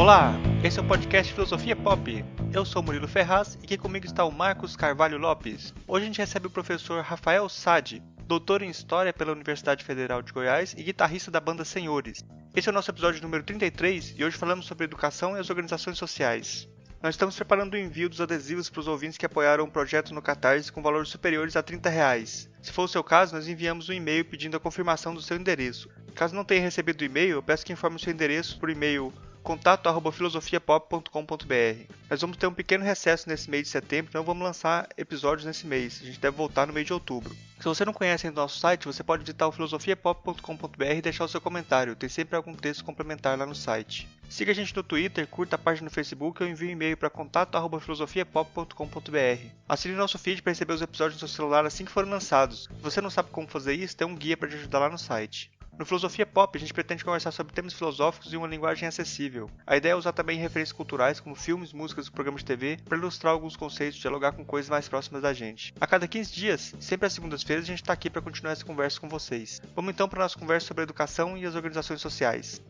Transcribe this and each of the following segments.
Olá, esse é o podcast Filosofia Pop. Eu sou Murilo Ferraz e aqui comigo está o Marcos Carvalho Lopes. Hoje a gente recebe o professor Rafael Sade, doutor em História pela Universidade Federal de Goiás e guitarrista da banda Senhores. Esse é o nosso episódio número 33 e hoje falamos sobre educação e as organizações sociais. Nós estamos preparando o envio dos adesivos para os ouvintes que apoiaram o projeto no Catarse com valores superiores a R$30. Se for o seu caso, nós enviamos um e-mail pedindo a confirmação do seu endereço. Caso não tenha recebido o e-mail, eu peço que informe o seu endereço por e-mail contato@filosofiapop.com.br. Nós vamos ter um pequeno recesso nesse mês de setembro, então vamos lançar episódios nesse mês. A gente deve voltar no mês de outubro. Se você não conhece ainda o nosso site, você pode visitar o filosofiapop.com.br e deixar o seu comentário. Tem sempre algum texto complementar lá no site. Siga a gente no Twitter, curta a página no Facebook ou envie um e-mail para contato@filosofiapop.com.br. Assine nosso feed para receber os episódios no seu celular assim que forem lançados. Se você não sabe como fazer isso, tem um guia para te ajudar lá no site. No Filosofia Pop, a gente pretende conversar sobre temas filosóficos e uma linguagem acessível. A ideia é usar também referências culturais, como filmes, músicas e programas de TV, para ilustrar alguns conceitos e dialogar com coisas mais próximas da gente. A cada 15 dias, sempre às segundas-feiras, a gente está aqui para continuar essa conversa com vocês. Vamos então para a nossa conversa sobre a educação e as organizações sociais.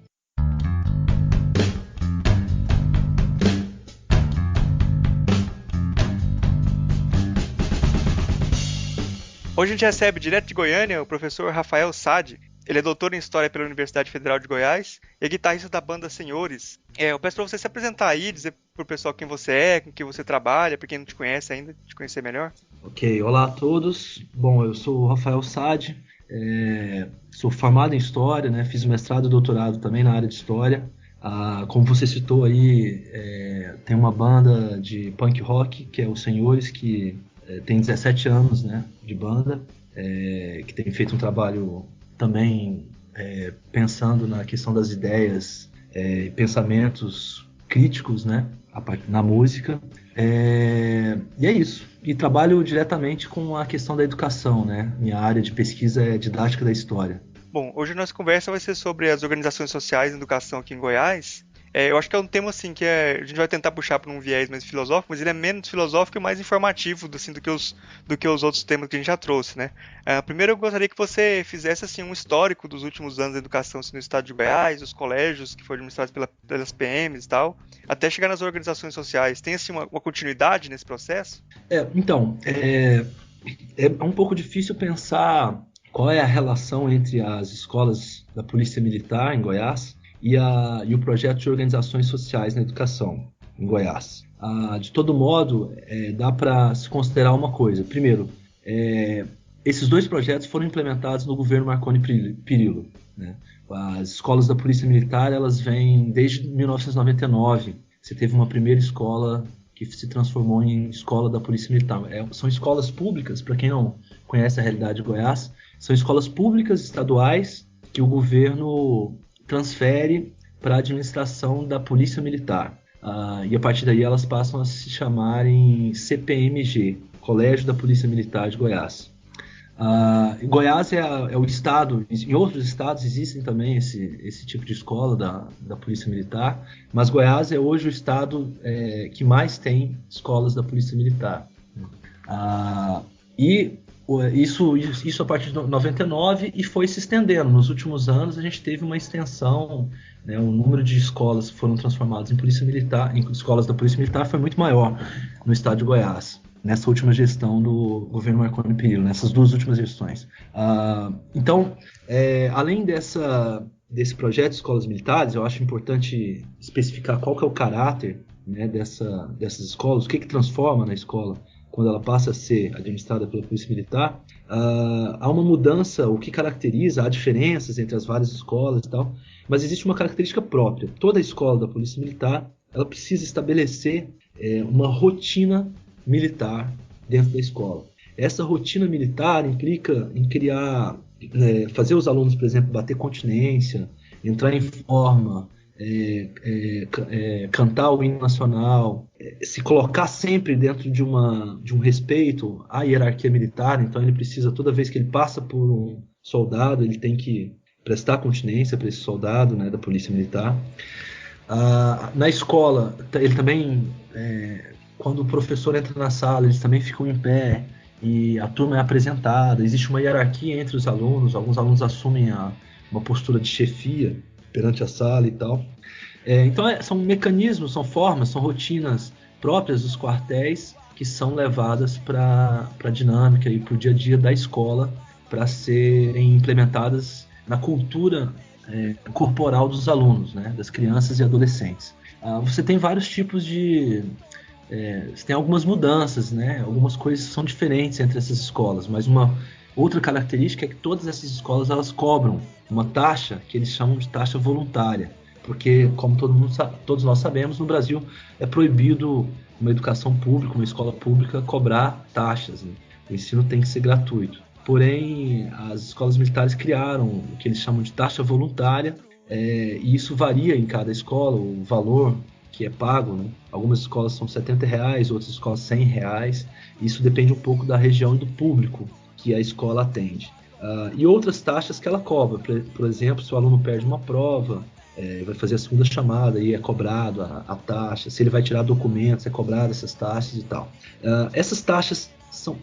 Hoje a gente recebe direto de Goiânia o professor Rafael Sade. Ele é doutor em História pela Universidade Federal de Goiás e é guitarrista da banda Senhores. Eu peço para você se apresentar aí, dizer pro pessoal quem você é, com quem você trabalha, para quem não te conhece ainda, te conhecer melhor. Ok, olá a todos. Bom, eu sou o Rafael Sade, sou formado em História, né? Fiz mestrado e doutorado também na área de História. Como você citou aí, tem uma banda de punk rock, que é o Senhores, que tem 17 anos, né, de banda, que tem feito um trabalho também pensando na questão das ideias, pensamentos críticos, né, na música. E é isso. E trabalho diretamente com a questão da educação, né? Minha área de pesquisa é didática da história. Bom, hoje a nossa conversa vai ser sobre as organizações sociais e educação aqui em Goiás. Eu acho que é um tema assim que a gente vai tentar puxar para um viés mais filosófico, mas ele é menos filosófico e mais informativo assim, do que os outros temas que a gente já trouxe, né? Primeiro eu gostaria que você fizesse assim, um histórico dos últimos anos da educação assim, no estado de Goiás, os colégios que foram administrados pelas PMs e tal, até chegar nas organizações sociais. Tem assim, uma continuidade nesse processo? Então, é um pouco difícil pensar qual é a relação entre as escolas da Polícia Militar em Goiás e o projeto de organizações sociais na educação em Goiás. De todo modo, dá para se considerar uma coisa. Primeiro, esses dois projetos foram implementados no governo Marconi Perillo, né? As escolas da Polícia Militar, elas vêm desde 1999. Você teve uma primeira escola que se transformou em escola da Polícia Militar. São escolas públicas, para quem não conhece a realidade de Goiás, são escolas públicas estaduais que o governo transfere para a administração da Polícia Militar. E a partir daí elas passam a se chamarem CPMG, Colégio da Polícia Militar de Goiás. Goiás é o estado, em outros estados existem também esse tipo de escola da Polícia Militar, mas Goiás é hoje o estado que mais tem escolas da Polícia Militar. Isso a partir de 99 e foi se estendendo. Nos últimos anos a gente teve uma extensão, né, o número de escolas que foram transformadas em Polícia Militar, em escolas da Polícia Militar foi muito maior no estado de Goiás, nessa última gestão do governo Marconi Perillo, nessas duas últimas gestões. Então, além desse projeto de escolas militares, eu acho importante especificar qual que é o caráter, né, dessas escolas, o que transforma na escola quando ela passa a ser administrada pela Polícia Militar. Há uma mudança, o que caracteriza, há diferenças entre as várias escolas e tal, mas existe uma característica própria. Toda escola da Polícia Militar, ela precisa estabelecer uma rotina militar dentro da escola. Essa rotina militar implica em criar, fazer os alunos, por exemplo, bater continência, entrar em forma, cantar o hino nacional, se colocar sempre dentro de um respeito à hierarquia militar. Então ele precisa, toda vez que ele passa por um soldado, ele tem que prestar continência para esse soldado, né, da Polícia Militar. Na escola, ele também, quando o professor entra na sala, eles também ficam em pé e a turma é apresentada. Existe uma hierarquia entre os alunos, alguns alunos assumem uma postura de chefia perante a sala e tal. Então são mecanismos, são formas, são rotinas próprias dos quartéis que são levadas para a dinâmica e para o dia a dia da escola para serem implementadas na cultura corporal dos alunos, né, das crianças e adolescentes. Você tem vários tipos de... você tem algumas mudanças, né, algumas coisas são diferentes entre essas escolas, mas uma outra característica é que todas essas escolas elas cobram uma taxa que eles chamam de taxa voluntária. Porque, como todos nós sabemos, no Brasil é proibido uma educação pública, uma escola pública, cobrar taxas, né? O ensino tem que ser gratuito. Porém, as escolas militares criaram o que eles chamam de taxa voluntária, e isso varia em cada escola, o valor que é pago, né? Algumas escolas são R$70, outras escolas R$100. Isso depende um pouco da região e do público que a escola atende. E outras taxas que ela cobra, por exemplo, se o aluno perde uma prova, vai fazer a segunda chamada e é cobrado a taxa. Se ele vai tirar documentos, é cobrado essas taxas e tal. Essas taxas são...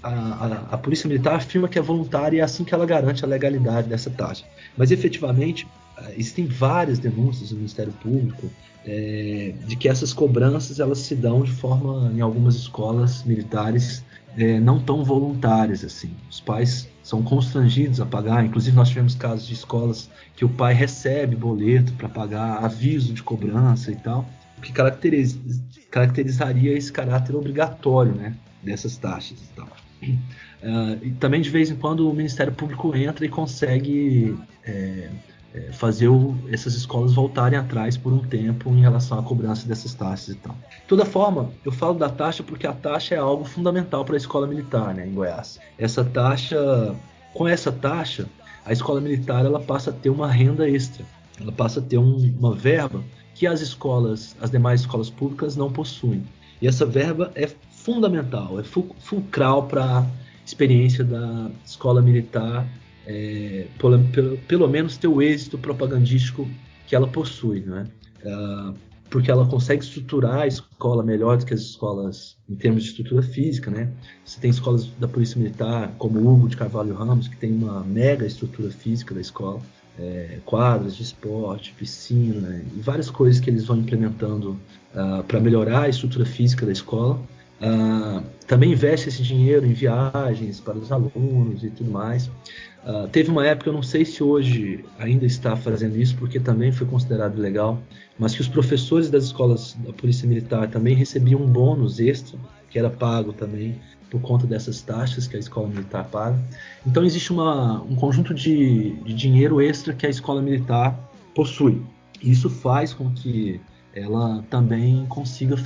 a Polícia Militar afirma que é voluntária e é assim que ela garante a legalidade dessa taxa. Mas, efetivamente, existem várias denúncias do Ministério Público de que essas cobranças elas se dão de forma, em algumas escolas militares, não tão voluntárias assim. Os pais são constrangidos a pagar. Inclusive nós tivemos casos de escolas que o pai recebe boleto para pagar, aviso de cobrança e tal, o que caracterizaria esse caráter obrigatório, né, dessas taxas e tal. E também de vez em quando o Ministério Público entra e consegue fazer essas escolas voltarem atrás por um tempo em relação à cobrança dessas taxas e tal. De toda forma, eu falo da taxa porque a taxa é algo fundamental para a escola militar, né, em Goiás. Com essa taxa, a escola militar ela passa a ter uma renda extra, ela passa a ter uma verba que as demais escolas públicas não possuem. E essa verba é fundamental, é fulcral para a experiência da escola militar, pelo menos ter o êxito propagandístico que ela possui, né? Porque ela consegue estruturar a escola melhor do que as escolas em termos de estrutura física, né? Você tem escolas da Polícia Militar, como o Hugo de Carvalho Ramos, que tem uma mega estrutura física da escola, quadras de esporte, piscina, e várias coisas que eles vão implementando para melhorar a estrutura física da escola. Também investe esse dinheiro em viagens para os alunos e tudo mais. Teve uma época, eu não sei se hoje ainda está fazendo isso, porque também foi considerado legal, mas que os professores das escolas da Polícia Militar também recebiam um bônus extra, que era pago também por conta dessas taxas que a escola militar paga. Então existe um conjunto de dinheiro extra que a escola militar possui. E isso faz com que ela também consiga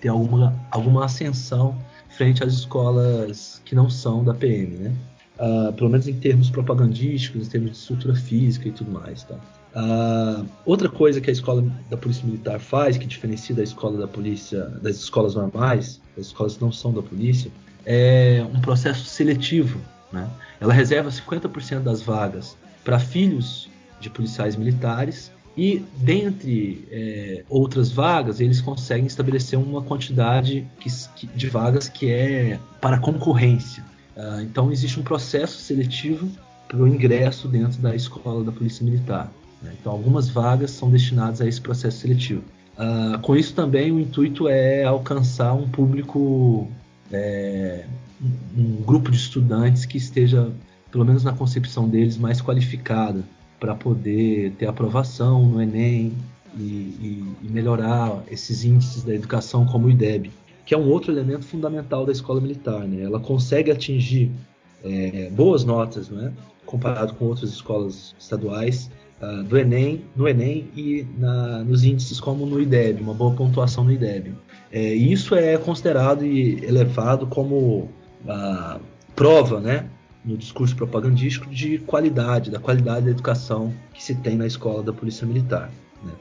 ter alguma ascensão frente às escolas que não são da PM, né? Pelo menos em termos propagandísticos, em termos de estrutura física e tudo mais, tá? Outra coisa que a escola da Polícia Militar faz, que diferencia da escola da polícia, das escolas normais, das escolas que não são da polícia, é um processo seletivo, né? Ela reserva 50% das vagas para filhos de policiais militares e, dentre outras vagas, eles conseguem estabelecer uma quantidade de vagas que é para concorrência. Então existe um processo seletivo para o ingresso dentro da escola da Polícia Militar, né? Então algumas vagas são destinadas a esse processo seletivo. Com isso também o intuito é alcançar um público, um grupo de estudantes que esteja, pelo menos na concepção deles, mais qualificada para poder ter aprovação no Enem e melhorar esses índices da educação como o IDEB, que é um outro elemento fundamental da escola militar, né? Ela consegue atingir boas notas, né, comparado com outras escolas estaduais, no Enem e nos índices como no IDEB, uma boa pontuação no IDEB. E isso é considerado e elevado como prova, né, no discurso propagandístico da qualidade da educação que se tem na escola da Polícia Militar, né?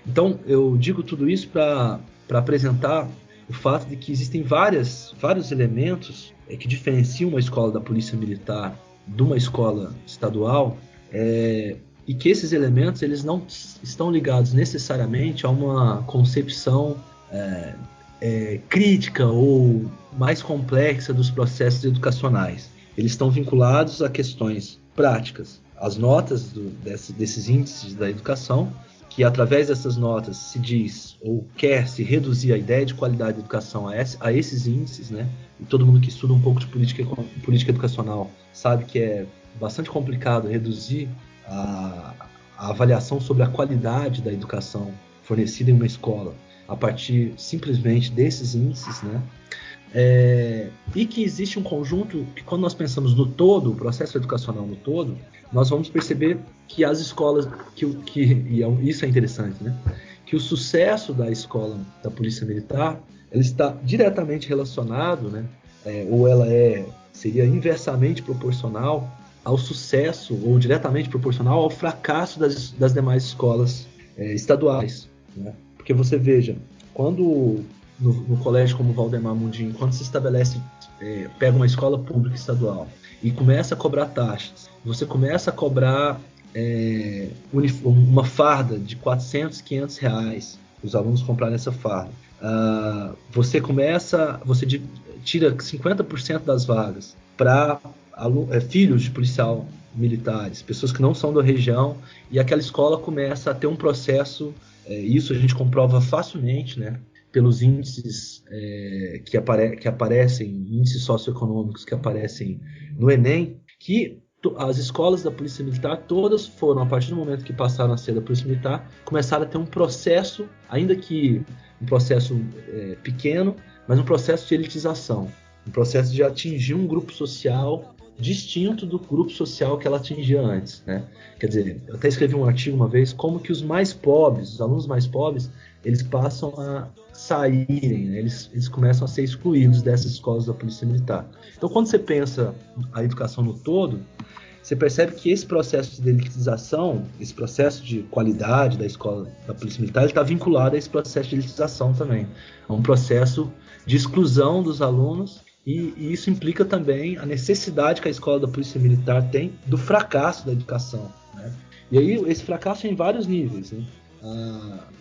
Então eu digo tudo isso para apresentar o fato de que existem vários elementos que diferenciam uma escola da Polícia Militar de uma escola estadual, e que esses elementos eles não estão ligados necessariamente a uma concepção crítica ou mais complexa dos processos educacionais. Eles estão vinculados a questões práticas, as notas desses índices da educação, que através dessas notas se diz ou quer se reduzir a ideia de qualidade de educação a esses índices, né? E todo mundo que estuda um pouco de política educacional sabe que é bastante complicado reduzir a avaliação sobre a qualidade da educação fornecida em uma escola a partir simplesmente desses índices, né? E que existe um conjunto que, quando nós pensamos no todo, o processo educacional no todo, nós vamos perceber que as escolas, isso é interessante, né? Que o sucesso da escola da Polícia Militar, ele está diretamente relacionado, né? Ou ela seria inversamente proporcional ao sucesso, ou diretamente proporcional ao fracasso das demais escolas estaduais, né? Porque você veja, quando no colégio como Valdemar Mundim, quando se estabelece, pega uma escola pública estadual e começa a cobrar taxas, você começa a cobrar uma farda de 400, 500 reais, os alunos comprarem essa farda. Você tira 50% das vagas para filhos de policial militares, pessoas que não são da região, e aquela escola começa a ter um processo, isso a gente comprova facilmente, né, pelos índices que aparecem, índices socioeconômicos que aparecem no Enem, que as escolas da Polícia Militar todas foram, a partir do momento que passaram a ser da Polícia Militar, começaram a ter um processo, ainda que um processo pequeno, mas um processo de elitização, um processo de atingir um grupo social distinto do grupo social que ela atingia antes, né? Quer dizer, eu até escrevi um artigo uma vez, como que os mais pobres, os alunos mais pobres, eles passam a saírem, né? Eles começam a ser excluídos dessas escolas da Polícia Militar. Então, quando você pensa a educação no todo, você percebe que esse processo de elitização, esse processo de qualidade da escola da Polícia Militar, ele está vinculado a esse processo de elitização também. É um processo de exclusão dos alunos, e isso implica também a necessidade que a escola da Polícia Militar tem do fracasso da educação, né? E aí esse fracasso é em vários níveis, né?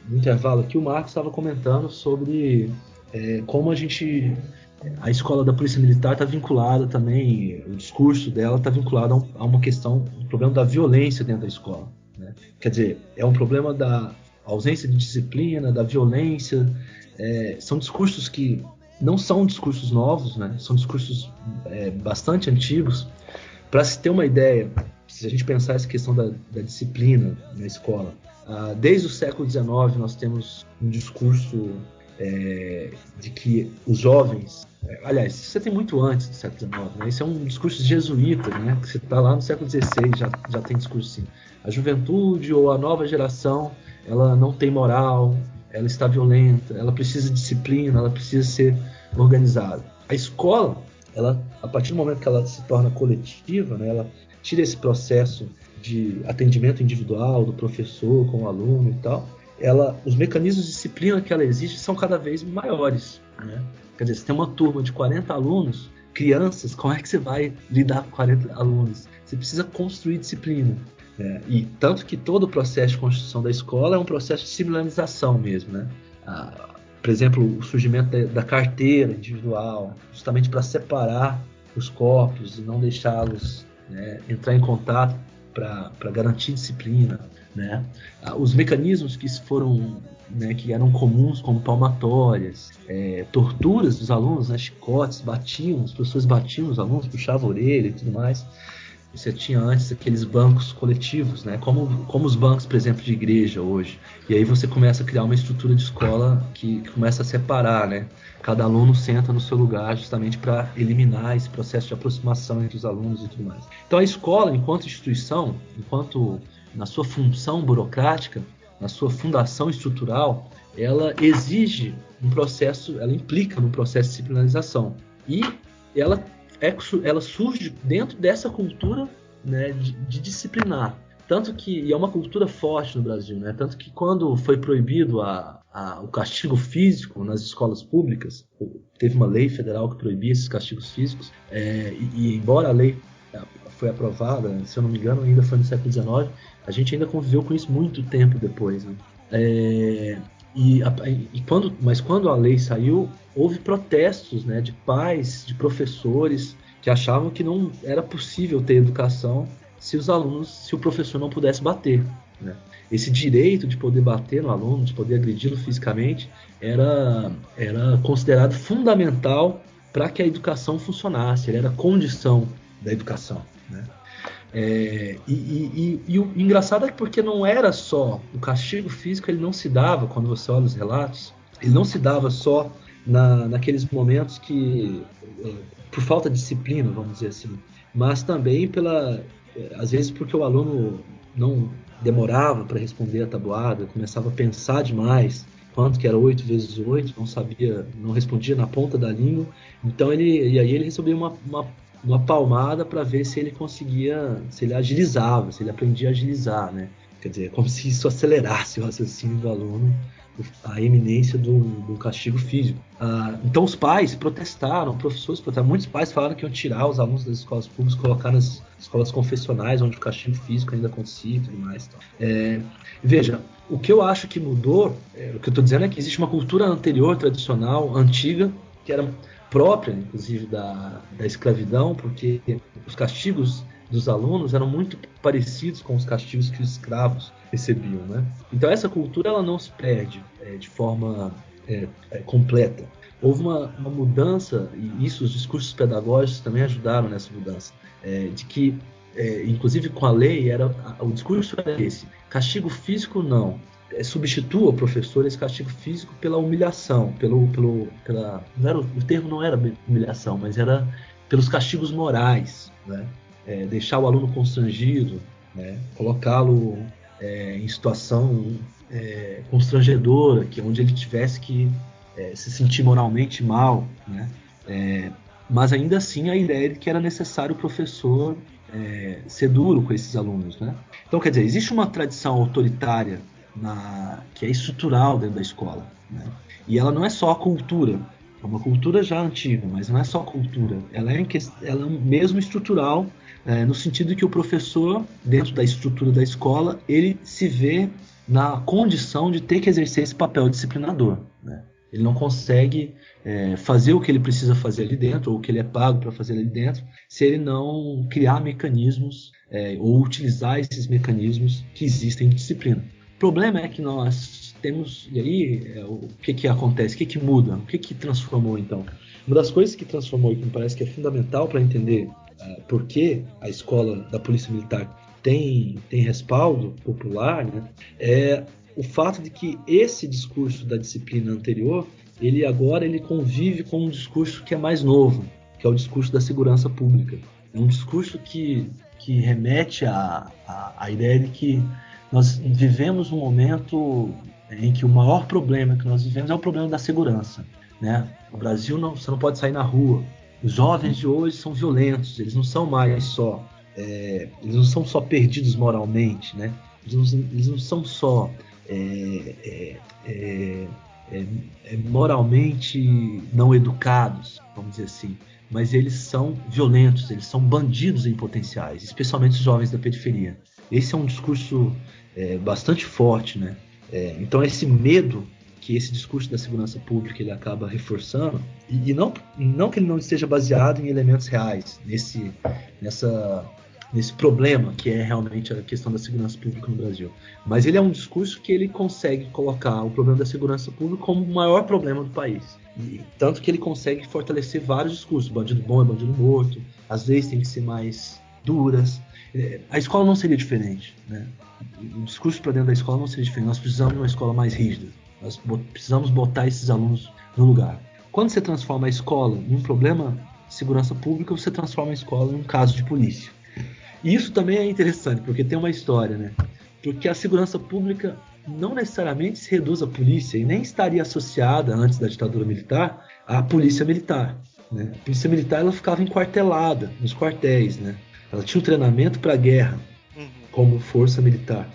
No intervalo aqui o Marcos estava comentando sobre como a escola da Polícia Militar está vinculada também, o discurso dela está vinculado a uma questão, o problema da violência dentro da escola, né? Quer dizer, é um problema da ausência de disciplina, da violência, são discursos que não são discursos novos, né? São discursos bastante antigos. Para se ter uma ideia, se a gente pensar essa questão da disciplina na escola, desde o século XIX nós temos um discurso de que os jovens... aliás, isso você tem muito antes do século XIX, né? Isso é um discurso jesuíta, né? Que você está lá no século XVI, já tem discurso assim. A juventude ou a nova geração, ela não tem moral, ela está violenta, ela precisa de disciplina, ela precisa ser organizada. A escola, a partir do momento que ela se torna coletiva, né, ela tira esse processo de atendimento individual do professor com o aluno e tal, os mecanismos de disciplina que ela exige são cada vez maiores, né? Quer dizer, você tem uma turma de 40 alunos, crianças, como é que você vai lidar com 40 alunos? Você precisa construir disciplina. E tanto que todo o processo de construção da escola é um processo de simulanização mesmo, né? Por exemplo, o surgimento da carteira individual, justamente para separar os corpos e não deixá-los, né, entrar em contato para garantir disciplina, né? Os mecanismos que foram, né, que eram comuns, como palmatórias, torturas dos alunos, né, chicotes, os professores batiam os alunos, puxavam a orelha e tudo mais. Você tinha antes aqueles bancos coletivos, né? Como os bancos, por exemplo, de igreja hoje. E aí você começa a criar uma estrutura de escola que começa a separar, né? Cada aluno senta no seu lugar justamente para eliminar esse processo de aproximação entre os alunos e tudo mais. Então a escola, enquanto instituição, na sua função burocrática, na sua fundação estrutural, ela exige um processo, ela implica num processo de disciplinarização. E ela surge dentro dessa cultura, né, de disciplinar. Tanto que, e é uma cultura forte no Brasil, né? Tanto que quando foi proibido o castigo físico nas escolas públicas, teve uma lei federal que proibia esses castigos físicos, e embora a lei foi aprovada, se eu não me engano, ainda foi no século XIX, a gente ainda conviveu com isso muito tempo depois, né? Mas quando a lei saiu, houve protestos, né, de pais, de professores que achavam que não era possível ter educação se o professor não pudesse bater, né? Esse direito de poder bater no aluno, de poder agredi-lo fisicamente, era considerado fundamental para que a educação funcionasse, ele era condição da educação, né? E o engraçado é que porque não era só o castigo físico, ele não se dava, quando você olha os relatos, ele não se dava só naqueles momentos que, por falta de disciplina, vamos dizer assim, mas também às vezes porque o aluno não demorava para responder a tabuada, começava a pensar demais, quanto que era 8 vezes 8, não sabia, não respondia na ponta da língua, então e aí ele recebia uma palmada para ver se ele conseguia, se ele agilizava, se ele aprendia a agilizar, né? Quer dizer, como se isso acelerasse o raciocínio do aluno, a eminência do castigo físico. Então os pais protestaram, professores protestaram, muitos pais falaram que iam tirar os alunos das escolas públicas, colocar nas escolas confessionais, onde o castigo físico ainda acontecia e tudo mais. Veja, o que eu acho que mudou, o que eu estou dizendo é que existe uma cultura anterior, tradicional, antiga, que era própria, inclusive, da escravidão, porque os castigos dos alunos eram muito parecidos com os castigos que os escravos recebiam, né? Então essa cultura ela não se perde de forma completa. Houve uma mudança, e isso os discursos pedagógicos também ajudaram nessa mudança, de que, inclusive com a lei, o discurso era esse: castigo físico não. Substitua o professor esse castigo físico pela humilhação, o termo não era humilhação, mas era pelos castigos morais, né? Deixar o aluno constrangido, né? Colocá-lo em situação constrangedora, onde ele tivesse que se sentir moralmente mal, né? Mas ainda assim a ideia de que era necessário o professor ser duro com esses alunos, né? Então, quer dizer, existe uma tradição autoritária que é estrutural dentro da escola, né? E ela não é só a cultura, é uma cultura já antiga, mas não é só cultura, ela é mesmo estrutural, no sentido de que o professor, dentro da estrutura da escola, ele se vê na condição de ter que exercer esse papel disciplinador, né? Ele não consegue fazer o que ele precisa fazer ali dentro, ou o que ele é pago para fazer ali dentro, se ele não criar mecanismos ou utilizar esses mecanismos que existem de disciplina. O problema é que nós temos, e aí o que acontece, o que muda, o que transformou então? Uma das coisas que transformou e que me parece que é fundamental para entender por que a escola da Polícia Militar tem respaldo popular, né, é o fato de que esse discurso da disciplina anterior, ele convive com um discurso que é mais novo, que é o discurso da segurança pública. É um discurso que remete à ideia de que nós vivemos um momento em que o maior problema que nós vivemos é o problema da segurança, né? No Brasil você não pode sair na rua. Os jovens de hoje são violentos, eles não são mais só eles não são só perdidos moralmente, né? Eles não são só moralmente não educados, vamos dizer assim, mas eles são violentos, eles são bandidos em potenciais, especialmente os jovens da periferia. Esse é um discurso bastante forte, né? Então esse medo que esse discurso da segurança pública ele acaba reforçando, e não que ele não esteja baseado em elementos reais, nesse problema que é realmente a questão da segurança pública no Brasil. Mas ele é um discurso que ele consegue colocar o problema da segurança pública como o maior problema do país. E tanto que ele consegue fortalecer vários discursos. Bandido bom é bandido morto, as leis têm que ser mais duras. A escola não seria diferente, né? O discurso para dentro da escola não seria diferente. Nós precisamos de uma escola mais rígida. Nós precisamos botar esses alunos no lugar. Quando você transforma a escola em um problema de segurança pública, você transforma a escola em um caso de polícia. E isso também é interessante, porque tem uma história, né? Porque a segurança pública não necessariamente se reduz à polícia e nem estaria associada, antes da ditadura militar, à polícia militar, né? A polícia militar ela ficava enquartelada nos quartéis, né? Ela tinha um treinamento para a guerra como força militar.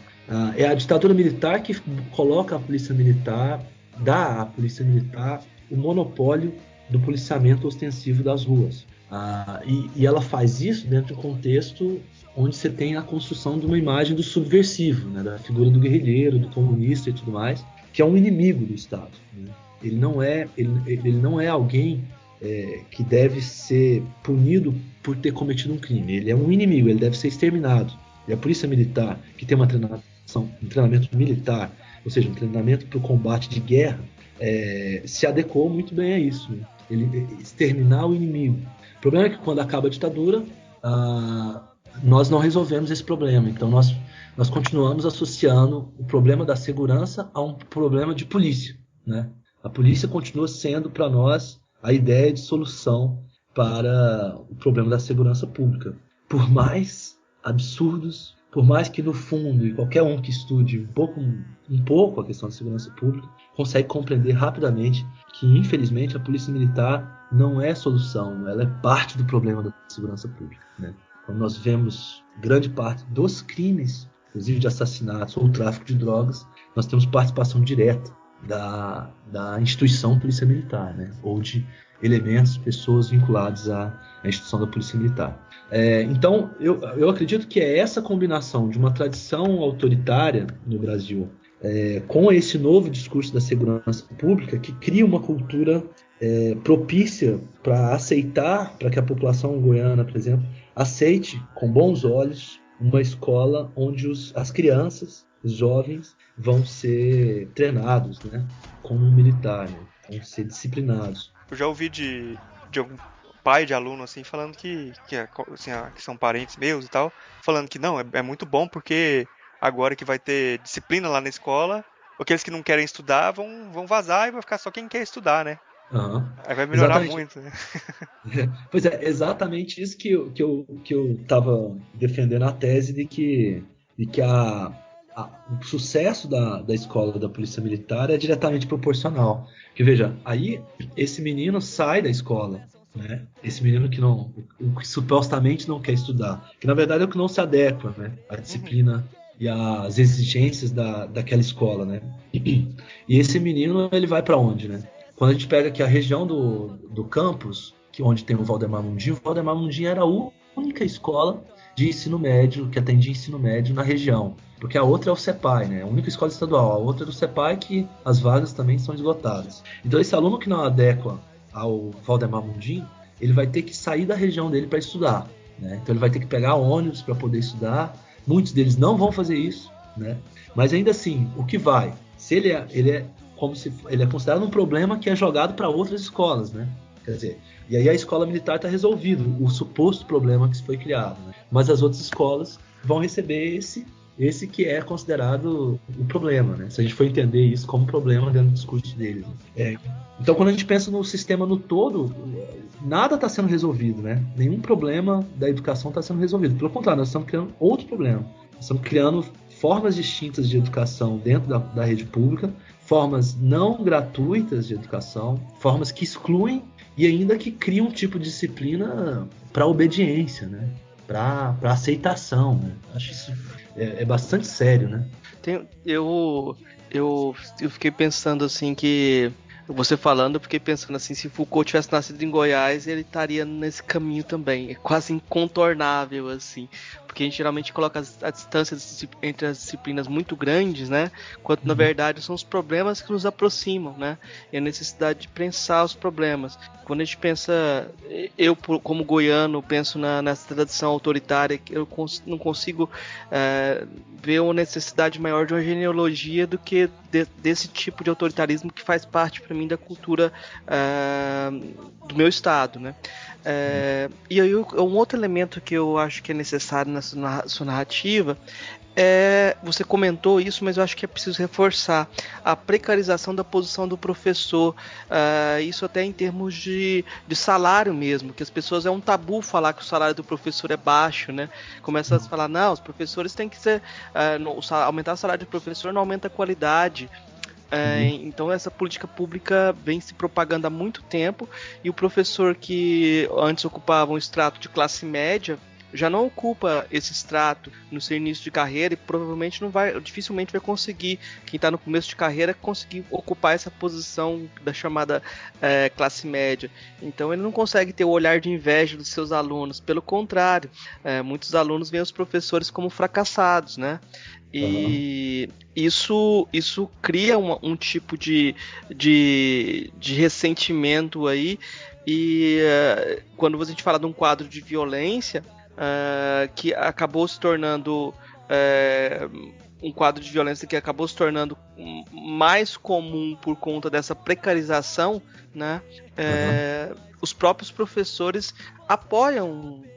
É a ditadura militar que coloca a polícia militar, dá à polícia militar o monopólio do policiamento ostensivo das ruas. E ela faz isso dentro de um contexto onde você tem a construção de uma imagem do subversivo, né, da figura do guerrilheiro, do comunista e tudo mais, que é um inimigo do Estado, né? Ele não é alguém que deve ser punido por ter cometido um crime. Ele é um inimigo, ele deve ser exterminado. E a polícia militar, que tem uma um treinamento militar, ou seja, um treinamento para o combate de guerra, se adequou muito bem a isso, né? Ele exterminar o inimigo. O problema é que quando acaba a ditadura, nós não resolvemos esse problema. Então nós continuamos associando o problema da segurança a um problema de polícia, né? A polícia continua sendo para nós a ideia de solução para o problema da segurança pública. Por mais absurdos, por mais que no fundo, e qualquer um que estude um pouco a questão da segurança pública, consegue compreender rapidamente que, infelizmente, a polícia militar não é solução, ela é parte do problema da segurança pública, né? Quando nós vemos grande parte dos crimes, inclusive de assassinatos ou tráfico de drogas, nós temos participação direta da instituição polícia militar, né? Ou de elementos, pessoas vinculadas à instituição da polícia militar. Então, eu acredito que é essa combinação de uma tradição autoritária no Brasil com esse novo discurso da segurança pública que cria uma cultura propícia para aceitar, para que a população goiana, por exemplo, aceite com bons olhos uma escola onde as crianças, os jovens, vão ser treinados, né, como um militar, né, vão ser disciplinados. Eu já ouvi de algum pai de aluno assim falando que são parentes meus e tal, falando que não, é muito bom porque agora que vai ter disciplina lá na escola, aqueles que não querem estudar vão vazar e vai ficar só quem quer estudar, né? Uhum. Aí vai melhorar Exatamente. muito, né? Pois é, exatamente isso que eu estava defendendo a tese de que o sucesso da escola da Polícia Militar é diretamente proporcional. Que veja, aí esse menino sai da escola, né? Esse menino que supostamente não quer estudar, que na verdade é o que não se adequa, né, à disciplina e às exigências daquela escola, né? E esse menino, ele vai para onde, né? Quando a gente pega aqui a região do campus, onde tem o Valdemar Mundim era a única escola de ensino médio, que atendia ensino médio na região. Porque a outra é o CEPAI, né? A única escola estadual. A outra é do CEPAI, que as vagas também são esgotadas. Então esse aluno que não adequa ao Valdemar Mundim, ele vai ter que sair da região dele para estudar, né? Então ele vai ter que pegar ônibus para poder estudar. Muitos deles não vão fazer isso, né? Mas ainda assim, o que vai? Se ele é como se ele é considerado um problema que é jogado para outras escolas, né? Quer dizer, e aí a escola militar está resolvido o suposto problema que foi criado, né? Mas as outras escolas vão receber esse que é considerado o problema, né? Se a gente for entender isso como problema dentro do discurso deles. Então, quando a gente pensa no sistema no todo, nada está sendo resolvido, né? Nenhum problema da educação está sendo resolvido. Pelo contrário, nós estamos criando outro problema. Nós estamos criando formas distintas de educação dentro da rede pública, formas não gratuitas de educação, formas que excluem e ainda que criam um tipo de disciplina para obediência, né? Para aceitação, né? Acho isso é bastante sério, né? Eu fiquei pensando assim que você falando, eu fiquei pensando assim, se Foucault tivesse nascido em Goiás, ele estaria nesse caminho também. É quase incontornável, assim. Porque a gente geralmente coloca a distância entre as disciplinas muito grandes, né? Quando na verdade são os problemas que nos aproximam, né? E a necessidade de pensar os problemas. Quando a gente pensa, eu como goiano, penso nessa tradição autoritária, que eu não consigo ver uma necessidade maior de uma genealogia do que desse tipo de autoritarismo que faz parte para mim da cultura do meu estado, né? E aí um outro elemento que eu acho que é necessário na sua narrativa você comentou isso, mas eu acho que é preciso reforçar a precarização da posição do professor, isso até em termos de salário mesmo, que as pessoas, é um tabu falar que o salário do professor é baixo, né? Começa a falar, não, os professores têm que ser, aumentar o salário do professor não aumenta a qualidade. Então essa política pública vem se propagando há muito tempo, e o professor que antes ocupava um extrato de classe média já não ocupa esse extrato no seu início de carreira, e provavelmente dificilmente vai conseguir, quem está no começo de carreira, conseguir ocupar essa posição da chamada classe média. Então ele não consegue ter o olhar de inveja dos seus alunos, pelo contrário, muitos alunos veem os professores como fracassados, né? E isso cria um tipo de ressentimento aí, e quando a gente fala de um quadro de violência que acabou se tornando um quadro de violência que acabou se tornando mais comum por conta dessa precarização, né? Os próprios professores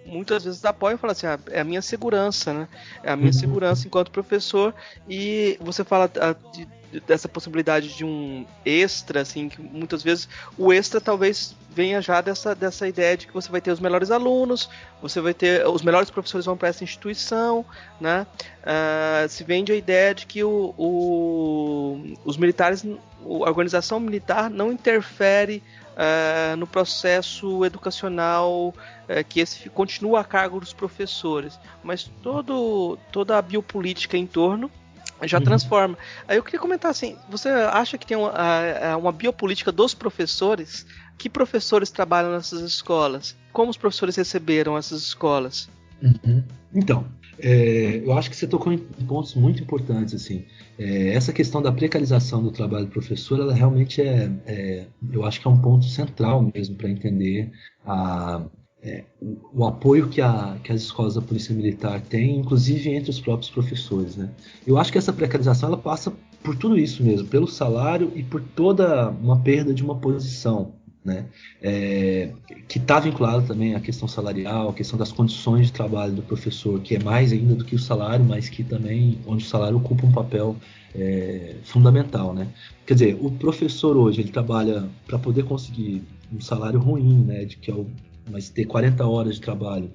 muitas vezes apoiam e falam assim, é a minha segurança, né? É a minha segurança enquanto professor. E você fala dessa possibilidade de um extra, assim, que muitas vezes o extra talvez venha já dessa ideia de que você vai ter os melhores alunos, você vai ter os melhores professores vão para essa instituição, né? Se vende a ideia de que os militares, a organização militar não interfere no processo educacional, que esse continua a cargo dos professores, mas toda a biopolítica em torno já transforma. Aí eu queria comentar assim, você acha que tem uma biopolítica dos professores? Que professores trabalham nessas escolas? Como os professores receberam essas escolas? Então, eu acho que você tocou em pontos muito importantes, assim. Essa questão da precarização do trabalho do professor, ela realmente eu acho que é um ponto central mesmo para entender o apoio que as escolas da Polícia Militar têm, inclusive entre os próprios professores, né? Eu acho que essa precarização ela passa por tudo isso mesmo, pelo salário e por toda uma perda de uma posição, né? Que está vinculada também à questão salarial, à questão das condições de trabalho do professor, que é mais ainda do que o salário, mas que também, onde o salário ocupa um papel fundamental, né? Quer dizer, o professor hoje ele trabalha para poder conseguir um salário ruim, né? Mas ter 40 horas de trabalho,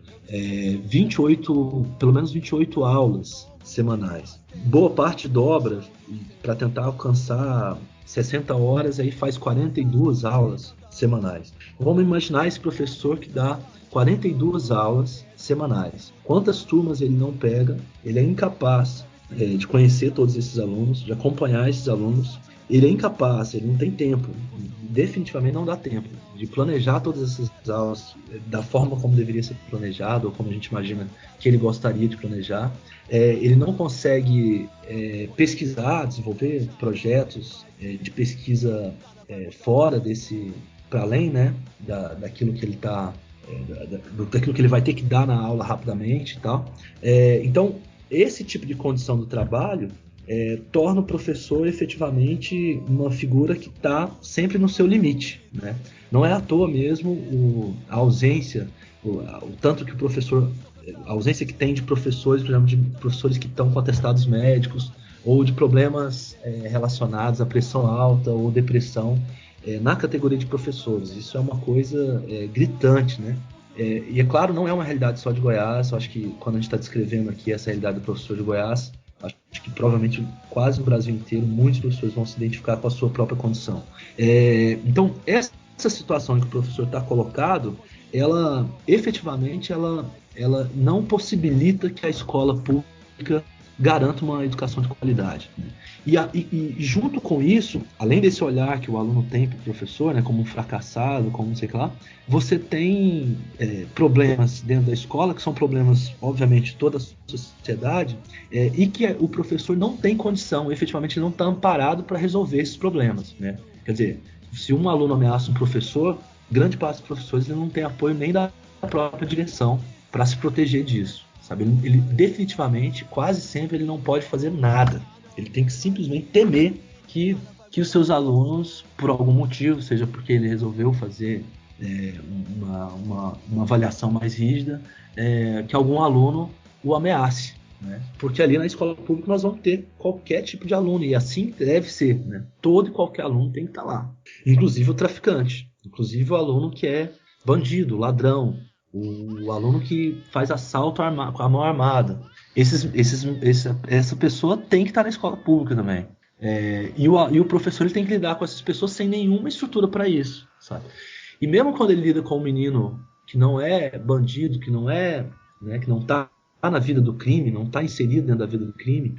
pelo menos 28 aulas semanais. Boa parte dobra para tentar alcançar 60 horas, aí faz 42 aulas semanais. Vamos imaginar esse professor que dá 42 aulas semanais. Quantas turmas ele não pega? Ele é incapaz de conhecer todos esses alunos, de acompanhar esses alunos. Ele é incapaz, ele não tem tempo, definitivamente não dá tempo de planejar todas essas aulas da forma como deveria ser planejado, ou como a gente imagina que ele gostaria de planejar. Ele não consegue pesquisar, desenvolver projetos de pesquisa fora para além, né, daquilo que ele está, daquilo que ele vai ter que dar na aula rapidamente e tal. Então, esse tipo de condição do trabalho torna o professor efetivamente uma figura que está sempre no seu limite, né? Não é à toa mesmo a ausência, o tanto que o professor, a ausência que tem de professores, por exemplo, de professores que estão com atestados médicos ou de problemas relacionados à pressão alta ou depressão na categoria de professores. Isso é uma coisa gritante, né? E é claro, não é uma realidade só de Goiás. Eu acho que quando a gente está descrevendo aqui essa realidade do professor de Goiás, acho que provavelmente quase no Brasil inteiro muitos professores vão se identificar com a sua própria condição. Então, essa situação em que o professor está colocado, ela efetivamente ela não possibilita que a escola pública garanta uma educação de qualidade. E junto com isso, além desse olhar que o aluno tem para o professor, né, como um fracassado, como não sei o que lá, você tem problemas dentro da escola, que são problemas, obviamente, de toda a sociedade, e que o professor não tem condição, efetivamente não está amparado para resolver esses problemas, né? Quer dizer, se um aluno ameaça um professor, grande parte dos professores não tem apoio nem da própria direção para se proteger disso. Sabe? Ele definitivamente, quase sempre, ele não pode fazer nada. Ele tem que simplesmente temer que os seus alunos, por algum motivo, seja porque ele resolveu fazer uma avaliação mais rígida, que algum aluno o ameace, né? Porque ali na escola pública nós vamos ter qualquer tipo de aluno, e assim deve ser, né? Todo e qualquer aluno tem que estar lá, inclusive o traficante, inclusive o aluno que é bandido, ladrão, o aluno que faz assalto com a mão armada. Essa pessoa tem que estar na escola pública também. E o professor ele tem que lidar com essas pessoas sem nenhuma estrutura para isso, sabe? E mesmo quando ele lida com um menino que não é bandido, que não é, né, que não está na vida do crime, não está inserido dentro da vida do crime,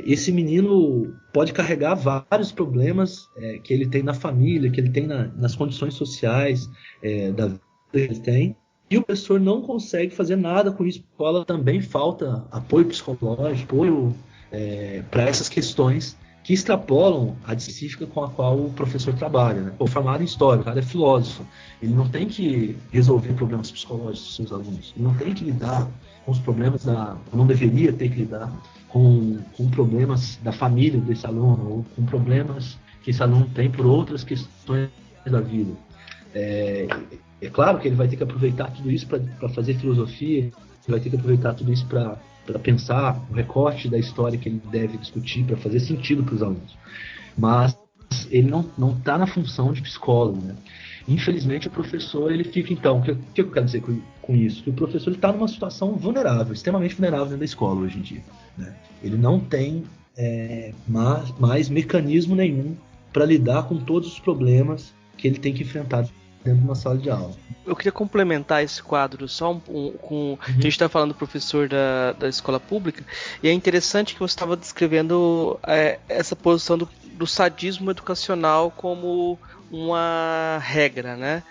esse menino pode carregar vários problemas que ele tem na família, que ele tem nas condições sociais da vida que ele tem, e o professor não consegue fazer nada com isso. A escola também falta apoio psicológico, apoio para essas questões que extrapolam a específica com a qual o professor trabalha, né? Formado em história, o cara é filósofo, ele não tem que resolver problemas psicológicos dos seus alunos, ele não tem que lidar com os problemas não deveria ter que lidar com problemas da família desse aluno, ou com problemas que esse aluno tem por outras questões da vida. É claro que ele vai ter que aproveitar tudo isso para fazer filosofia, ele vai ter que aproveitar tudo isso para pensar o recorte da história que ele deve discutir, para fazer sentido para os alunos. Mas ele não está na função de psicólogo, né? Infelizmente, o professor, ele fica, então, o que eu quero dizer com isso? Que o professor está numa situação vulnerável, extremamente vulnerável dentro da escola hoje em dia, né? Ele não tem mais mecanismo nenhum para lidar com todos os problemas que ele tem que enfrentar dentro de uma sala de aula. Eu queria complementar esse quadro só com a gente está falando do professor da escola pública, e é interessante que você estava descrevendo essa posição do sadismo educacional como uma regra, né?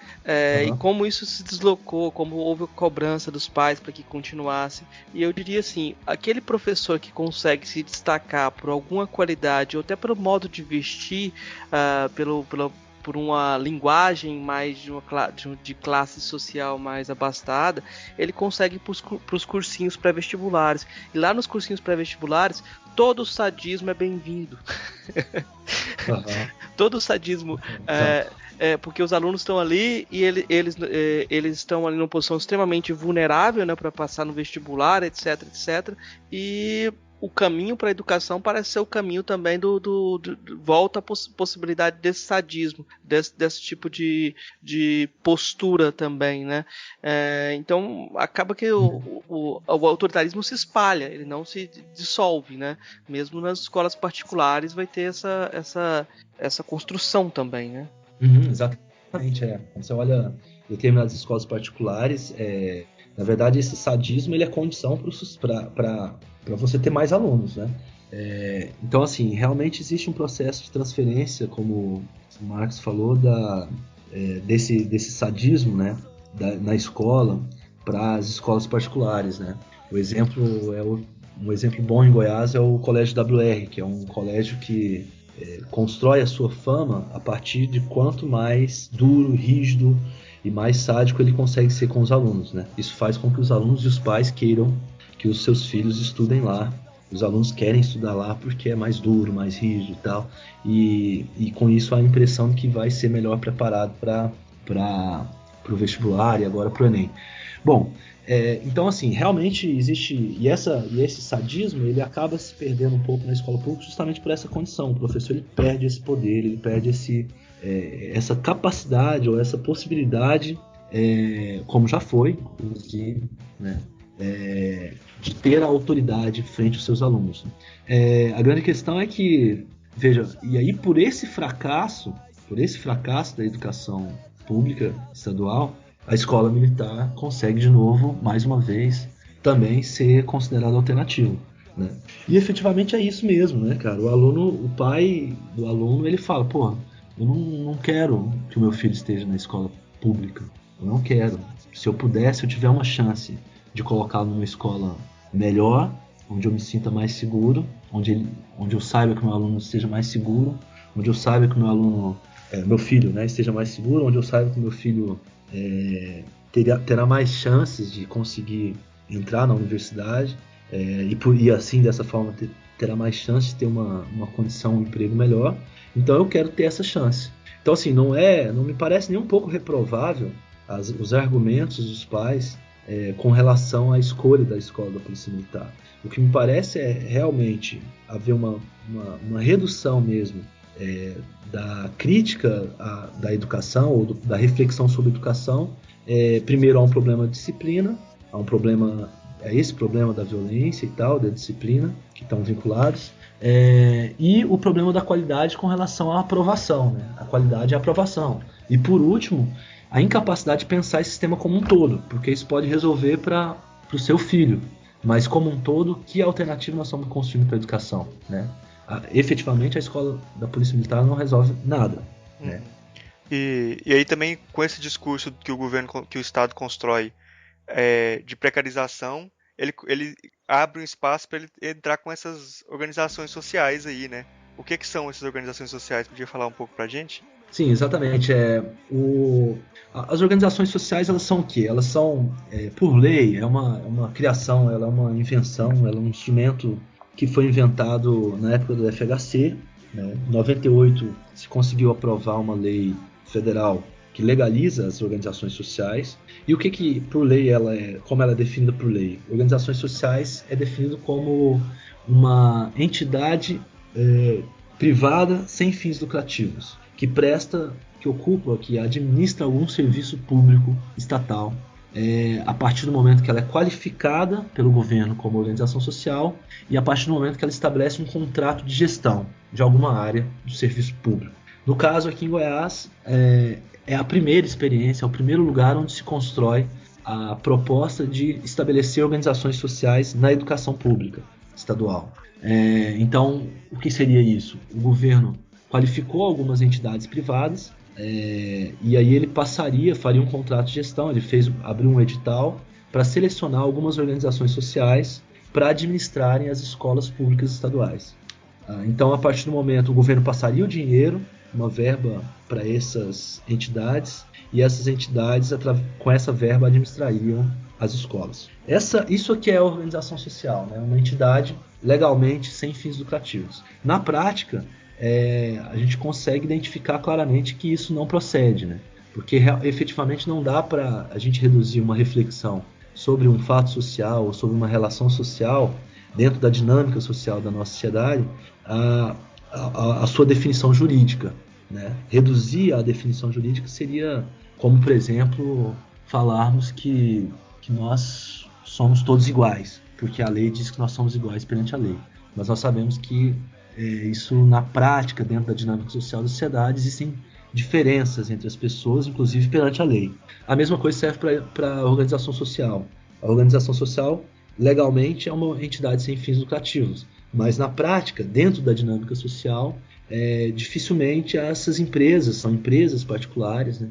E como isso se deslocou, como houve cobrança dos pais para que continuasse. E eu diria assim, aquele professor que consegue se destacar por alguma qualidade, ou até pelo modo de vestir, por uma linguagem mais de classe social mais abastada, ele consegue ir para os cursinhos pré-vestibulares. E lá nos cursinhos pré-vestibulares, todo o sadismo é bem-vindo. Todo o sadismo, porque os alunos estão ali e eles estão ali numa posição extremamente vulnerável, né, para passar no vestibular, etc, etc. E o caminho para a educação parece ser o caminho também do volta à possibilidade desse sadismo, desse tipo de postura também, né? Então acaba que o autoritarismo se espalha, ele não se dissolve, né? Mesmo nas escolas particulares vai ter essa construção também, né? Exatamente, Quando você olha determinadas escolas particulares, na verdade esse sadismo ele é condição para você ter mais alunos, né? Então, assim, realmente existe um processo de transferência, como o Marx falou, desse sadismo, né, na escola para as escolas particulares, né? Um exemplo bom em Goiás é o Colégio WR, que é um colégio que constrói a sua fama a partir de quanto mais duro, rígido e mais sádico ele consegue ser com os alunos, né? Isso faz com que os alunos e os pais queiram que os seus filhos estudem lá. Os alunos querem estudar lá porque é mais duro, mais rígido e tal. E com isso a impressão de que vai ser melhor preparado para o vestibular e agora para o Enem. Bom, então assim, realmente existe... E esse sadismo, ele acaba se perdendo um pouco na escola pública justamente por essa condição. O professor, ele perde esse poder, ele perde essa capacidade ou essa possibilidade, como já foi, inclusive, né? De ter a autoridade frente aos seus alunos. A grande questão é que, veja, e aí por esse fracasso da educação pública estadual, a escola militar consegue de novo, mais uma vez, também ser considerada alternativa, né? E efetivamente é isso mesmo, né, cara? O pai do aluno, ele fala, pô, eu não quero que o meu filho esteja na escola pública, eu não quero. Se eu pudesse, eu tiver uma chance de colocá-lo numa escola melhor, onde eu me sinta mais seguro, onde eu saiba que o meu aluno esteja mais seguro, onde eu saiba que o meu aluno, meu filho, né, esteja mais seguro, onde eu saiba que o meu filho terá mais chances de conseguir entrar na universidade, e assim, dessa forma, terá mais chances de ter uma condição, um emprego melhor. Então eu quero ter essa chance. Então assim, não me parece nem um pouco reprovável os argumentos dos pais com relação à escolha da escola da Polícia Militar. O que me parece é realmente haver uma redução mesmo da crítica da educação ou da reflexão sobre educação. Primeiro, há um problema de disciplina, esse problema da violência e tal, da disciplina, que estão vinculados, e o problema da qualidade com relação à aprovação, né? A qualidade e a aprovação. E por último, a incapacidade de pensar esse sistema como um todo, porque isso pode resolver para o seu filho, mas como um todo, que alternativa nós estamos construindo para a educação, né? Efetivamente, a escola da Polícia Militar não resolve nada, né? E aí também com esse discurso que o Estado constrói de precarização, ele abre um espaço para ele entrar com essas organizações sociais aí, né? O que são essas organizações sociais? Podia falar um pouco pra gente? Sim, exatamente. As organizações sociais, elas são o quê? Elas são, por lei, é uma criação, ela é uma invenção, ela é um instrumento que foi inventado na época do FHC. Né? Em 98 se conseguiu aprovar uma lei federal que legaliza as organizações sociais. E o que por lei como ela é definida por lei? Organizações sociais é definido como uma entidade privada sem fins lucrativos, que ocupa, que administra algum serviço público estatal, a partir do momento que ela é qualificada pelo governo como organização social e a partir do momento que ela estabelece um contrato de gestão de alguma área do serviço público. No caso aqui em Goiás, é a primeira experiência, é o primeiro lugar onde se constrói a proposta de estabelecer organizações sociais na educação pública estadual. Então, o que seria isso? O governo qualificou algumas entidades privadas e aí ele faria um contrato de gestão, ele abriu um edital para selecionar algumas organizações sociais para administrarem as escolas públicas estaduais. Então, a partir do momento, o governo passaria o dinheiro, uma verba para essas entidades, e essas entidades, com essa verba, administrariam as escolas. Isso aqui é a organização social, né? Uma entidade legalmente sem fins lucrativos. Na prática, a gente consegue identificar claramente que isso não procede, né? Porque efetivamente não dá para a gente reduzir uma reflexão sobre um fato social ou sobre uma relação social dentro da dinâmica social da nossa sociedade a sua definição jurídica. Né? Reduzir a definição jurídica seria como, por exemplo, falarmos que nós somos todos iguais, porque a lei diz que nós somos iguais perante a lei. Mas nós sabemos que isso, na prática, dentro da dinâmica social da sociedade, existem diferenças entre as pessoas, inclusive perante a lei. A mesma coisa serve para a organização social. A organização social, legalmente, é uma entidade sem fins lucrativos, mas na prática, dentro da dinâmica social, dificilmente essas empresas, são empresas particulares, né,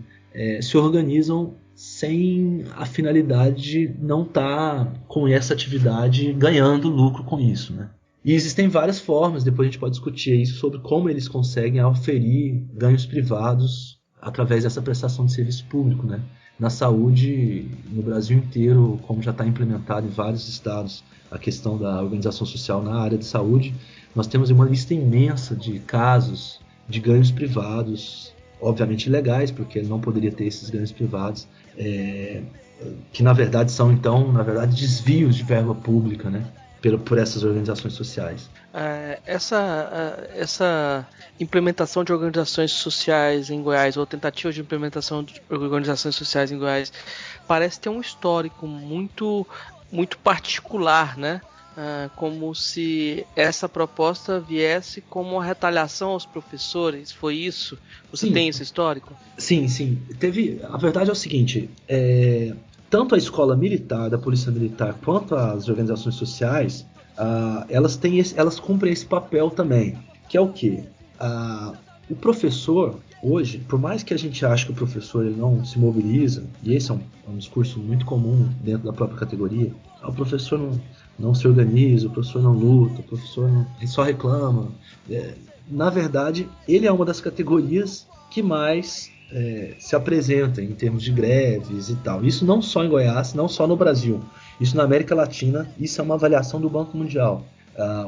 se organizam sem a finalidade de não estar com essa atividade ganhando lucro com isso, né? E existem várias formas, depois a gente pode discutir isso, sobre como eles conseguem oferir ganhos privados através dessa prestação de serviço público, né? Na saúde, no Brasil inteiro, como já está implementado em vários estados, a questão da organização social na área de saúde, nós temos uma lista imensa de casos de ganhos privados, obviamente ilegais, porque ele não poderia ter esses ganhos privados, que na verdade são, então, desvios de verba pública, né? Por essas organizações sociais. Essa implementação de organizações sociais em Goiás, ou tentativa de implementação de organizações sociais em Goiás, parece ter um histórico muito, muito particular, né? Como se essa proposta viesse como uma retaliação aos professores. Foi isso? Você Sim. tem esse histórico? Sim. A verdade é o seguinte, tanto a escola militar, da polícia militar, quanto as organizações sociais, elas cumprem esse papel também, que é o quê? O professor, hoje, por mais que a gente ache que o professor ele não se mobiliza, e esse é um discurso muito comum dentro da própria categoria, o professor não se organiza, o professor não luta, o professor só reclama. Na verdade, ele é uma das categorias que mais se apresenta em termos de greves e tal. Isso não só em Goiás, não só no Brasil. Isso na América Latina, isso é uma avaliação do Banco Mundial.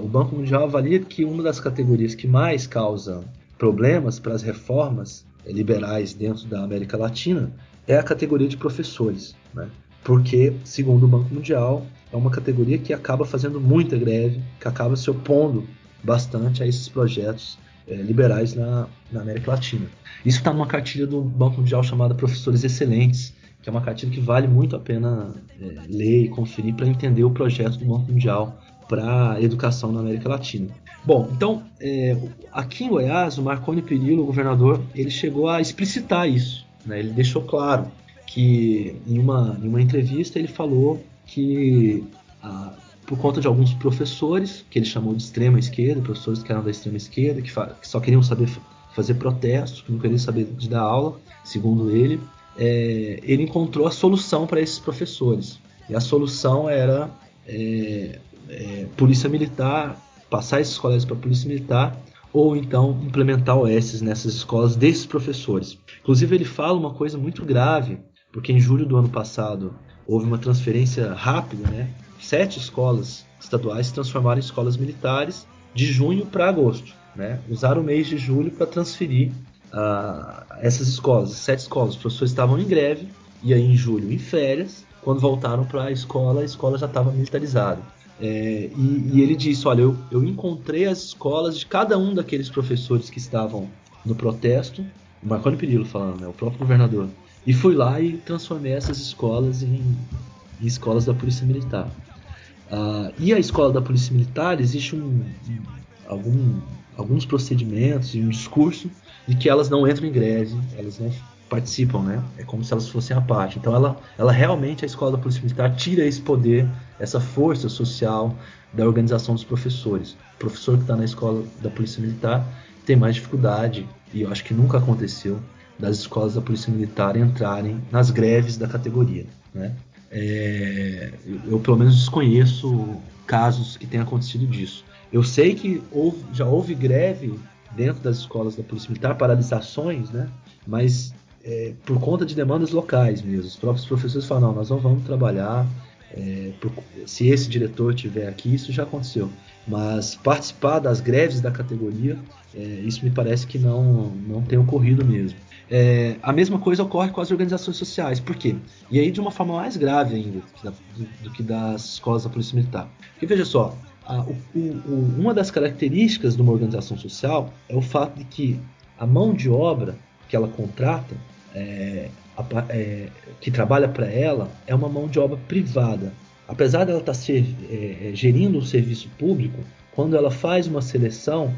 O Banco Mundial avalia que uma das categorias que mais causa problemas para as reformas liberais dentro da América Latina é a categoria de professores, né? Porque, segundo o Banco Mundial, é uma categoria que acaba fazendo muita greve, que acaba se opondo bastante a esses projetos liberais na América Latina. Isso está numa cartilha do Banco Mundial chamada Professores Excelentes, que é uma cartilha que vale muito a pena ler e conferir para entender o projeto do Banco Mundial para a educação na América Latina. Bom, então, aqui em Goiás, o Marconi Perillo, o governador, ele chegou a explicitar isso, né? Ele deixou claro que em uma entrevista ele falou que por conta de alguns professores, que ele chamou de extrema esquerda, professores que eram da extrema esquerda, que só queriam saber fazer protestos, que não queriam saber de dar aula, segundo ele, ele encontrou a solução para esses professores. E a solução era polícia militar, passar esses colégios para a polícia militar, ou então implementar OS nessas escolas desses professores. Inclusive ele fala uma coisa muito grave, porque em julho do ano passado houve uma transferência rápida, né? 7 escolas estaduais se transformaram em escolas militares de junho para agosto, né? Usaram o mês de julho para transferir essas escolas, 7 escolas. Os professores estavam em greve, e aí em julho em férias. Quando voltaram para a escola já estava militarizada. E ele disse, olha, eu encontrei as escolas de cada um daqueles professores que estavam no protesto, o Marconi Perillo falando, né, o próprio governador, e fui lá e transformei essas escolas em escolas da Polícia Militar. E a escola da Polícia Militar, existe alguns procedimentos e um discurso de que elas não entram em greve, elas não participam, né? É como se elas fossem à parte. Então ela realmente, a escola da Polícia Militar, tira esse poder, essa força social da organização dos professores. O professor que está na escola da Polícia Militar tem mais dificuldade, e eu acho que nunca aconteceu, das escolas da Polícia Militar entrarem nas greves da categoria, né? Eu pelo menos desconheço casos que tenham acontecido disso. Eu sei que já houve greve dentro das escolas da Polícia Militar, paralisações, né? Mas por conta de demandas locais mesmo. Os próprios professores falam, não, nós não vamos trabalhar, se esse diretor estiver aqui, isso já aconteceu. Mas participar das greves da categoria, isso me parece que não tem ocorrido mesmo. A mesma coisa ocorre com as organizações sociais. Por quê? E aí de uma forma mais grave ainda do que das escolas da Polícia Militar. Porque veja só, uma das características de uma organização social é o fato de que a mão de obra que ela contrata, que trabalha para ela, é uma mão de obra privada. Apesar dela estar gerindo um serviço público, quando ela faz uma seleção,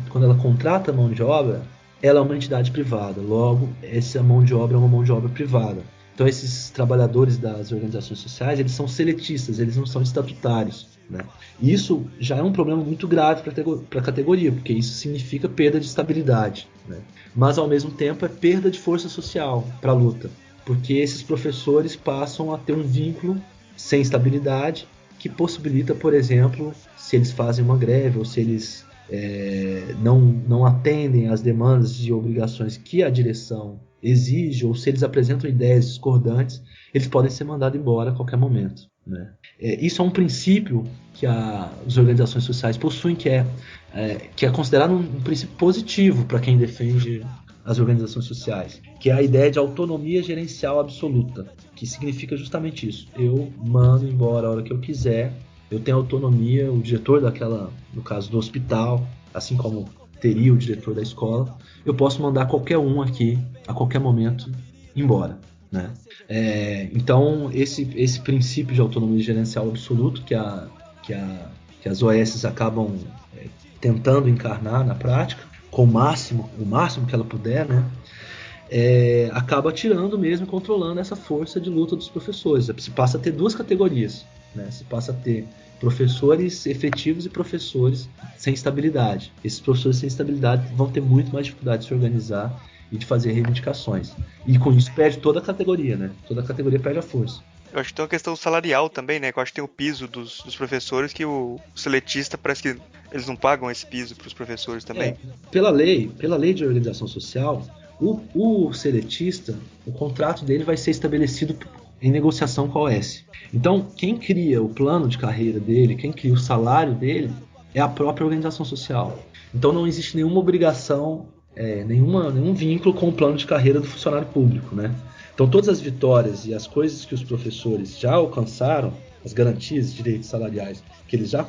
quando ela contrata a mão de obra, ela é uma entidade privada. Logo, essa mão de obra é uma mão de obra privada. Então esses trabalhadores das organizações sociais, eles são seletistas, eles não são estatutários, né? E isso já é um problema muito grave para a categoria, porque isso significa perda de estabilidade, né? Mas ao mesmo tempo é perda de força social para a luta, porque esses professores passam a ter um vínculo sem estabilidade que possibilita, por exemplo, se eles fazem uma greve ou se eles não atendem às demandas e obrigações que a direção exige, ou se eles apresentam ideias discordantes, eles podem ser mandados embora a qualquer momento, né? Isso é um princípio que as organizações sociais possuem, que é considerado um princípio positivo para quem defende as organizações sociais, que é a ideia de autonomia gerencial absoluta, que significa justamente isso. Eu mando embora a hora que eu quiser, eu tenho autonomia, o diretor no caso do hospital, assim como teria o diretor da escola, eu posso mandar qualquer um aqui, a qualquer momento, embora, né? Então, esse princípio de autonomia gerencial absoluto que as OS acabam tentando encarnar na prática, com o máximo que ela puder, né? Acaba tirando mesmo e controlando essa força de luta dos professores. Se passa a ter duas categorias, né? Se passa a ter professores efetivos e professores sem estabilidade. Esses professores sem estabilidade vão ter muito mais dificuldade de se organizar e de fazer reivindicações. E com isso perde toda a categoria, né? Toda a categoria perde a força. Eu acho que tem uma questão salarial também, né? Que eu acho que tem o piso dos professores, que o seletista parece que eles não pagam esse piso para os professores também. Pela lei de organização social, o seletista, o contrato dele vai ser estabelecido em negociação com a OS. Então, quem cria o plano de carreira dele, quem cria o salário dele, é a própria organização social. Então não existe nenhuma obrigação, nenhum vínculo com o plano de carreira do funcionário público, né? Então todas as vitórias e as coisas que os professores já alcançaram, as garantias de direitos salariais que eles já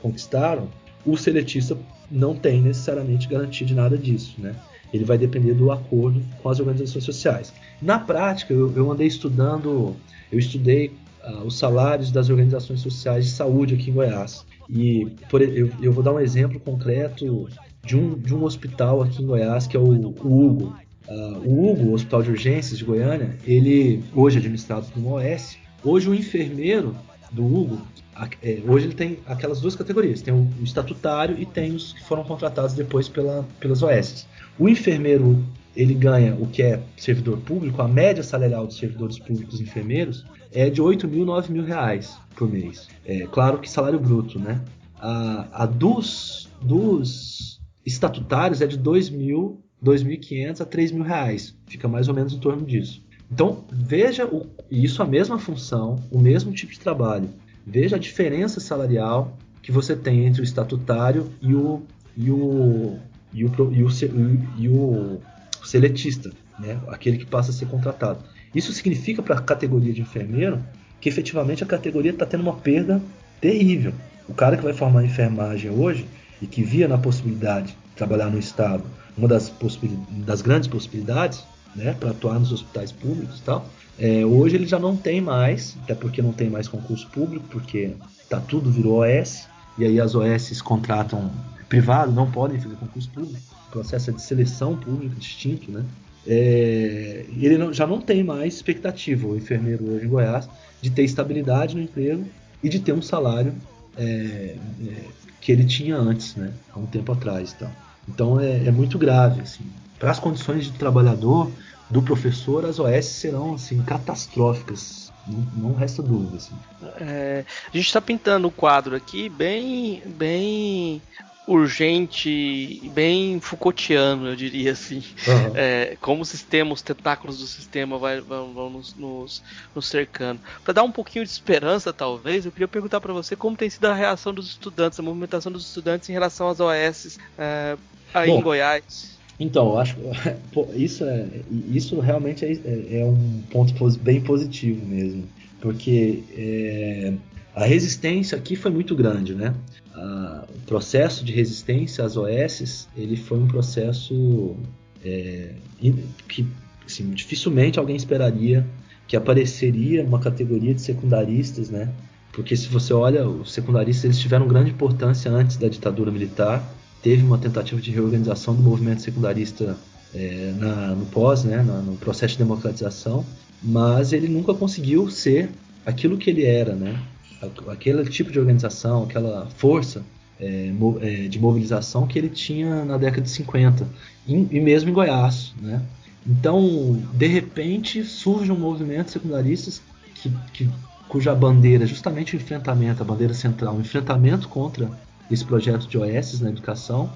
conquistaram, o seletista não tem necessariamente garantia de nada disso, né? Ele vai depender do acordo com as organizações sociais. Na prática, eu andei estudando, eu estudei os salários das organizações sociais de saúde aqui em Goiás. E eu vou dar um exemplo concreto de um hospital aqui em Goiás, que é o Hugo. O Hospital de Urgências de Goiânia, ele hoje é administrado por uma OS. Hoje o enfermeiro do Hugo, hoje ele tem aquelas duas categorias, tem o estatutário e tem os que foram contratados depois pelas OS. O enfermeiro, ele ganha o que é servidor público, a média salarial dos servidores públicos enfermeiros é de R$8.000, R$9.000 por mês. Claro que salário bruto, né? Dos estatutários é de R$ 2.500 a R$ 3.000. Fica mais ou menos em torno disso. Então, veja, isso a mesma função, o mesmo tipo de trabalho. Veja a diferença salarial que você tem entre o estatutário e o seletista, né? Aquele que passa a ser contratado. Isso significa para a categoria de enfermeiro que efetivamente a categoria está tendo uma perda terrível. O cara que vai formar enfermagem hoje e que via na possibilidade de trabalhar no Estado, uma das grandes possibilidades, né, para atuar nos hospitais públicos e tal, hoje ele já não tem mais, até porque não tem mais concurso público, porque tudo virou OS, e aí as OS contratam privado, não podem fazer concurso público, o processo é de seleção pública distinto, né? Ele já não tem mais expectativa, o enfermeiro hoje em Goiás, de ter estabilidade no emprego e de ter um salário que ele tinha antes, né, há um tempo atrás. Então é muito grave. Assim. Para as condições de trabalhador, do professor, as OS serão assim, catastróficas, não resta dúvida. Assim. A gente está pintando o quadro aqui bem urgente, bem Foucaultiano, eu diria assim. Uhum. Como o sistema, os tentáculos do sistema vão nos cercando. Para dar um pouquinho de esperança, talvez, eu queria perguntar para você como tem sido a reação dos estudantes, a movimentação dos estudantes em relação às OS aí em Goiás. Então, eu acho que isso realmente é um ponto bem positivo mesmo, porque a resistência aqui foi muito grande, né? O processo de resistência às OS, ele foi um processo que assim, dificilmente alguém esperaria que apareceria uma categoria de secundaristas, né? Porque se você olha, os secundaristas eles tiveram grande importância antes da ditadura militar. Teve uma tentativa de reorganização do movimento secundarista no pós, né? No processo de democratização, mas ele nunca conseguiu ser aquilo que ele era, né? Aquele tipo de organização, aquela força de mobilização que ele tinha na década de 50, e mesmo em Goiás, né? Então, de repente, surge um movimento secundaristas cuja bandeira é justamente o enfrentamento, a bandeira central, o enfrentamento contra esse projeto de OS na educação,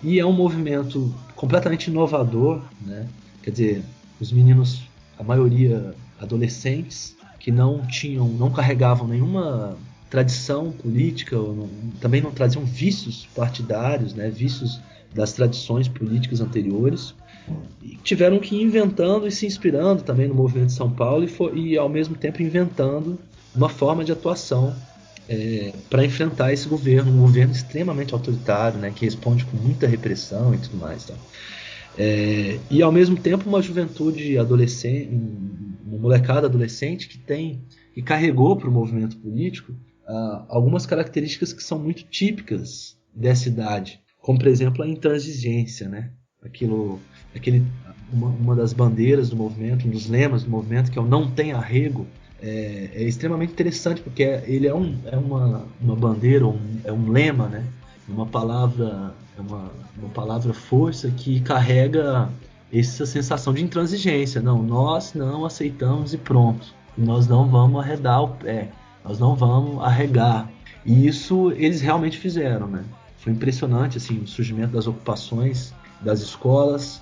e é um movimento completamente inovador, né? Quer dizer, os meninos, a maioria adolescentes, que não carregavam nenhuma tradição política, também não traziam vícios partidários, né, vícios das tradições políticas anteriores, e tiveram que ir inventando e se inspirando também no movimento de São Paulo e ao mesmo tempo inventando uma forma de atuação para enfrentar esse governo, um governo extremamente autoritário, né, que responde com muita repressão e tudo mais. Tá? E ao mesmo tempo uma juventude adolescente, uma molecada adolescente que carregou para o movimento político algumas características que são muito típicas dessa idade, como por exemplo a intransigência, né? Uma das bandeiras do movimento, um dos lemas do movimento, que é o não tem arrego, é extremamente interessante porque ele é uma bandeira, é um lema, né? Uma palavra força que carrega essa sensação de intransigência. Não, nós não aceitamos e pronto. Nós não vamos arredar o pé. Nós não vamos arregar. E isso eles realmente fizeram, né? Foi impressionante assim, o surgimento das ocupações das escolas.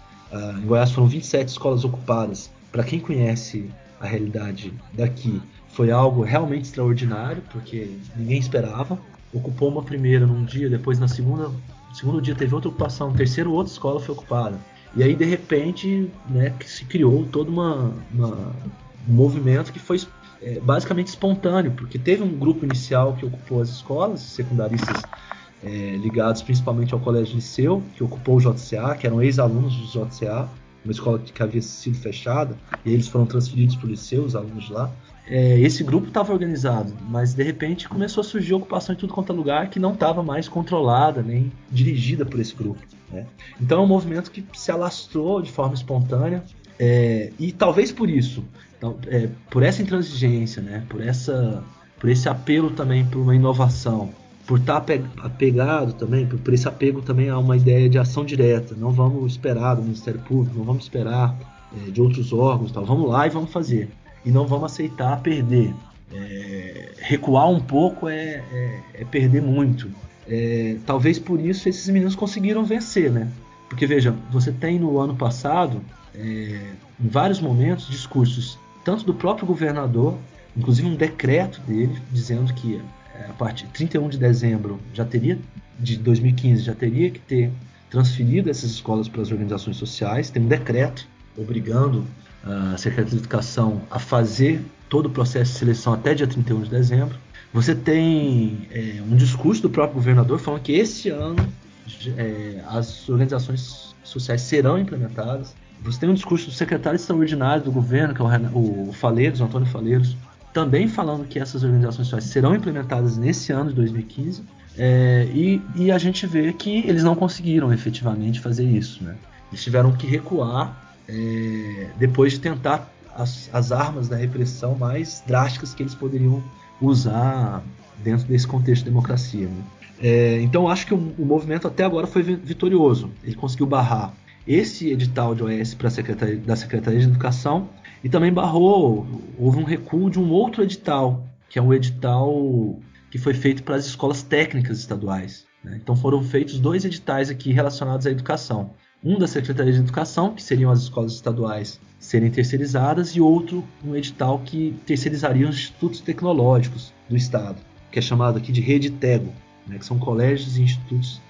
Em Goiás foram 27 escolas ocupadas. Para quem conhece a realidade daqui, foi algo realmente extraordinário, porque ninguém esperava. Ocupou uma primeira num dia, depois no segundo dia teve outra ocupação, no terceiro outra escola foi ocupada. E aí de repente, né, se criou todo um movimento que foi basicamente espontâneo, porque teve um grupo inicial que ocupou as escolas, secundaristas ligados principalmente ao Colégio Liceu, que ocupou o JCA, que eram ex-alunos do JCA, uma escola que havia sido fechada, e eles foram transferidos para o Liceu, os alunos de lá. Esse grupo estava organizado, mas de repente começou a surgir ocupação em tudo quanto é lugar que não estava mais controlada nem dirigida por esse grupo, né? Então é um movimento que se alastrou de forma espontânea, e talvez por isso, por essa intransigência, né? por esse apelo também por uma inovação, por estar apegado também, por esse apego também a uma ideia de ação direta. Não vamos esperar do Ministério Público, não vamos esperar de outros órgãos, tal. Vamos lá e vamos fazer. E não vamos aceitar perder. Recuar um pouco é perder muito. Talvez por isso esses meninos conseguiram vencer, né? Porque veja, você tem no ano passado, em vários momentos, discursos tanto do próprio governador, inclusive um decreto dele dizendo que a partir de 31 de dezembro de 2015 já teria que ter transferido essas escolas para as organizações sociais. Tem um decreto obrigando a Secretaria de Educação a fazer todo o processo de seleção até dia 31 de dezembro. Você tem um discurso do próprio governador falando que esse ano as organizações sociais serão implementadas. Você tem um discurso do secretário extraordinário do governo, que é o Faleiros, o Antônio Faleiros, também falando que essas organizações sociais serão implementadas nesse ano de 2015. E a gente vê que eles não conseguiram efetivamente fazer isso, né? Eles tiveram que recuar depois de tentar as armas da repressão mais drásticas que eles poderiam usar dentro desse contexto de democracia, né? Então eu acho que o movimento até agora foi vitorioso. Ele conseguiu barrar esse edital de OS da Secretaria de Educação e também houve um recuo de um outro edital, que é um edital que foi feito para as escolas técnicas estaduais, né? Então foram feitos 2 editais aqui relacionados à educação. Um da Secretaria de Educação, que seriam as escolas estaduais serem terceirizadas, e outro, um edital que terceirizaria os institutos tecnológicos do Estado, que é chamado aqui de Rede Tego, né, que são colégios e institutos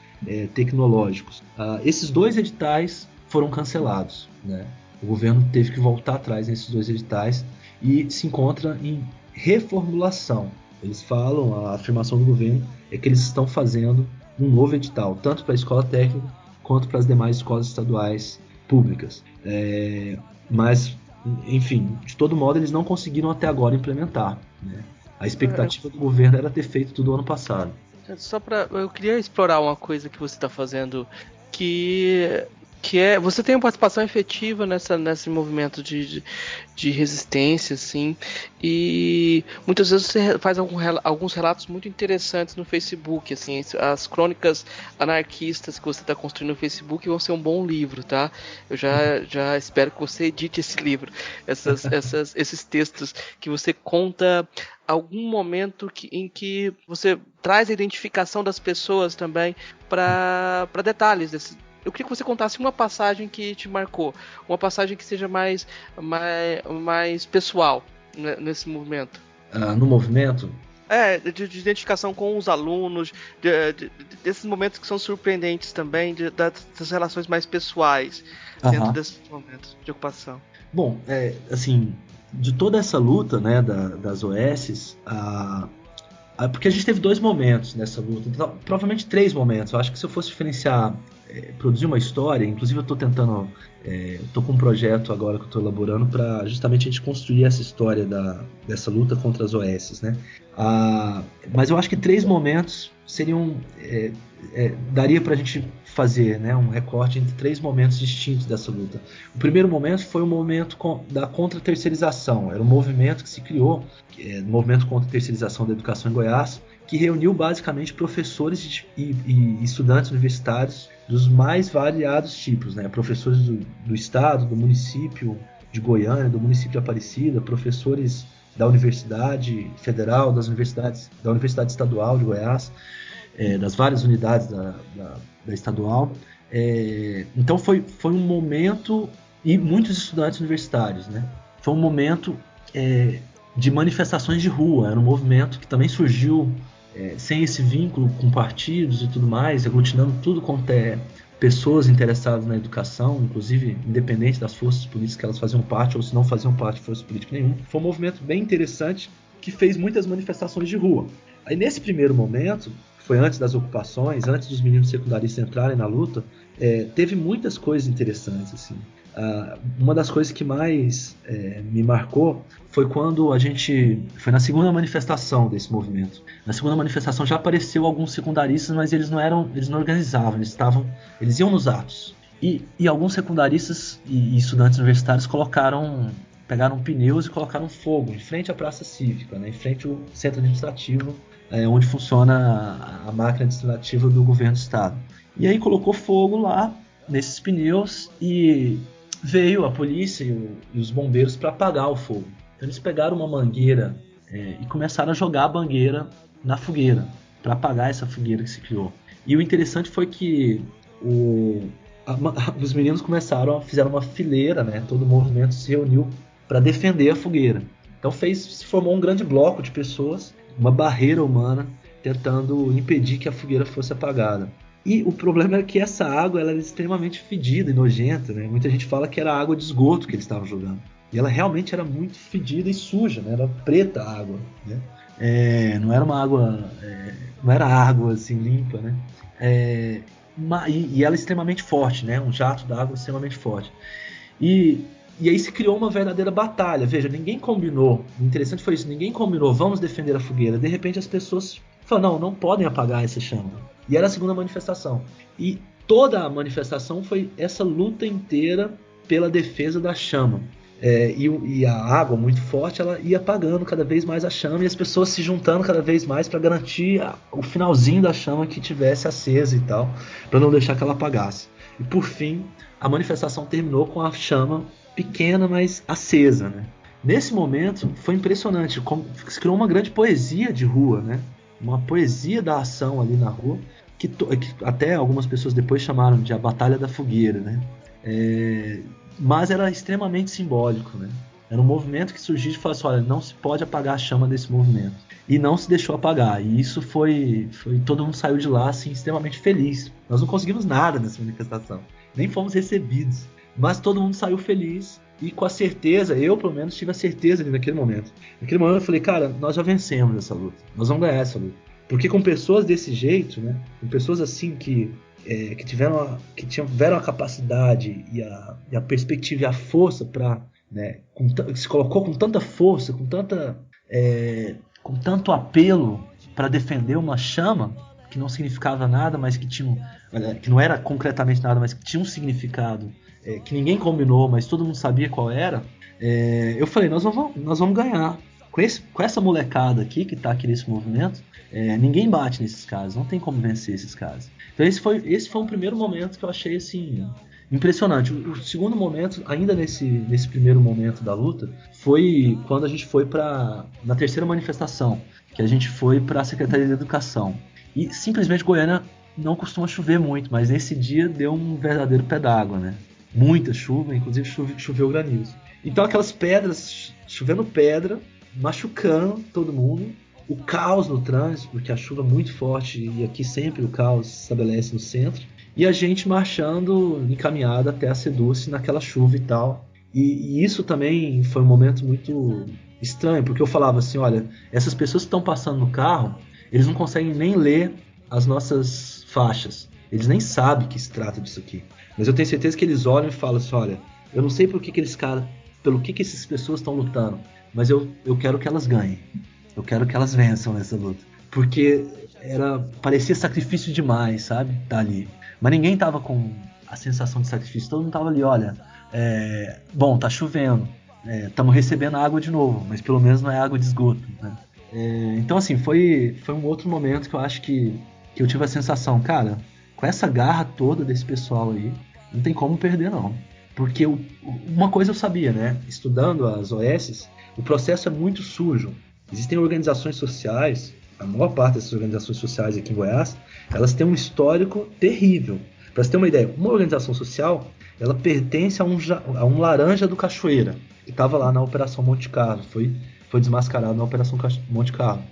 tecnológicos. Esses 2 editais foram cancelados, né? O governo teve que voltar atrás nesses 2 editais e se encontra em reformulação. Eles falam, a afirmação do governo é que eles estão fazendo um novo edital, tanto para a escola técnica quanto para as demais escolas estaduais públicas. Mas, enfim, de todo modo, eles não conseguiram até agora implementar, né? A expectativa do governo era ter feito tudo ano passado. Eu queria explorar uma coisa que você está fazendo, que você tem uma participação efetiva nesse movimento de resistência, assim, e muitas vezes você faz alguns relatos muito interessantes no Facebook, assim, as crônicas anarquistas que você está construindo no Facebook vão ser um bom livro, tá? Eu já espero que você edite esse livro, esses textos que você conta algum momento em que você traz a identificação das pessoas também para detalhes desse. Eu queria que você contasse uma passagem que te marcou, uma passagem que seja mais pessoal, né, nesse movimento. No movimento? De identificação com os alunos, desses momentos que são surpreendentes também, das relações mais pessoais dentro desses momentos de ocupação. Bom, assim, de toda essa luta, né, das OSs, porque a gente teve 2 momentos nessa luta, então, provavelmente 3 momentos. Eu acho que se eu fosse diferenciar, produzir uma história, inclusive eu estou tentando, estou com um projeto agora que eu estou elaborando para justamente a gente construir essa história dessa luta contra as OSs, né? Mas eu acho que 3 momentos seriam, daria para a gente fazer, né, um recorte entre 3 momentos distintos dessa luta. O primeiro momento foi o momento da contra-terceirização. Era um movimento que se criou, movimento contra a terceirização da educação em Goiás, que reuniu basicamente professores e estudantes universitários dos mais variados tipos, né? Professores do estado, do município de Goiânia, do município de Aparecida, professores da Universidade Federal, da Universidade Estadual de Goiás, das várias unidades da estadual. Então foi um momento, e muitos estudantes universitários, né? Foi um momento de manifestações de rua. Era um movimento que também surgiu sem esse vínculo com partidos e tudo mais, aglutinando tudo quanto pessoas interessadas na educação, inclusive independente das forças políticas que elas faziam parte ou se não faziam parte de força política nenhuma. Foi um movimento bem interessante que fez muitas manifestações de rua. Aí nesse primeiro momento, foi antes das ocupações, antes dos meninos secundaristas entrarem na luta, teve muitas coisas interessantes, assim. Uma das coisas que mais me marcou foi quando foi na segunda manifestação desse movimento. Na segunda manifestação já apareceu alguns secundaristas, mas eles não organizavam, eles iam nos atos. E alguns secundaristas e estudantes universitários pegaram pneus e colocaram fogo em frente à Praça Cívica, né, em frente ao centro administrativo, onde funciona a máquina administrativa do governo do estado. E aí colocou fogo lá nesses pneus e veio a polícia e os bombeiros para apagar o fogo. Então eles pegaram uma mangueira e começaram a jogar a mangueira na fogueira. para apagar essa fogueira que se criou. E o interessante foi que os meninos fizeram uma fileira, né? Todo o movimento se reuniu para defender a fogueira. Então se formou um grande bloco de pessoas, uma barreira humana, tentando impedir que a fogueira fosse apagada. E o problema é que essa água ela era extremamente fedida e nojenta, né? Muita gente fala que era água de esgoto que eles estavam jogando. E ela realmente era muito fedida e suja, né? Era preta a água, né? Não era uma água, não era água assim limpa, né? E ela é extremamente forte, né? Um jato d'água extremamente forte. E aí se criou uma verdadeira batalha. Veja, ninguém combinou. O interessante foi isso, ninguém combinou, vamos defender a fogueira. De repente as pessoas falaram, não podem apagar essa chama. E era a segunda manifestação. E toda a manifestação foi essa luta inteira pela defesa da chama. E a água muito forte, ela ia apagando cada vez mais a chama e as pessoas se juntando cada vez mais para garantir o finalzinho da chama que tivesse acesa e tal, para não deixar que ela apagasse. E por fim, a manifestação terminou com a chama pequena, mas acesa, né? Nesse momento foi impressionante, se criou uma grande poesia de rua, né? Uma poesia da ação ali na rua, que até algumas pessoas depois chamaram de a Batalha da Fogueira, né? Mas era extremamente simbólico, né? Era um movimento que surgiu e falou assim, olha, não se pode apagar a chama desse movimento. E não se deixou apagar. E isso foi todo mundo saiu de lá assim, extremamente feliz. Nós não conseguimos nada nessa manifestação. Nem fomos recebidos. Mas todo mundo saiu feliz e com a certeza, eu pelo menos tive a certeza ali naquele momento. Naquele momento eu falei, cara, nós já vencemos essa luta. Nós vamos ganhar essa luta. Porque com pessoas desse jeito, né? Com pessoas assim que tiveram a capacidade e a perspectiva e a força para, né, se colocou com tanta força, com tanto apelo para defender uma chama que não significava nada, mas que não era concretamente nada, mas que tinha um significado que ninguém combinou, mas todo mundo sabia qual era. Eu falei, nós vamos ganhar. Com essa molecada aqui que está aqui nesse movimento, ninguém bate nesses caras, não tem como vencer esses caras. Então esse foi um primeiro momento que eu achei assim impressionante. O segundo momento, ainda nesse primeiro momento da luta, foi quando a gente foi na terceira manifestação, que a gente foi para a Secretaria de Educação. E simplesmente Goiânia não costuma chover muito, mas nesse dia deu um verdadeiro pé d'água, né? Muita chuva, inclusive choveu granizo. Então aquelas pedras, chovendo pedra, machucando todo mundo. O caos no trânsito, porque a chuva é muito forte e aqui sempre o caos se estabelece no centro. E a gente marchando encaminhada até a Seduce naquela chuva e tal. E isso também foi um momento muito estranho, porque eu falava assim, olha, essas pessoas que estão passando no carro, eles não conseguem nem ler as nossas faixas. Eles nem sabem que se trata disso aqui. Mas eu tenho certeza que eles olham e falam assim, olha, eu não sei pelo que essas pessoas estão lutando, mas eu quero que elas ganhem. Eu quero que elas vençam nessa luta. Porque parecia sacrifício demais, sabe? Tá ali. Mas ninguém tava com a sensação de sacrifício. Todo mundo tava ali, olha, bom, tá chovendo. Estamos recebendo água de novo, mas pelo menos não é água de esgoto, né? Então assim, foi um outro momento que eu acho que eu tive a sensação, cara, com essa garra toda desse pessoal aí, não tem como perder não. Porque uma coisa eu sabia, né? Estudando as OSs, o processo é muito sujo. Existem organizações sociais, a maior parte dessas organizações sociais aqui em Goiás, elas têm um histórico terrível. Para você ter uma ideia, uma organização social, ela pertence a um laranja do Cachoeira, que estava lá na Operação Monte Carlo, foi desmascarado na Operação Monte Carlo.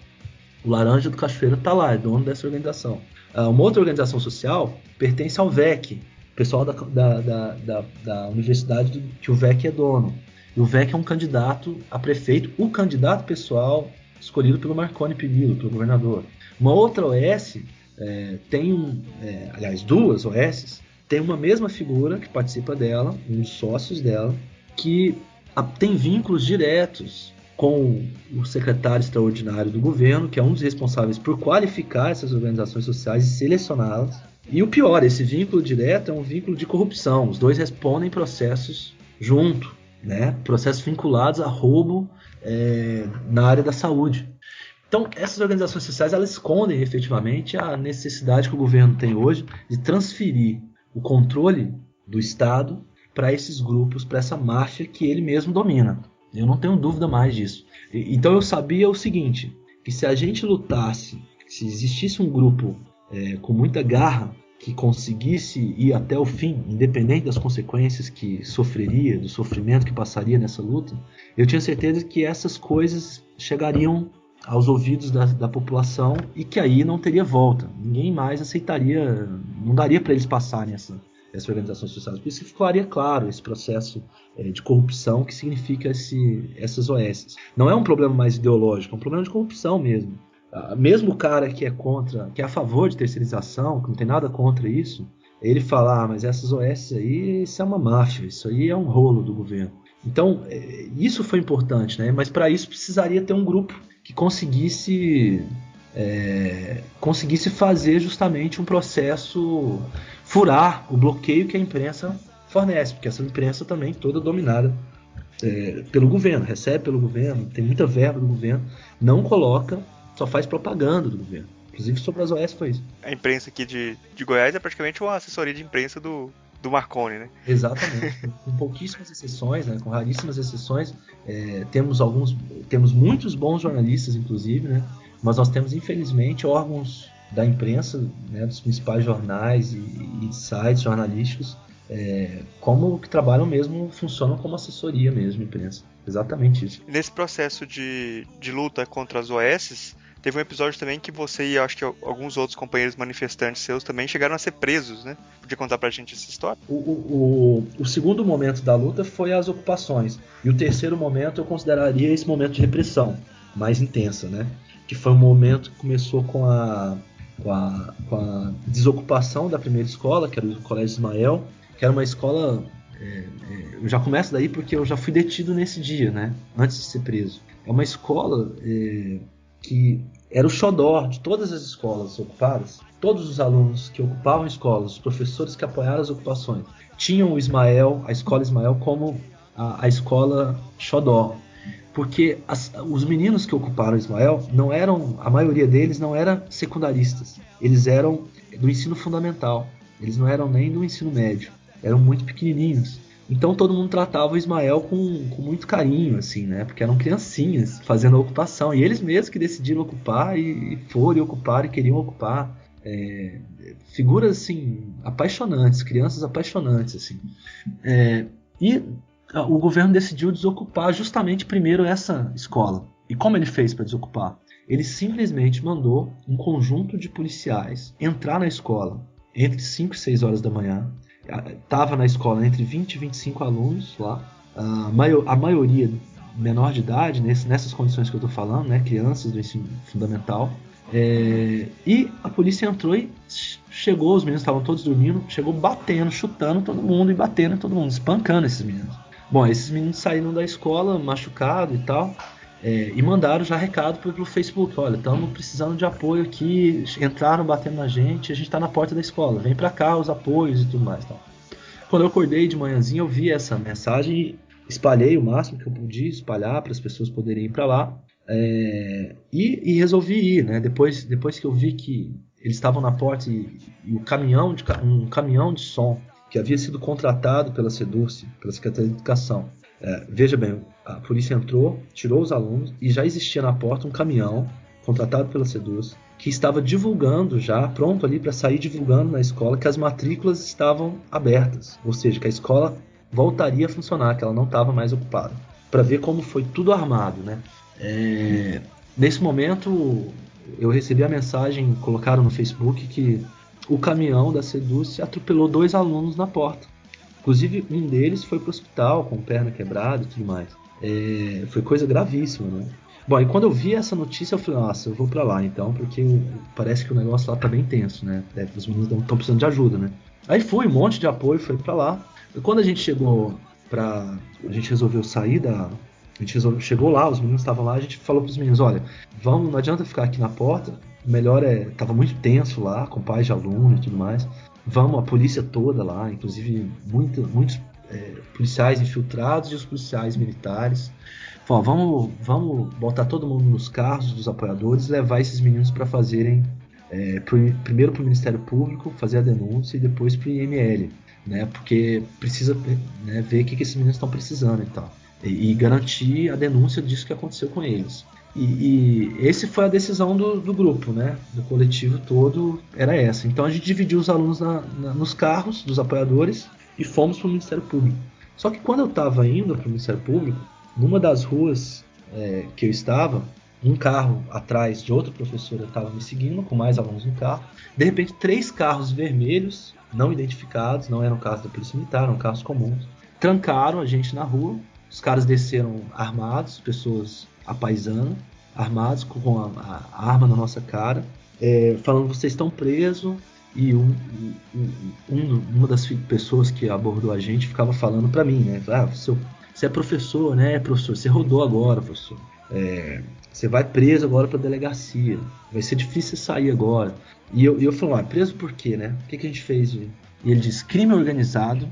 O laranja do Cachoeira está lá, é dono dessa organização. Uma outra organização social pertence ao VEC, pessoal da universidade que o VEC é dono. E o VEC é um candidato a prefeito, o candidato pessoal escolhido pelo Marconi Perillo, pelo governador. Uma outra OS aliás, duas OS, tem uma mesma figura que participa dela, um dos sócios dela, que tem vínculos diretos com o secretário extraordinário do governo, que é um dos responsáveis por qualificar essas organizações sociais e selecioná-las. E o pior, esse vínculo direto é um vínculo de corrupção. Os dois respondem processos junto, né? Processos vinculados a roubo na área da saúde. Então, essas organizações sociais, elas escondem efetivamente a necessidade que o governo tem hoje de transferir o controle do Estado para esses grupos, para essa máfia que ele mesmo domina. Eu não tenho dúvida mais disso. Então eu sabia o seguinte, que se a gente lutasse Se existisse um grupo com muita garra, que conseguisse ir até o fim, independente das consequências que sofreria, do sofrimento que passaria nessa luta, eu tinha certeza que essas coisas chegariam aos ouvidos da população e que aí não teria volta. Ninguém mais aceitaria, não daria para eles passarem essa organização social. Por isso que ficaria claro esse processo de corrupção que significa essas OS. Não é um problema mais ideológico, é um problema de corrupção mesmo. Mesmo o cara que é contra, que é a favor de terceirização, que não tem nada contra isso, ele fala, mas essas OS aí, isso é uma máfia, isso aí é um rolo do governo. Então, isso foi importante, né? Mas para isso precisaria ter um grupo que conseguisse fazer justamente um processo, furar o bloqueio que a imprensa fornece, porque essa imprensa também toda dominada pelo governo, recebe pelo governo, tem muita verba do governo, não coloca, só faz propaganda do governo. Inclusive sobre as OS foi isso. A imprensa aqui de Goiás é praticamente uma assessoria de imprensa do Marconi, né? Exatamente. Com pouquíssimas exceções, né? Com raríssimas exceções. Temos muitos bons jornalistas, inclusive, né? Mas nós temos, infelizmente, órgãos da imprensa, né? Dos principais jornais e sites jornalísticos, como que trabalham mesmo, funcionam como assessoria mesmo, imprensa. Exatamente isso. Nesse processo de luta contra as OS, teve um episódio também que você e acho que alguns outros companheiros manifestantes seus também chegaram a ser presos, né? Podia contar pra gente essa história? O segundo momento da luta foi as ocupações. E o terceiro momento eu consideraria esse momento de repressão mais intensa, né? Que foi um momento que começou com a desocupação da primeira escola, que era o Colégio Ismael, que era uma escola... eu já começo daí porque eu já fui detido nesse dia, né? Antes de ser preso. É uma escola... que era o xodó de todas as escolas ocupadas. Todos os alunos que ocupavam escolas, os professores que apoiaram as ocupações, tinham o Ismael, a escola Ismael, como a escola xodó. Porque os meninos que ocuparam Ismael, a maioria deles não eram secundaristas. Eles eram do ensino fundamental. Eles não eram nem do ensino médio. Eram muito pequenininhos. Então todo mundo tratava o Ismael com muito carinho, assim, né? Porque eram criancinhas fazendo a ocupação. E eles mesmos que decidiram ocupar e foram ocupar e queriam ocupar. Figuras, assim, apaixonantes, crianças apaixonantes, assim. E o governo decidiu desocupar justamente primeiro essa escola. E como ele fez para desocupar? Ele simplesmente mandou um conjunto de policiais entrar na escola entre 5 e 6 horas da manhã. Estava na escola entre 20 e 25 alunos lá, a maioria menor de idade, nessas condições que eu estou falando, né, crianças do ensino fundamental, e a polícia entrou e chegou, os meninos estavam todos dormindo, chegou batendo, chutando todo mundo e batendo em todo mundo, espancando esses meninos. Bom, esses meninos saíram da escola machucados e tal, e mandaram já recado pelo Facebook, olha, estamos precisando de apoio aqui, entraram batendo na gente, a gente está na porta da escola, vem pra cá os apoios e tudo mais. Tal. Quando eu acordei de manhãzinha, eu vi essa mensagem e espalhei o máximo que eu podia espalhar para as pessoas poderem ir para lá, e resolvi ir, né? Depois que eu vi que eles estavam na porta e um caminhão de som que havia sido contratado pela SEDURSE, pela Secretaria de Educação. Veja bem, a polícia entrou, tirou os alunos e já existia na porta um caminhão contratado pela SEDURSE que estava divulgando já, pronto ali para sair divulgando na escola que as matrículas estavam abertas, ou seja, que a escola voltaria a funcionar, que ela não estava mais ocupada, para ver como foi tudo armado, né? Nesse momento eu recebi a mensagem, colocaram no Facebook que o caminhão da SEDURSE atropelou 2 alunos na porta. Inclusive, um deles foi pro hospital com perna quebrada e tudo mais. Foi coisa gravíssima, né? Bom, e quando eu vi essa notícia, eu falei, nossa, eu vou pra lá então, porque parece que o negócio lá tá bem tenso, né? Os meninos estão precisando de ajuda, né? Aí fui, um monte de apoio, foi pra lá. E quando a gente chegou a gente resolveu sair chegou lá, os meninos estavam lá, a gente falou pros meninos, olha, não adianta ficar aqui na porta, melhor tava muito tenso lá, com pais de aluno e tudo mais. Vamos, a polícia toda lá, inclusive muitos policiais infiltrados e os policiais militares. Falou, vamos botar todo mundo nos carros dos apoiadores e levar esses meninos para fazerem, primeiro para o Ministério Público, fazer a denúncia e depois para o IML, né? Porque precisa, né, ver o que esses meninos estão precisando e tal. E garantir a denúncia disso que aconteceu com eles. E esse foi a decisão do grupo, né? Do coletivo todo, era essa. Então a gente dividiu os alunos nos carros dos apoiadores e fomos para o Ministério Público. Só que quando eu estava indo para o Ministério Público, numa das ruas que eu estava, um carro atrás de outra professora estava me seguindo, com mais alunos no carro. De repente, 3 carros vermelhos, não identificados, não eram carros da Polícia Militar, eram carros comuns, trancaram a gente na rua. Os caras desceram armados, pessoas apaisando, armados com a arma na nossa cara, falando: vocês estão presos. E uma das pessoas que abordou a gente ficava falando para mim, né? Você é professor, né, professor? Você rodou agora, professor. Você vai preso agora para delegacia. Vai ser difícil você sair agora. E eu falo: preso por quê, né? O que a gente fez? E ele diz: crime organizado,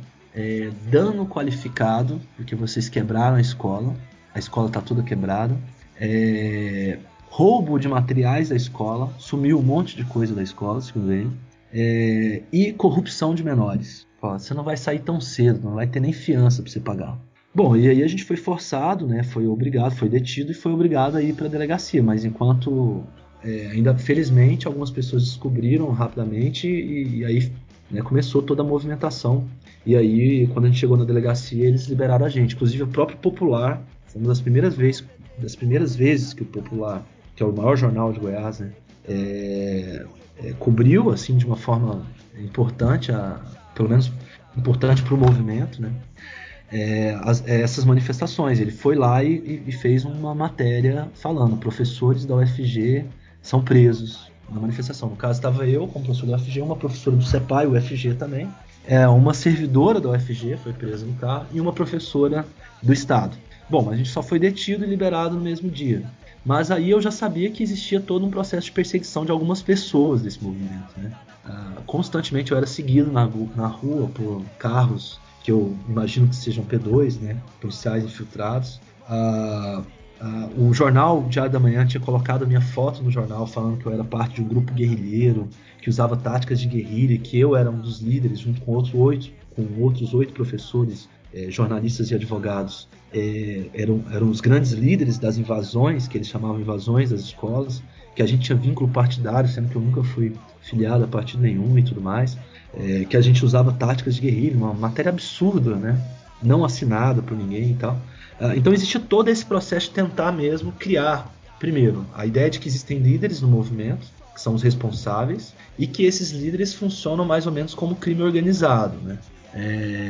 dano qualificado, porque vocês quebraram a escola está toda quebrada, roubo de materiais da escola, sumiu um monte de coisa da escola, segundo ele, e corrupção de menores. Você não vai sair tão cedo, não vai ter nem fiança para você pagar. Bom, e aí a gente foi forçado, né, foi detido e foi obrigado a ir para a delegacia, mas enquanto ainda, felizmente, algumas pessoas descobriram rapidamente e aí, né, começou toda a movimentação. E aí, quando a gente chegou na delegacia, eles liberaram a gente. Inclusive, o próprio Popular, foi uma das primeiras vezes que o Popular, que é o maior jornal de Goiás, né, cobriu, assim, de uma forma importante, pelo menos importante para o movimento, né, essas manifestações. Ele foi lá e fez uma matéria falando: professores da UFG são presos na manifestação. No caso, estava eu como professor da UFG, uma professora do CEPAI, UFG também, uma servidora da UFG foi presa no carro e uma professora do Estado. Bom, a gente só foi detido e liberado no mesmo dia. Mas aí eu já sabia que existia todo um processo de perseguição de algumas pessoas desse movimento, né? Constantemente eu era seguido na rua por carros que eu imagino que sejam P2, né? Policiais infiltrados. O jornal Diário da Manhã tinha colocado a minha foto no jornal falando que eu era parte de um grupo guerrilheiro que usava táticas de guerrilha e que eu era um dos líderes, junto com outros 8 professores, jornalistas e advogados. Eram os grandes líderes das invasões, que eles chamavam invasões das escolas, que a gente tinha vínculo partidário, sendo que eu nunca fui filiado a partido nenhum e tudo mais, que a gente usava táticas de guerrilha, uma matéria absurda, né? Não assinada por ninguém e tal. Então existia todo esse processo de tentar mesmo criar, primeiro, a ideia de que existem líderes no movimento, que são os responsáveis, e que esses líderes funcionam mais ou menos como crime organizado, né?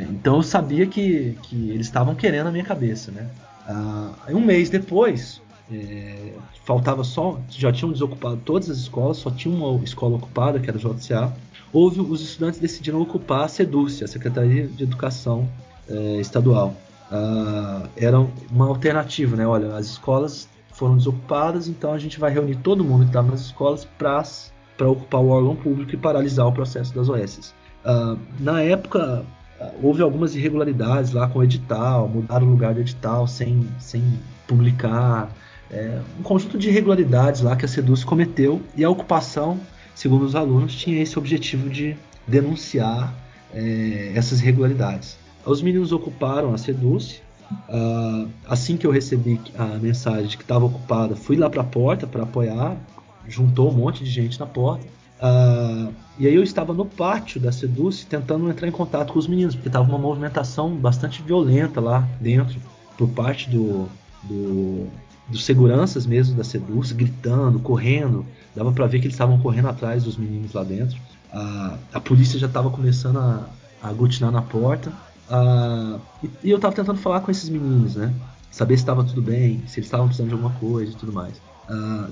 Então eu sabia que eles estavam querendo a minha cabeça, né? Um mês depois, faltava já tinham desocupado todas as escolas, só tinha uma escola ocupada, que era a JCA. Os estudantes decidiram ocupar a SEDUC, a Secretaria de Educação Estadual. Era uma alternativa, né? Olha, as escolas foram desocupadas, então a gente vai reunir todo mundo que estava nas escolas para ocupar o órgão público e paralisar o processo das OS. Na época, houve algumas irregularidades lá com o edital, mudaram o lugar do edital sem publicar, um conjunto de irregularidades lá que a SEDUC cometeu, e a ocupação, segundo os alunos, tinha esse objetivo de denunciar essas irregularidades. Os meninos ocuparam a SEDUC. Assim que eu recebi a mensagem de que estava ocupada, fui lá para a porta para apoiar, juntou um monte de gente na porta. E aí eu estava no pátio da SEDUC tentando entrar em contato com os meninos, porque estava uma movimentação bastante violenta lá dentro, por parte dos seguranças mesmo da SEDUC, gritando, correndo. Dava para ver que eles estavam correndo atrás dos meninos lá dentro. A polícia já estava começando a aglutinar na porta. E eu estava tentando falar com esses meninos, né? Saber se estava tudo bem, se eles estavam precisando de alguma coisa e tudo mais.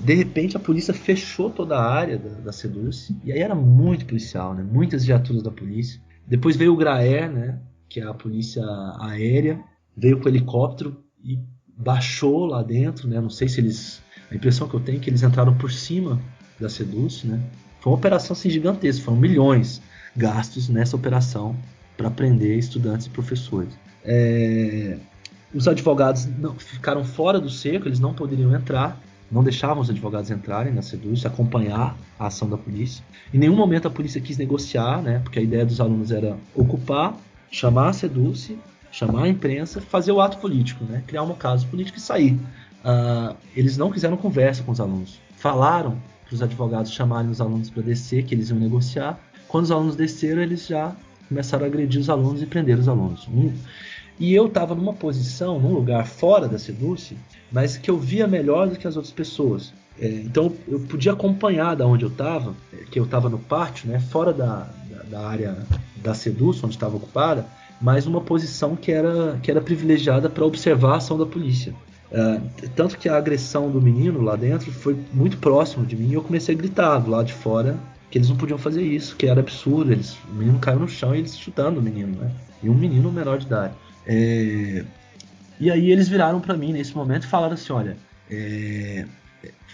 De repente a polícia fechou toda a área da SEDUC, e aí era muito policial, né? Muitas viaturas da polícia. Depois veio o GRAER, né? Que é a polícia aérea, veio com o helicóptero e baixou lá dentro, né? Não sei se eles... A impressão que eu tenho é que eles entraram por cima da SEDUC, né? Foi uma operação assim, gigantesca, foram milhões gastos nessa operação para prender estudantes e professores. Os advogados ficaram fora do cerco, eles não poderiam entrar, não deixavam os advogados entrarem na SEDUC, acompanhar a ação da polícia. Em nenhum momento a polícia quis negociar, né, porque a ideia dos alunos era ocupar, chamar a SEDUC, chamar a imprensa, fazer o ato político, né, criar um caso político e sair. eles não quiseram conversa com os alunos. Falaram para os advogados chamarem os alunos para descer, que eles iam negociar. Quando os alunos desceram, eles já começaram a agredir os alunos e prender os alunos. E eu estava numa posição, num lugar fora da SEDUC, mas que eu via melhor do que as outras pessoas. Então eu podia acompanhar da onde eu estava, que eu estava no pátio, né, fora da área da SEDUC, onde estava ocupada, mas uma posição que era privilegiada para observar a ação da polícia. Tanto que a agressão do menino lá dentro foi muito próximo de mim e eu comecei a gritar do lado de fora que eles não podiam fazer isso, que era absurdo. O menino caiu no chão e eles chutando o menino, né? E um menino menor de idade. E aí eles viraram para mim nesse momento e falaram assim: olha,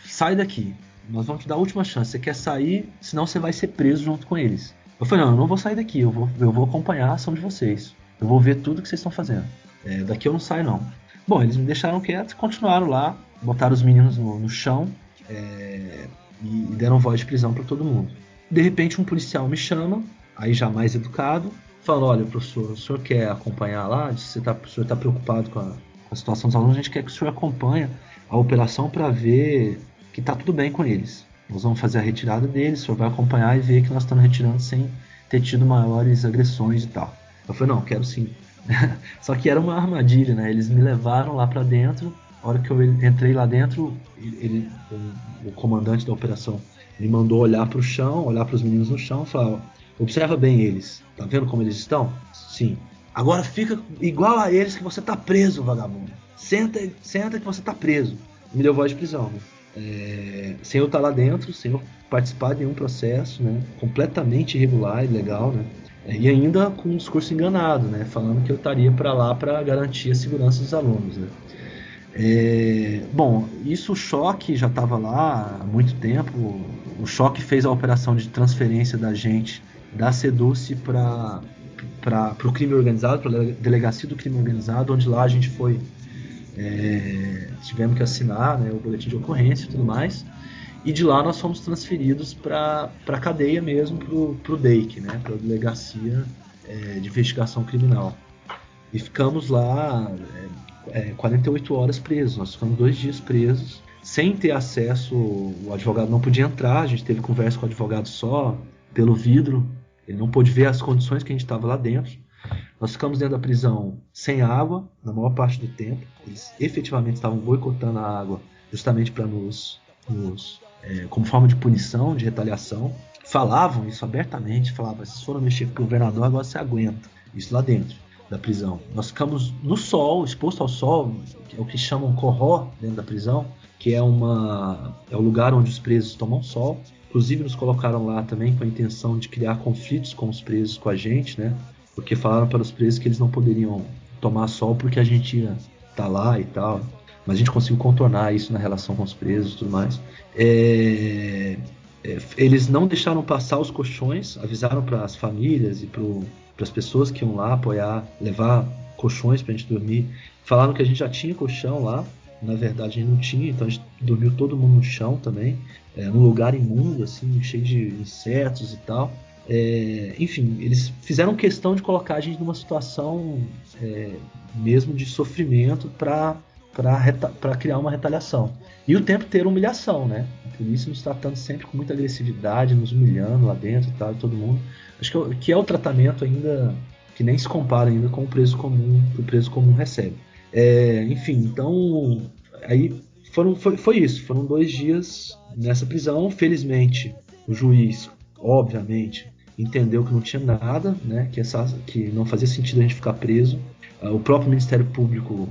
sai daqui, nós vamos te dar a última chance, você quer sair, senão você vai ser preso junto com eles. Eu falei: não, eu não vou sair daqui, eu vou acompanhar a ação de vocês, eu vou ver tudo que vocês estão fazendo, daqui eu não saio não. Bom, eles me deixaram quieto, continuaram lá, botaram os meninos no chão e deram voz de prisão para todo mundo. De repente um policial me chama, aí já mais educado, falando: olha, professor, o senhor quer acompanhar lá? O senhor está preocupado com a situação dos alunos, a gente quer que o senhor acompanhe a operação para ver que está tudo bem com eles. Nós vamos fazer a retirada deles, o senhor vai acompanhar e ver que nós estamos retirando sem ter tido maiores agressões e tal. Eu falei: não, quero sim. Só que era uma armadilha, né? Eles me levaram lá pra dentro. A hora que eu entrei lá dentro, o comandante da operação me mandou olhar pro chão, olhar pros meninos no chão e falar: observa bem eles, tá vendo como eles estão? Sim. Agora fica igual a eles que você tá preso, vagabundo. Senta que você tá preso. Me deu voz de prisão, né? Sem eu estar lá dentro, sem eu participar de nenhum processo, né? Completamente irregular e ilegal, né? E ainda com um discurso enganado, né? Falando que eu estaria para lá para garantir a segurança dos alunos, né? Bom, o choque já estava lá há muito tempo. O choque fez a operação de transferência da gente da SEDUC para o crime organizado, para a delegacia do crime organizado, onde lá a gente foi, tivemos que assinar, né, o boletim de ocorrência e tudo mais. E de lá nós fomos transferidos para a cadeia mesmo, para o DEIC, né, para a Delegacia de Investigação Criminal. E ficamos lá 48 horas presos. Nós ficamos 2 dias presos, sem ter acesso. O advogado não podia entrar, a gente teve conversa com o advogado só pelo vidro. Ele não pôde ver as condições que a gente estava lá dentro. Nós ficamos dentro da prisão sem água, na maior parte do tempo. Eles efetivamente estavam boicotando a água justamente para como forma de punição, de retaliação. Falavam isso abertamente, falavam: vocês foram mexer com o governador, agora você aguenta. Isso lá dentro da prisão. Nós ficamos no sol, exposto ao sol, que é o que chamam corró dentro da prisão, que é o lugar onde os presos tomam sol. Inclusive nos colocaram lá também com a intenção de criar conflitos com os presos, com a gente, né? Porque falaram para os presos que eles não poderiam tomar sol porque a gente ia estar lá e tal. Mas a gente conseguiu contornar isso na relação com os presos e tudo mais. Eles não deixaram passar os colchões, avisaram para as famílias e para as pessoas que iam lá apoiar, levar colchões para a gente dormir. Falaram que a gente já tinha colchão lá, na verdade a gente não tinha, então a gente dormiu todo mundo no chão também, num lugar imundo, assim, cheio de insetos e tal. Enfim, eles fizeram questão de colocar a gente numa situação mesmo de sofrimento para criar uma retaliação. E o tempo inteiro humilhação, né? A polícia nos tratando sempre com muita agressividade, nos humilhando lá dentro e tal, todo mundo. Acho que é o tratamento ainda que nem se compara ainda com o preso comum, que o preso comum recebe. Enfim, então aí foi isso. Foram 2 dias nessa prisão. Felizmente, o juiz, obviamente, entendeu que não tinha nada, né? Que não fazia sentido a gente ficar preso. O próprio Ministério Público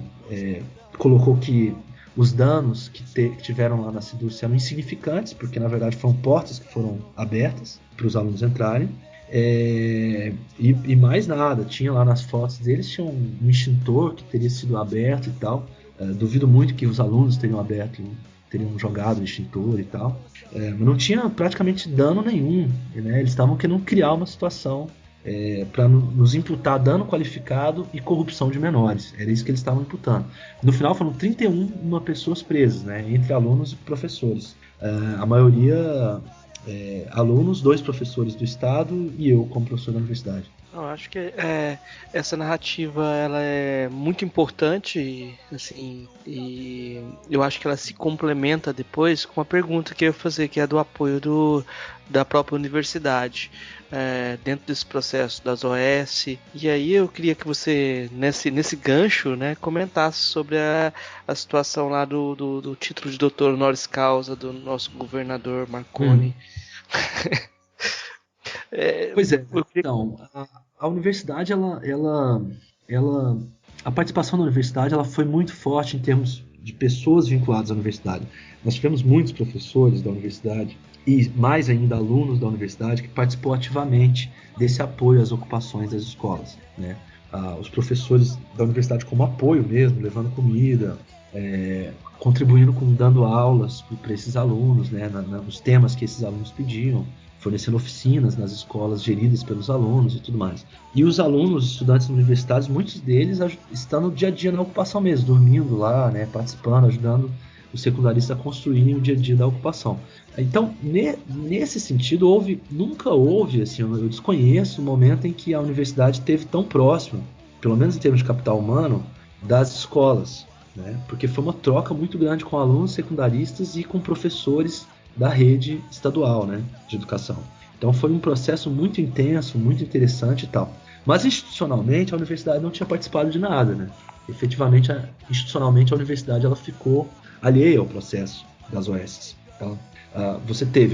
colocou que os danos que tiveram lá na SEDUC eram insignificantes, porque na verdade foram portas que foram abertas para os alunos entrarem. E mais nada, tinha lá nas fotos deles, tinha um extintor que teria sido aberto e tal. Duvido muito que os alunos teriam jogado o extintor e tal. Mas não tinha praticamente dano nenhum, né? Eles estavam querendo criar uma situação para nos imputar dano qualificado e corrupção de menores. Era isso que eles estavam imputando. No final foram 31 pessoas presas, né? Entre alunos e professores. A maioria alunos, 2 professores do estado e eu como professor da universidade. Eu acho que essa narrativa ela é muito importante, assim, e eu acho que ela se complementa depois com a pergunta que eu ia fazer, que é do apoio da própria universidade dentro desse processo das OS. E aí eu queria que você, nesse gancho, né, comentasse sobre a situação lá do título de doutor honoris causa do nosso governador Marconi. Pois é, então, a universidade, a participação da universidade ela foi muito forte em termos de pessoas vinculadas à universidade. Nós tivemos muitos professores da universidade e mais ainda alunos da universidade que participou ativamente desse apoio às ocupações das escolas, né? Os professores da universidade como apoio mesmo, levando comida, contribuindo dando aulas para esses alunos, né, nos temas que esses alunos pediam, fornecendo oficinas nas escolas geridas pelos alunos e tudo mais. E os alunos, estudantes universitários, muitos deles estão no dia a dia na ocupação mesmo, dormindo lá, né, participando, ajudando os secundaristas a construírem o dia a dia da ocupação. Então, nesse sentido, nunca houve, assim, eu desconheço o momento em que a universidade esteve tão próxima, pelo menos em termos de capital humano, das escolas, né, porque foi uma troca muito grande com alunos secundaristas e com professores da rede estadual, né, de educação. Então foi um processo muito intenso, muito interessante e tal. Mas institucionalmente a universidade não tinha participado de nada, né? Efetivamente, institucionalmente a universidade ela ficou alheia ao processo das OS. Tá?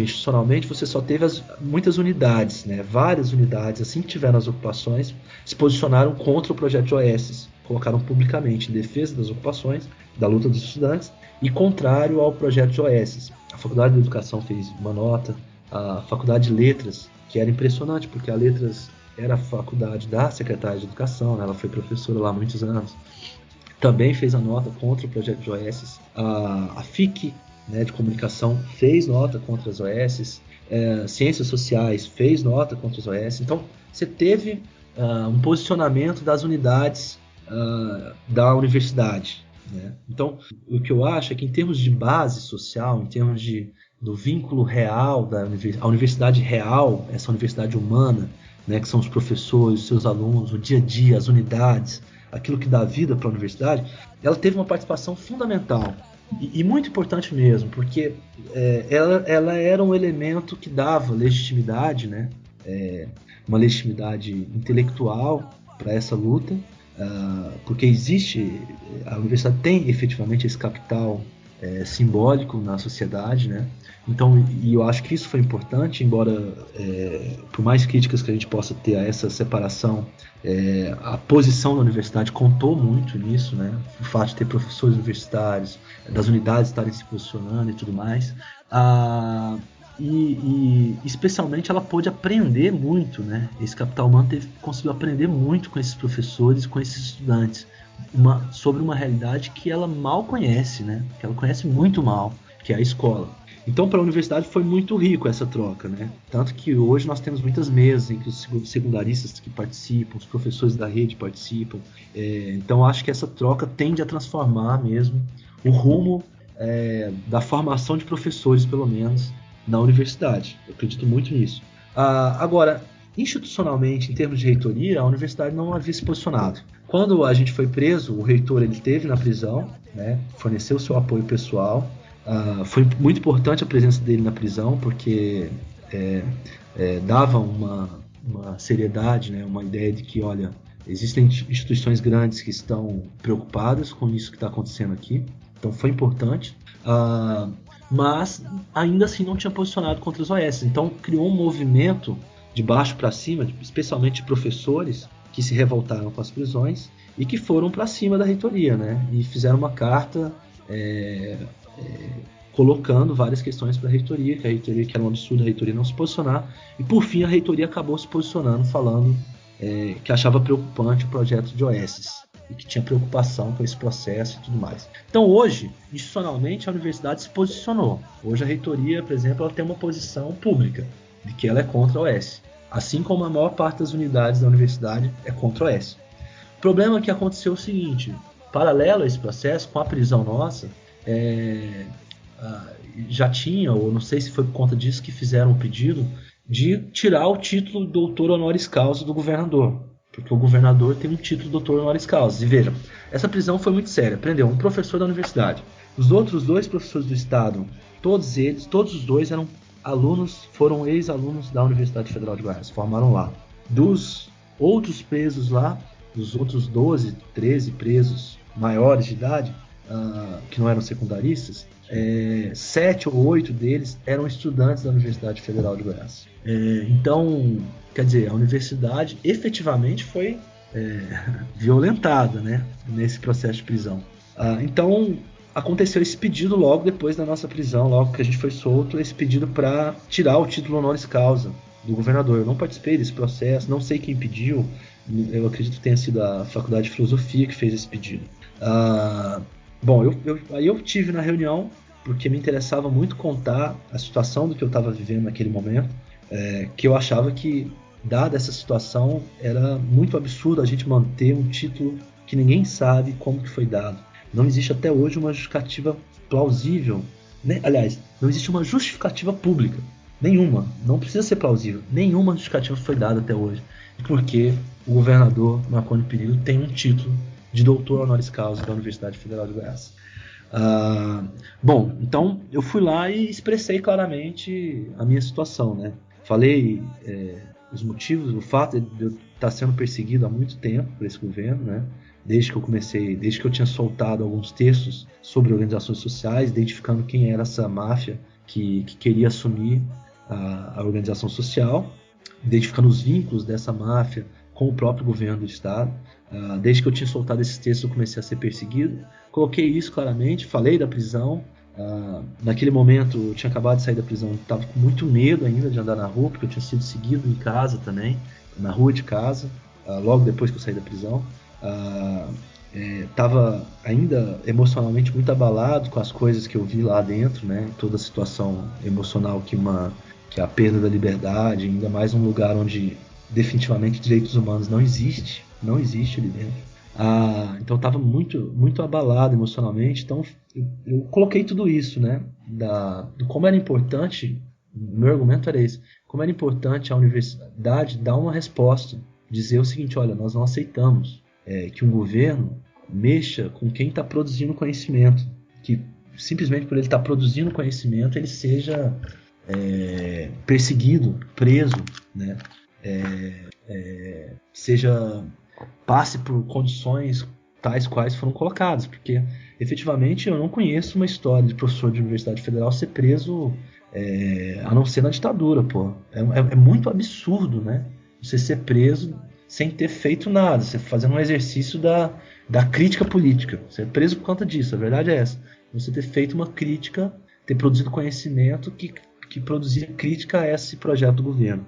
Institucionalmente, você só teve muitas unidades, né? Várias unidades, assim que tiveram as ocupações, se posicionaram contra o projeto de OS, colocaram publicamente em defesa das ocupações, da luta dos estudantes, e contrário ao projeto de OS. A Faculdade de Educação fez uma nota, a Faculdade de Letras, que era impressionante, porque a Letras era a faculdade da Secretaria de Educação, né? Ela foi professora lá há muitos anos, também fez a nota contra o projeto de OS. A FIC, né, de Comunicação, fez nota contra as OS. Ciências Sociais fez nota contra as OS. Então, você teve um posicionamento das unidades da universidade, né? Então, o que eu acho é que em termos de base social, em termos do vínculo real a universidade real, essa universidade humana, né, que são os professores, os seus alunos, o dia a dia, as unidades, aquilo que dá vida para a universidade, ela teve uma participação fundamental e muito importante mesmo, porque ela era um elemento que dava legitimidade, né, uma legitimidade intelectual para essa luta. Porque a universidade tem efetivamente esse capital simbólico na sociedade, né? Então, e eu acho que isso foi importante, embora por mais críticas que a gente possa ter a essa separação, a posição da universidade contou muito nisso, né? O fato de ter professores universitários, das unidades estarem se posicionando e tudo mais. E especialmente ela pôde aprender muito, né? Esse capital humano conseguiu aprender muito com esses professores, com esses estudantes, sobre uma realidade que ela mal conhece, né? Que ela conhece muito mal, que é a escola. Então, para a universidade foi muito rico essa troca, né? Tanto que hoje nós temos muitas mesas em que os secundaristas que participam, os professores da rede participam. Então, acho que essa troca tende a transformar mesmo o rumo da formação de professores, pelo menos, na universidade. Eu acredito muito nisso. Agora, institucionalmente, em termos de reitoria, a universidade não havia se posicionado. Quando a gente foi preso, o reitor ele esteve na prisão, né, forneceu seu apoio pessoal. Foi muito importante a presença dele na prisão, porque dava uma seriedade, né, uma ideia de que, olha, existem instituições grandes que estão preocupadas com isso que está acontecendo aqui. Então foi importante. Mas ainda assim não tinha posicionado contra os OS. Então criou um movimento de baixo para cima, especialmente de professores que se revoltaram com as prisões e que foram para cima da reitoria, né? E fizeram uma carta colocando várias questões para a reitoria, que era um absurdo a reitoria não se posicionar, e por fim a reitoria acabou se posicionando, falando que achava preocupante o projeto de OS e que tinha preocupação com esse processo e tudo mais. Então hoje, institucionalmente, a universidade se posicionou. Hoje a reitoria, por exemplo, ela tem uma posição pública de que ela é contra a OS, assim como a maior parte das unidades da universidade é contra a OS. O problema é que aconteceu o seguinte: paralelo a esse processo, com a prisão nossa, já tinha, ou não sei se foi por conta disso que fizeram o pedido, de tirar o título de doutor honoris causa do governador. Porque o governador tem um título de doutor honoris causa. E veja, essa prisão foi muito séria. Prendeu um professor da universidade. Os outros 2 professores do estado, todos os 2 eram alunos, foram ex-alunos da Universidade Federal de Goiás, formaram lá. Dos outros presos lá, dos outros 12, 13 presos maiores de idade, que não eram secundaristas, 7 ou 8 deles eram estudantes da Universidade Federal de Goiás. Então, quer dizer, a universidade efetivamente foi violentada, né, nesse processo de prisão. Então, aconteceu esse pedido logo depois da nossa prisão, logo que a gente foi solto, esse pedido para tirar o título honoris causa do governador. Eu não participei desse processo, não sei quem pediu, eu acredito que tenha sido a Faculdade de Filosofia que fez esse pedido. Bom, aí eu tive na reunião, porque me interessava muito contar a situação do que eu estava vivendo naquele momento, que eu achava que, dada essa situação, era muito absurdo a gente manter um título que ninguém sabe como que foi dado. Não existe até hoje uma justificativa plausível, né? Aliás, não existe uma justificativa pública, nenhuma, não precisa ser plausível, nenhuma justificativa foi dada até hoje, porque o governador Marconi Perillo tem um título de doutor honoris causa da Universidade Federal de Goiás. Bom, então eu fui lá e expressei claramente a minha situação, né? Falei os motivos, o fato de eu estar sendo perseguido há muito tempo por esse governo, né? Desde que eu tinha soltado alguns textos sobre organizações sociais, identificando quem era essa máfia que queria assumir a organização social, identificando os vínculos dessa máfia com o próprio governo do estado. Desde que eu tinha soltado esses textos, eu comecei a ser perseguido. Coloquei isso claramente, falei da prisão. Naquele momento, eu tinha acabado de sair da prisão, estava com muito medo ainda de andar na rua, porque eu tinha sido seguido em casa também, na rua de casa, logo depois que eu saí da prisão. Estava ainda emocionalmente muito abalado com as coisas que eu vi lá dentro, né? Toda a situação emocional que a perda da liberdade, ainda mais num lugar onde definitivamente direitos humanos não existe ali dentro. Então eu estava muito, muito abalado emocionalmente. Então eu coloquei tudo isso, né? Do como era importante, meu argumento era esse, como era importante a universidade dar uma resposta, dizer o seguinte: olha, nós não aceitamos que um governo mexa com quem está produzindo conhecimento, que simplesmente por ele estar produzindo conhecimento ele seja perseguido, preso, né? Passe por condições tais quais foram colocadas, porque efetivamente eu não conheço uma história de professor de Universidade Federal ser preso a não ser na ditadura, pô. É muito absurdo, né? Você ser preso sem ter feito nada, você fazendo um exercício da crítica política. Você é preso por conta disso, a verdade é essa. Você ter feito uma crítica, ter produzido conhecimento que produzia crítica a esse projeto do governo.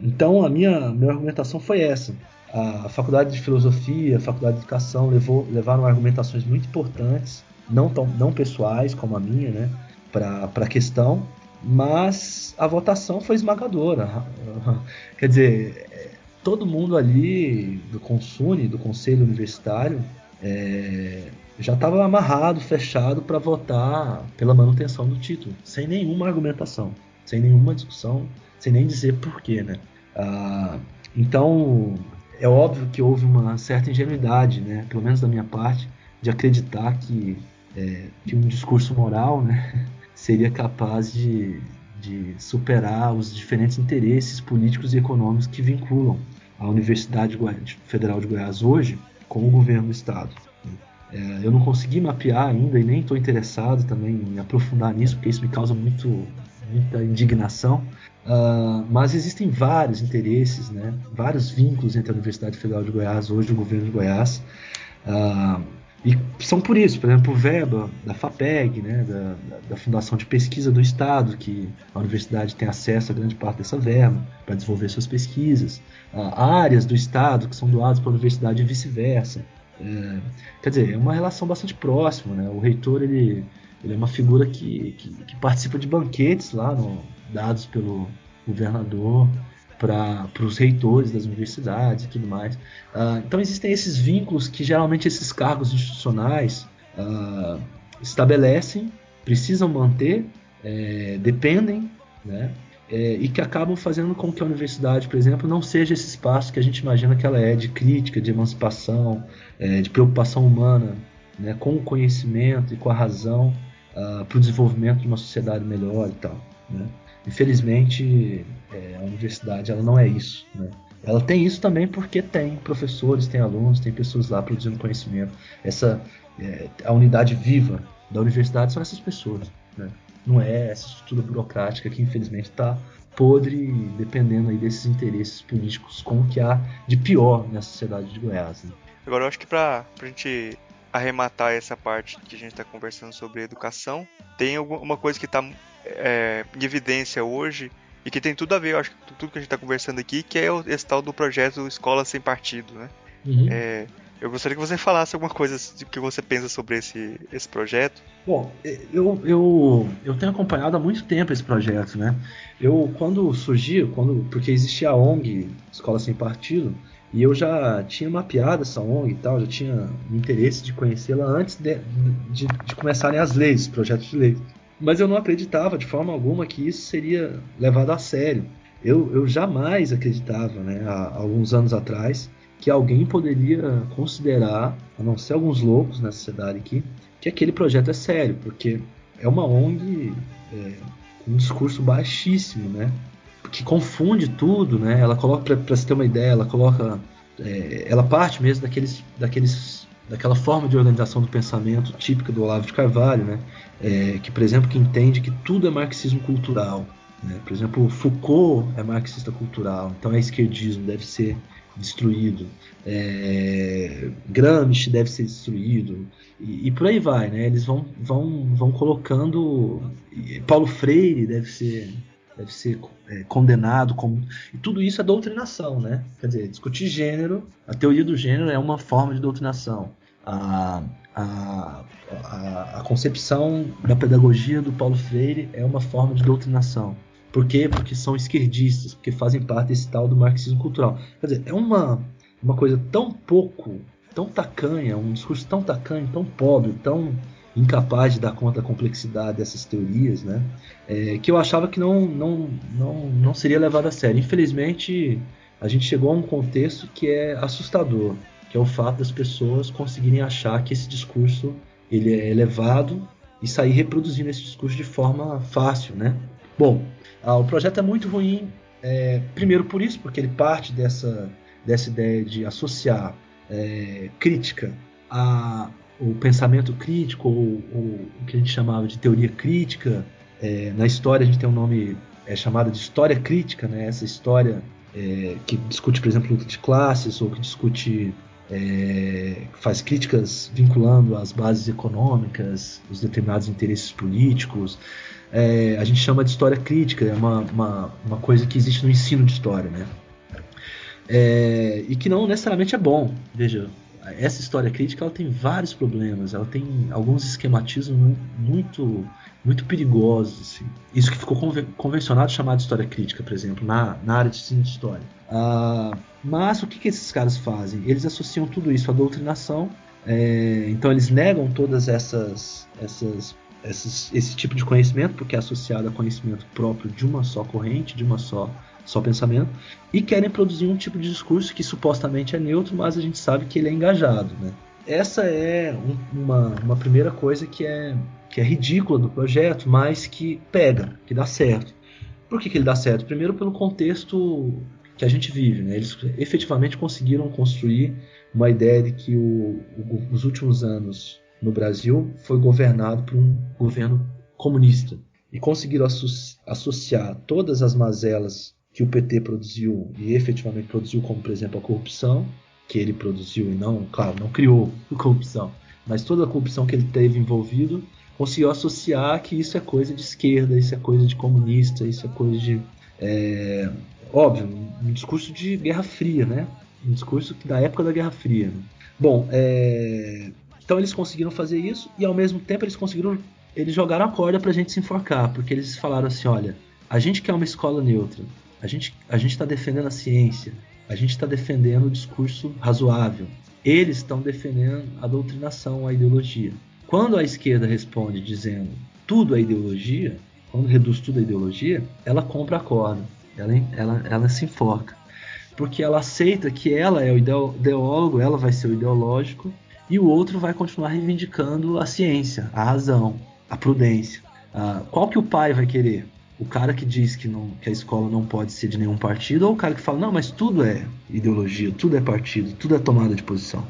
Então a minha argumentação foi essa. A Faculdade de Filosofia, a Faculdade de Educação levaram argumentações muito importantes, não pessoais como a minha, né, para a questão, mas a votação foi esmagadora. Quer dizer, todo mundo ali do Consune, do Conselho Universitário, já estava amarrado, fechado para votar pela manutenção do título, sem nenhuma argumentação, sem nenhuma discussão, sem nem dizer porquê, né? Então, é óbvio que houve uma certa ingenuidade, né, pelo menos da minha parte, de acreditar que um discurso moral, né, seria capaz de superar os diferentes interesses políticos e econômicos que vinculam a Universidade Federal de Goiás hoje com o governo do estado. Eu não consegui mapear ainda e nem estou interessado também em aprofundar nisso, porque isso me causa muita indignação, mas existem vários interesses, né, vários vínculos entre a Universidade Federal de Goiás hoje e o governo de Goiás, e são por isso, por exemplo, o verba da FAPEG, né, da Fundação de Pesquisa do Estado, que a universidade tem acesso a grande parte dessa verba para desenvolver suas pesquisas, áreas do Estado que são doadas para a universidade e vice-versa. Quer dizer, é uma relação bastante próxima, né? O reitor ele é uma figura que participa de banquetes lá dados pelo governador para os reitores das universidades e tudo mais. Então existem esses vínculos que geralmente esses cargos institucionais estabelecem precisam manter, dependem, né? E que acabam fazendo com que a universidade, por exemplo, não seja esse espaço que a gente imagina que ela é, de crítica, de emancipação, de preocupação humana, né, com o conhecimento e com a razão para o desenvolvimento de uma sociedade melhor e tal, né? Infelizmente, a universidade ela não é isso, né? Ela tem isso também porque tem professores, tem alunos, tem pessoas lá produzindo conhecimento. A unidade viva da universidade são essas pessoas, né? Não é essa estrutura burocrática que infelizmente está podre, dependendo aí desses interesses políticos com o que há de pior na sociedade de Goiás, né? Agora eu acho que pra gente arrematar essa parte que a gente está conversando sobre educação, tem uma coisa que está em evidência hoje e que tem tudo a ver, eu acho, com tudo que a gente está conversando aqui, que é esse tal do projeto Escola Sem Partido, né? Uhum. Eu gostaria que você falasse alguma coisa do que você pensa sobre esse projeto. Bom, eu tenho acompanhado há muito tempo esse projeto, né? Quando surgiu, porque existia a ONG Escola Sem Partido, e eu já tinha mapeado essa ONG e tal, já tinha interesse de conhecê-la antes de começarem as leis, os projetos de lei. Mas eu não acreditava de forma alguma que isso seria levado a sério. Eu jamais acreditava, né, há alguns anos atrás, que alguém poderia considerar, a não ser alguns loucos na sociedade aqui, que aquele projeto é sério, porque é uma ONG com um discurso baixíssimo, né? Que confunde tudo, né? Ela coloca, para você ter uma ideia, ela parte mesmo daquela forma de organização do pensamento típica do Olavo de Carvalho, né? Que, por exemplo, que entende que tudo é marxismo cultural, né? Por exemplo, Foucault é marxista cultural, então é esquerdismo, deve ser destruído. Gramsci deve ser destruído, e por aí vai, né? Eles vão colocando. Paulo Freire deve ser condenado como. E tudo isso é doutrinação, né? Quer dizer, discutir gênero, a teoria do gênero é uma forma de doutrinação. A concepção da pedagogia do Paulo Freire é uma forma de doutrinação. Por quê? Porque são esquerdistas, porque fazem parte desse tal do marxismo cultural. Quer dizer, é uma coisa tão tacanha, um discurso tão tacanho, tão pobre, tão incapaz de dar conta da complexidade dessas teorias, né? Que eu achava que não seria levado a sério. Infelizmente, a gente chegou a um contexto que é assustador, que é o fato das pessoas conseguirem achar que esse discurso ele é elevado e sair reproduzindo esse discurso de forma fácil, né? Bom, o projeto é muito ruim, primeiro por isso, porque ele parte dessa ideia de associar crítica o pensamento crítico, ou o que a gente chamava de teoria crítica. Na história a gente tem um nome chamado de história crítica, né? Essa história que discute, por exemplo, luta de classes, ou que discute, faz críticas vinculando as bases econômicas, os determinados interesses políticos. A gente chama de história crítica, é uma coisa que existe no ensino de história, né? E que não necessariamente é bom. Veja, essa história crítica ela tem vários problemas, ela tem alguns esquematismos muito, muito perigosos, assim. Isso que ficou convencionado chamado de história crítica, por exemplo, na área de ensino de história. Mas o que esses caras fazem? Eles associam tudo isso à doutrinação, então eles negam todas esse tipo de conhecimento, porque é associado a conhecimento próprio de uma só corrente, de uma só pensamento, e querem produzir um tipo de discurso que supostamente é neutro, mas a gente sabe que ele é engajado, né? Essa é uma primeira coisa que é ridícula do projeto, mas que pega, que dá certo. Por que ele dá certo? Primeiro pelo contexto que a gente vive, né? Eles efetivamente conseguiram construir uma ideia de que os últimos anos no Brasil foi governado por um governo comunista, e conseguiram associar todas as mazelas que o PT produziu e efetivamente produziu, como por exemplo a corrupção que ele produziu e não criou a corrupção, mas toda a corrupção que ele teve envolvido, conseguiu associar que isso é coisa de esquerda, isso é coisa de comunista, isso é coisa de óbvio, um discurso de Guerra Fria, né? Um discurso da época da Guerra Fria, né? Bom, então eles conseguiram fazer isso, e ao mesmo tempo eles jogaram a corda pra gente se enforcar, porque eles falaram assim: olha, a gente quer uma escola neutra, a gente está defendendo a ciência, a gente está defendendo o discurso razoável, eles estão defendendo a doutrinação, a ideologia. Quando a esquerda responde dizendo tudo a ideologia, quando reduz tudo a ideologia, ela compra a corda, ela se enforca. Porque ela aceita que ela é o ideólogo, ela vai ser o ideológico, e o outro vai continuar reivindicando a ciência, a razão, a prudência. Qual que o pai vai querer? O cara que diz que a escola não pode ser de nenhum partido, ou o cara que fala, não, mas tudo é ideologia, tudo é partido, tudo é tomada de posição.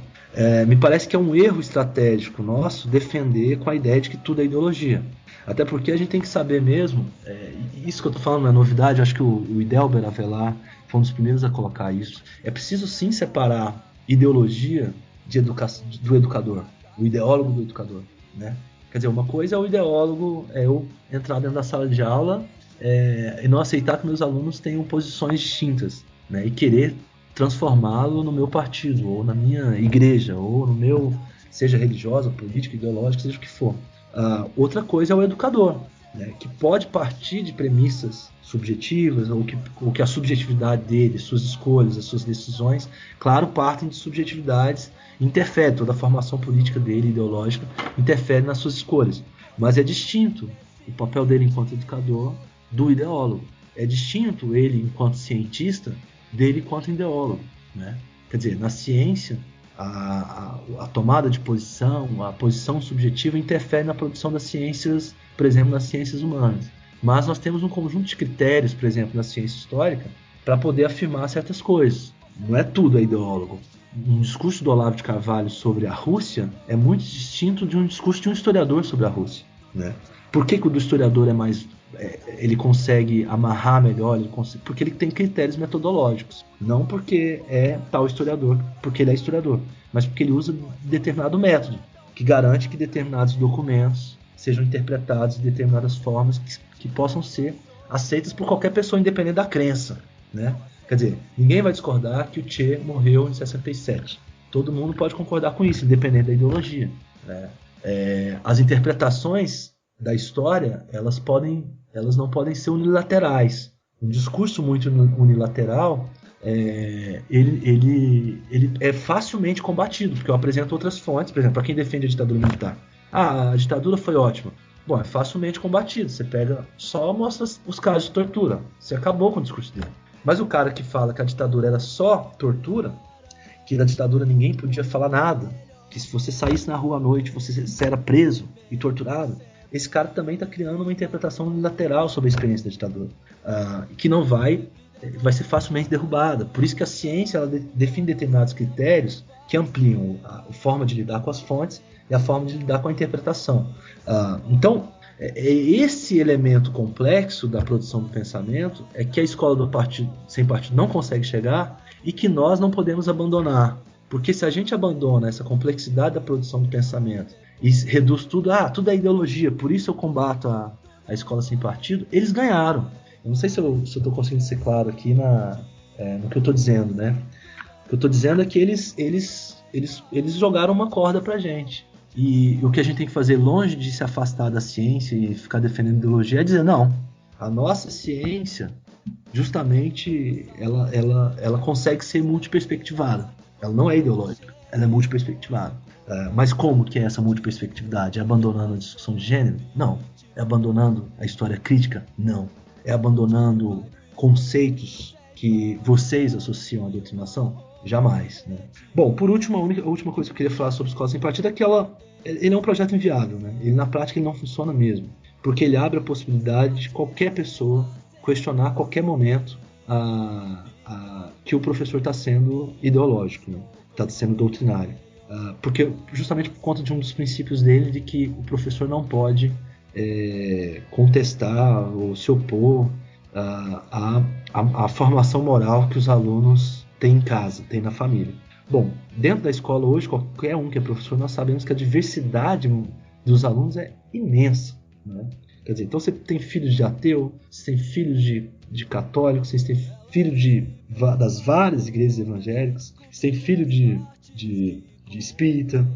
Me parece que é um erro estratégico nosso defender com a ideia de que tudo é ideologia. Até porque a gente tem que saber mesmo, isso que eu estou falando não é novidade, acho que o Idelber Avelar foi um dos primeiros a colocar isso. É preciso sim separar ideologia do educador, o ideólogo do educador, né? Quer dizer, uma coisa é o ideólogo, eu entrar dentro da sala de aula e não aceitar que meus alunos tenham posições distintas, né? E querer transformá-lo no meu partido, ou na minha igreja, ou no meu, seja religiosa, política, ideológica, seja o que for. Outra coisa é o educador, né? Que pode partir de premissas subjetivas, ou que a subjetividade dele, suas escolhas, as suas decisões, claro, partem de subjetividades, interfere, toda a formação política dele, ideológica, interfere nas suas escolhas. Mas é distinto o papel dele enquanto educador do ideólogo. É distinto ele enquanto cientista dele enquanto ideólogo, né? Quer dizer, na ciência, a tomada de posição, a posição subjetiva interfere na produção das ciências, por exemplo, nas ciências humanas. Mas nós temos um conjunto de critérios, por exemplo, na ciência histórica, para poder afirmar certas coisas. Não é tudo ideólogo. Um discurso do Olavo de Carvalho sobre a Rússia é muito distinto de um discurso de um historiador sobre a Rússia, né? Por que o do historiador é mais... ele consegue amarrar melhor, porque ele tem critérios metodológicos. Não porque é tal historiador, porque ele é historiador, mas porque ele usa determinado método, que garante que determinados documentos sejam interpretados de determinadas formas que possam ser aceitas por qualquer pessoa, independente da crença, né? Quer dizer, ninguém vai discordar que o Che morreu em 67. Todo mundo pode concordar com isso, independente da ideologia, né? As interpretações da história, elas não podem ser unilaterais. Um discurso muito unilateral, ele é facilmente combatido, porque eu apresento outras fontes, por exemplo, para quem defende a ditadura militar. A ditadura foi ótima. Bom, é facilmente combatido. Você só mostra os casos de tortura. Você acabou com o discurso dele. Mas o cara que fala que a ditadura era só tortura, que na ditadura ninguém podia falar nada, que se você saísse na rua à noite, você era preso e torturado, esse cara também está criando uma interpretação unilateral sobre a experiência da ditadura, que não vai ser facilmente derrubada. Por isso que a ciência ela define determinados critérios que ampliam a forma de lidar com as fontes e a forma de lidar com a interpretação. Então, esse elemento complexo da produção do pensamento é que a escola sem partido não consegue chegar e que nós não podemos abandonar. Porque se a gente abandona essa complexidade da produção do pensamento e reduz tudo, tudo é ideologia, por isso eu combato a escola sem partido, eles ganharam. Eu não sei se eu estou conseguindo ser claro aqui no que eu estou dizendo, né? O que eu estou dizendo é que eles jogaram uma corda pra gente. E o que a gente tem que fazer, longe de se afastar da ciência e ficar defendendo ideologia, é dizer, não, a nossa ciência, justamente, ela consegue ser multiperspectivada. Ela não é ideológica, ela é multiperspectivada. Mas como que é essa multiperspectividade? É abandonando a discussão de gênero? Não. É abandonando a história crítica? Não. É abandonando conceitos que vocês associam à doutrinação? Jamais, né? Bom, por último, a última coisa que eu queria falar sobre escola sem partido é que ele é um projeto inviável, né? Ele na prática ele não funciona mesmo, porque ele abre a possibilidade de qualquer pessoa questionar a qualquer momento que o professor está sendo ideológico, né? Está sendo doutrinário, porque justamente por conta de um dos princípios dele de que o professor não pode contestar ou se opor à formação moral que os alunos têm em casa, têm na família. Bom, dentro da escola hoje, qualquer um que é professor, nós sabemos que a diversidade dos alunos é imensa, né? Quer dizer, então você tem filhos de ateu, você tem filhos de católicos, você tem filhos das várias igrejas evangélicas, você tem filho de espírita,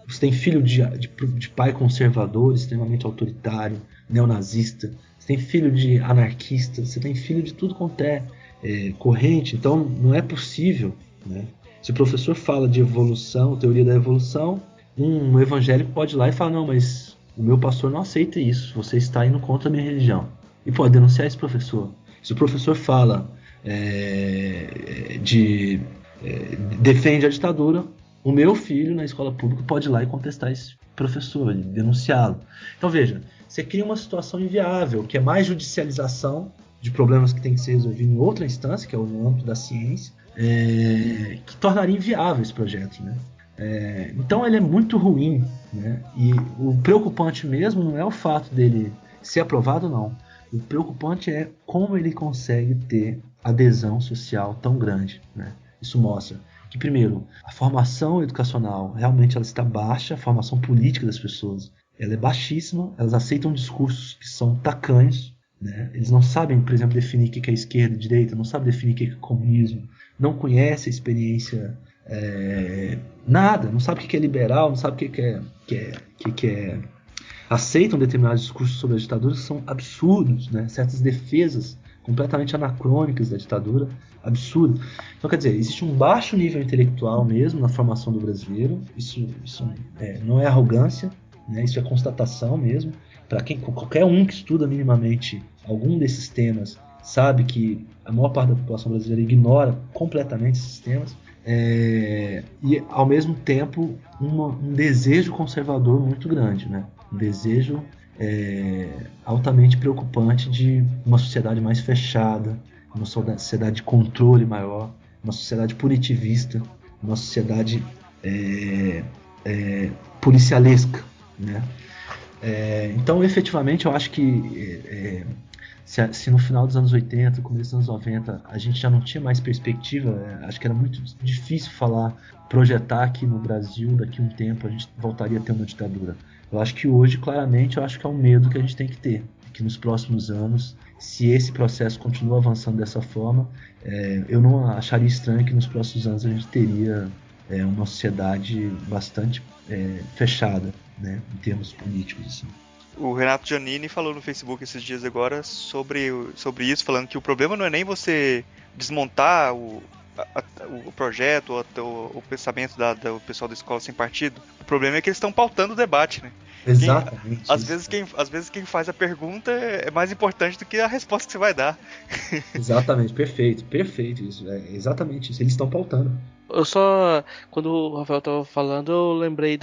você tem filho de pai conservador, extremamente autoritário, neonazista, você tem filho de anarquista, você tem filho de tudo quanto é corrente. Então não é possível, né? Se o professor fala de evolução, teoria da evolução, um evangélico pode ir lá e falar, não, mas o meu pastor não aceita isso, você está indo contra a minha religião. E pode denunciar esse professor. Se o professor fala defende a ditadura, o meu filho na escola pública pode ir lá e contestar esse professor, denunciá-lo. Então veja, você cria uma situação inviável, que é mais judicialização de problemas que tem que ser resolvidos em outra instância, que é no âmbito da ciência, que tornaria inviável esse projeto, né? Então ele é muito ruim, né? E o preocupante mesmo não é o fato dele ser aprovado, não. O preocupante é como ele consegue ter adesão social tão grande, né? Isso mostra que, primeiro, a formação educacional realmente ela está baixa, a formação política das pessoas ela é baixíssima, elas aceitam discursos que são tacanhos, né? Eles não sabem, por exemplo, definir o que é esquerda e direita, não sabem definir o que é comunismo, não conhecem a experiência, nada, não sabem o que é liberal, não sabem o que é. Aceitam determinados discursos sobre a ditadura que são absurdos, né? Certas defesas completamente anacrônicas da ditadura, absurdo. Então, quer dizer, existe um baixo nível intelectual mesmo na formação do brasileiro, isso não é arrogância, né? Isso é constatação mesmo. Para qualquer um que estuda minimamente algum desses temas sabe que a maior parte da população brasileira ignora completamente esses temas, e ao mesmo tempo um desejo conservador muito grande, né? Um desejo altamente preocupante de uma sociedade mais fechada, uma sociedade de controle maior, uma sociedade punitivista, uma sociedade policialesca, né? Então, efetivamente, eu acho que se no final dos anos 80, começo dos anos 90, a gente já não tinha mais perspectiva, acho que era muito difícil projetar que no Brasil, daqui a um tempo, a gente voltaria a ter uma ditadura. Eu acho que hoje, claramente, eu acho que é um medo que a gente tem que ter, que nos próximos anos, se esse processo continua avançando dessa forma, eu não acharia estranho que nos próximos anos a gente teria uma sociedade bastante fechada, né, em termos políticos, assim. O Renato Giannini falou no Facebook esses dias agora sobre isso, falando que o problema não é nem você desmontar o projeto, o pensamento do pessoal da Escola Sem Partido. O problema é que eles estão pautando o debate, né? Exatamente. Às vezes quem faz a pergunta é mais importante do que a resposta que você vai dar. Exatamente, perfeito isso. É exatamente isso, eles estão pautando. Quando o Rafael estava falando, eu lembrei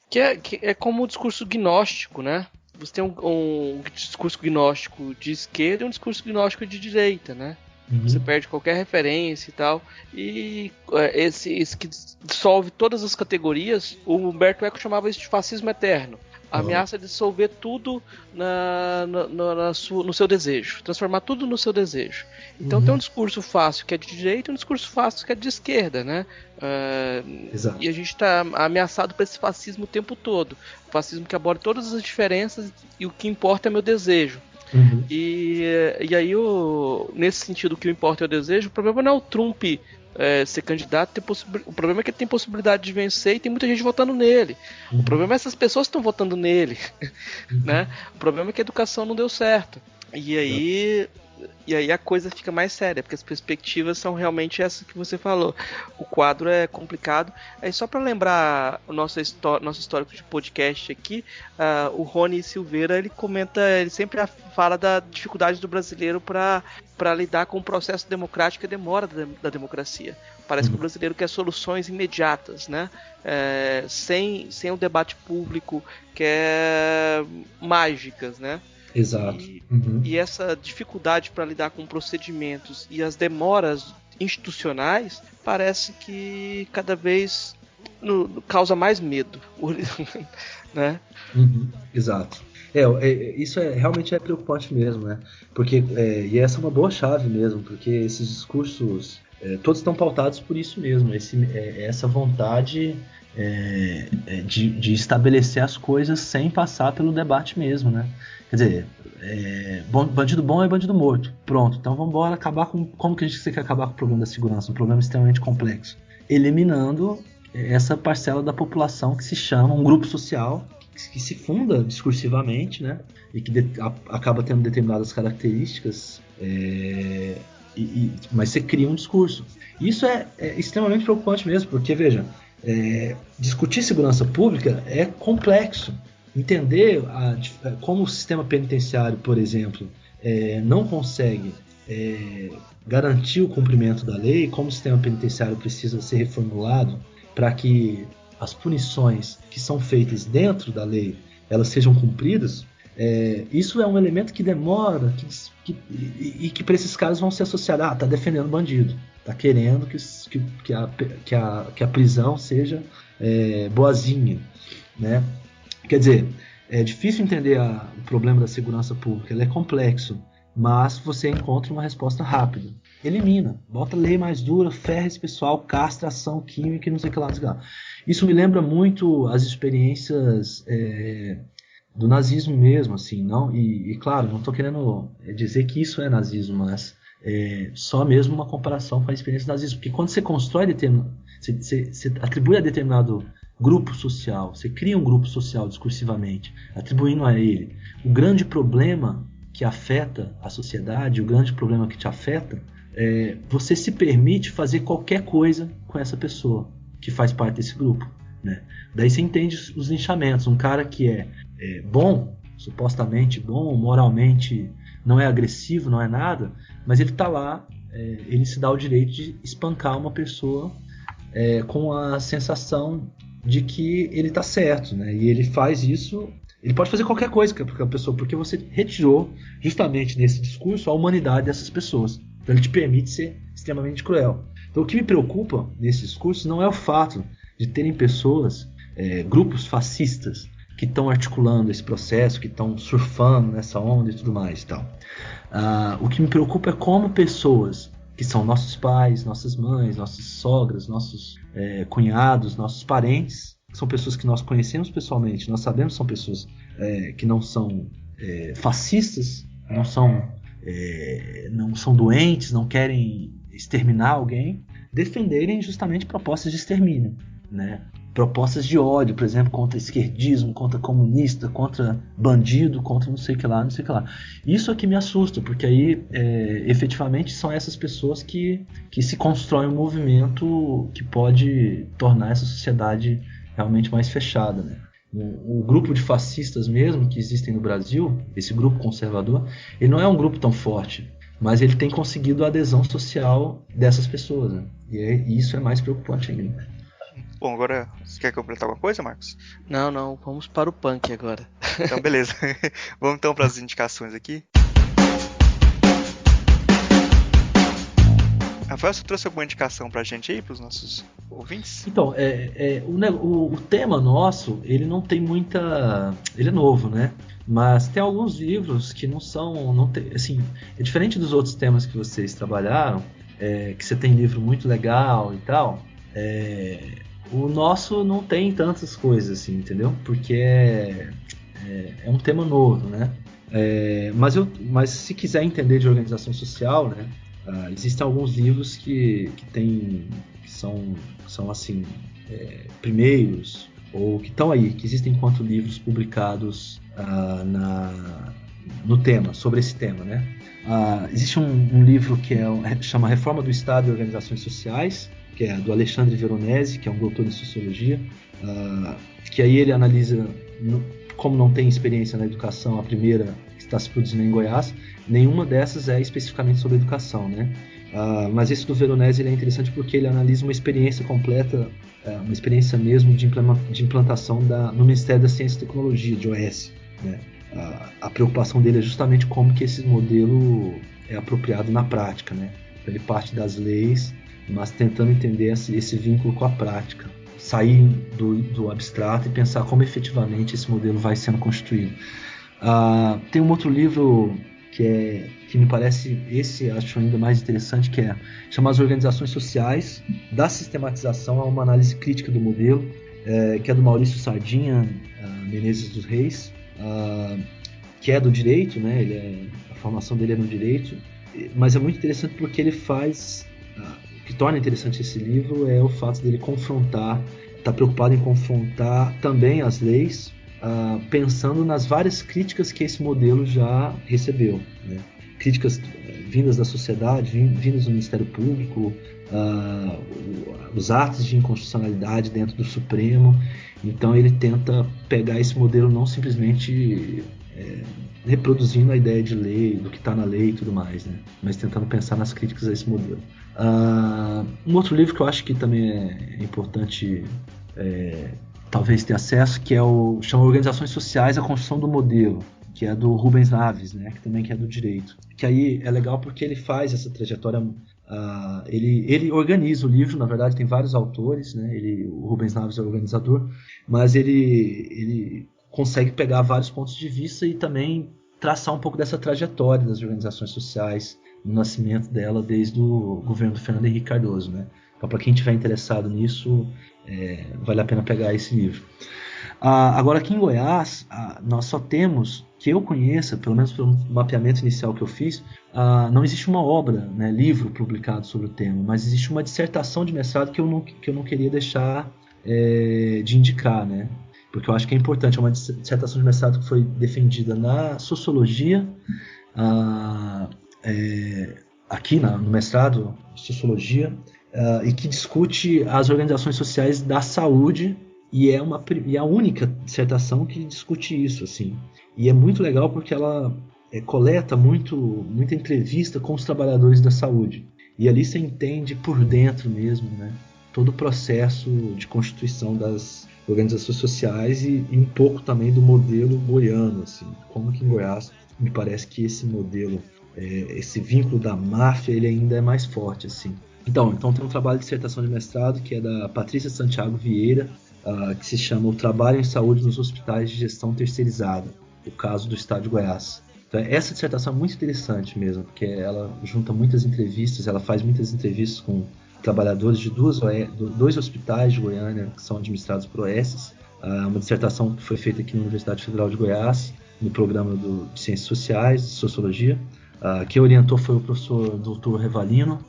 que é como o discurso gnóstico, né? Você tem um discurso gnóstico de esquerda e um discurso gnóstico de direita, né? Uhum. Você perde qualquer referência e tal. E esse que dissolve todas as categorias, o Humberto Eco chamava isso de fascismo eterno. A ameaça de dissolver tudo no seu desejo, transformar tudo no seu desejo. Então tem um discurso fácil que é de direita e um discurso fácil que é de esquerda, né? E a gente está ameaçado por esse fascismo o tempo todo. O fascismo que aborda todas as diferenças e o que importa é meu desejo. Uhum. E aí, nesse sentido, o que importa é o desejo. O problema não é o Trump ser candidato, o problema é que ele tem possibilidade de vencer e tem muita gente votando nele. Uhum. O problema é essas pessoas que estão votando nele. Uhum. Né? O problema é que a educação não deu certo. E aí a coisa fica mais séria, porque as perspectivas são realmente essas que você falou. O quadro é complicado. Aí só para lembrar o nosso histórico de podcast aqui, o Rony Silveira, ele sempre fala da dificuldade do brasileiro para lidar com o processo democrático e a demora da democracia. Parece que o brasileiro quer soluções imediatas, né? Sem um debate público, quer mágicas, né? Exato. E essa dificuldade para lidar com procedimentos e as demoras institucionais parece que cada vez causa mais medo, né? Exato. Isso realmente é preocupante mesmo, né? Porque e essa é uma boa chave mesmo, porque esses discursos todos estão pautados por isso mesmo, essa vontade de estabelecer as coisas sem passar pelo debate mesmo, né? Quer dizer, bandido bom é bandido morto. Pronto, então vamos embora acabar com... Como que você quer acabar com o problema da segurança? Um problema extremamente complexo. Eliminando essa parcela da população que se chama um grupo social, que se funda discursivamente, né? E que acaba tendo determinadas características, mas você cria um discurso. Isso é extremamente preocupante mesmo, porque, veja, discutir segurança pública é complexo. entender como o sistema penitenciário, por exemplo, não consegue garantir o cumprimento da lei, como o sistema penitenciário precisa ser reformulado para que as punições que são feitas dentro da lei elas sejam cumpridas. Isso é um elemento que demora e que para esses caras vão ser associados, tá defendendo bandido, tá querendo que a prisão seja boazinha, né? Quer dizer, é difícil entender o problema da segurança pública, ele é complexo, mas você encontra uma resposta rápida. Elimina, bota lei mais dura, ferra esse pessoal, castra ação química e não sei o que lá, não sei o que lá. Isso me lembra muito as experiências do nazismo mesmo, assim, não? E claro, não estou querendo dizer que isso é nazismo, mas só mesmo uma comparação com a experiência do nazismo, porque quando você constrói você atribui a determinado grupo social, você cria um grupo social discursivamente, atribuindo a ele o grande problema que afeta a sociedade, o grande problema que te afeta, você se permite fazer qualquer coisa com essa pessoa que faz parte desse grupo, né? Daí você entende os linchamentos. Um cara que é bom, supostamente bom, moralmente não é agressivo, não é nada, mas ele está lá, ele se dá o direito de espancar uma pessoa com a sensação de que ele está certo, né? E ele faz isso, ele pode fazer qualquer coisa com a pessoa, porque você retirou justamente nesse discurso a humanidade dessas pessoas. Então ele te permite ser extremamente cruel. Então o que me preocupa nesse discurso não é o fato de terem pessoas, grupos fascistas, que estão articulando esse processo, que estão surfando nessa onda e tudo mais e tal. O que me preocupa é como pessoas que são nossos pais, nossas mães, nossas sogras, nossos cunhados, nossos parentes, são pessoas que nós conhecemos pessoalmente, nós sabemos que são pessoas que não são fascistas, não são doentes, não querem exterminar alguém, defenderem justamente propostas de extermínio, né? Propostas de ódio, por exemplo, contra esquerdismo, contra comunista, contra bandido, contra não sei o que lá, não sei o que lá. Isso é que me assusta, porque aí efetivamente são essas pessoas que se constroem um movimento que pode tornar essa sociedade realmente mais fechada, né? O grupo de fascistas mesmo que existem no Brasil, esse grupo conservador, ele não é um grupo tão forte, mas ele tem conseguido a adesão social dessas pessoas, né? E isso é mais preocupante ainda. Bom, agora você quer completar alguma coisa, Marcos? Não, vamos para o punk agora. Então, beleza. Vamos então para as indicações aqui. Rafael, você trouxe alguma indicação pra gente aí, pros nossos ouvintes? Então, o tema nosso, ele não tem muita... Ele é novo, né? Mas tem alguns livros que não são... assim, é diferente dos outros temas que vocês trabalharam, que você tem livro muito legal e tal. O nosso não tem tantas coisas, assim, entendeu? Porque é um tema novo, né? Mas se quiser entender de organização social, né? Existem alguns livros que são assim, primeiros, ou que estão aí, que existem enquanto livros publicados no tema, sobre esse tema, né? Existe um livro que chama Reforma do Estado e Organizações Sociais, que é do Alexandre Veronese, que é um doutor em Sociologia, que aí ele analisa, como não tem experiência na educação, a primeira que está se produzindo em Goiás, nenhuma dessas é especificamente sobre educação, né? Mas esse do Veronese ele é interessante porque ele analisa uma experiência completa, uma experiência mesmo de implantação no Ministério da Ciência e Tecnologia, de OS, né? A preocupação dele é justamente como que esse modelo é apropriado na prática, né? Ele parte das leis, mas tentando entender esse vínculo com a prática, sair do abstrato e pensar como efetivamente esse modelo vai sendo construído. Tem um outro livro que me parece, esse acho ainda mais interessante, que chama As Organizações Sociais, da Sistematização a uma Análise Crítica do Modelo, que é do Maurício Sardinha Menezes dos Reis, que é do direito, né? A formação dele é no direito, mas é muito interessante porque ele faz... O que torna interessante esse livro é o fato dele tá preocupado em confrontar também as leis pensando nas várias críticas que esse modelo já recebeu, né? Críticas vindas da sociedade, vindas do Ministério Público, os atos de inconstitucionalidade dentro do Supremo. Então ele tenta pegar esse modelo não simplesmente reproduzindo a ideia de lei, do que está na lei e tudo mais, né? Mas tentando pensar nas críticas a esse modelo. Um outro livro que eu acho que também é importante talvez ter acesso, que chama Organizações Sociais, a Construção do Modelo, que é do Rubens Naves, né? Que também é do direito. Que aí é legal porque ele faz essa trajetória. Ele organiza o livro, na verdade tem vários autores, né? O Rubens Naves é o organizador, mas ele consegue pegar vários pontos de vista e também traçar um pouco dessa trajetória das organizações sociais, no nascimento dela desde o governo do Fernando Henrique Cardoso, né? Então, para quem estiver interessado nisso, vale a pena pegar esse livro. Agora, aqui em Goiás, nós só temos, que eu conheça, pelo menos pelo mapeamento inicial que eu fiz, não existe uma obra, né, livro publicado sobre o tema, mas existe uma dissertação de mestrado que eu não queria deixar de indicar, né? Porque eu acho que é importante. É uma dissertação de mestrado que foi defendida na sociologia, aqui no mestrado de sociologia, e que discute as organizações sociais da saúde, e é a única dissertação que discute isso, assim. E é muito legal porque ela coleta muita entrevista com os trabalhadores da saúde. E ali você entende por dentro mesmo, né, todo o processo de constituição das organizações sociais e um pouco também do modelo goiano, assim, como que em Goiás me parece que esse modelo, esse vínculo da máfia, ele ainda é mais forte, assim. Então tem um trabalho de dissertação de mestrado que é da Patrícia Santiago Vieira, que se chama O Trabalho em Saúde nos Hospitais de Gestão Terceirizada, o caso do Estado de Goiás. Então, essa dissertação é muito interessante mesmo, porque ela junta muitas entrevistas, ela faz muitas entrevistas com trabalhadores de dois hospitais de Goiânia que são administrados por OS. Uma dissertação que foi feita aqui na Universidade Federal de Goiás, no programa de Ciências Sociais, de Sociologia. Quem orientou foi o professor Dr. Revalino,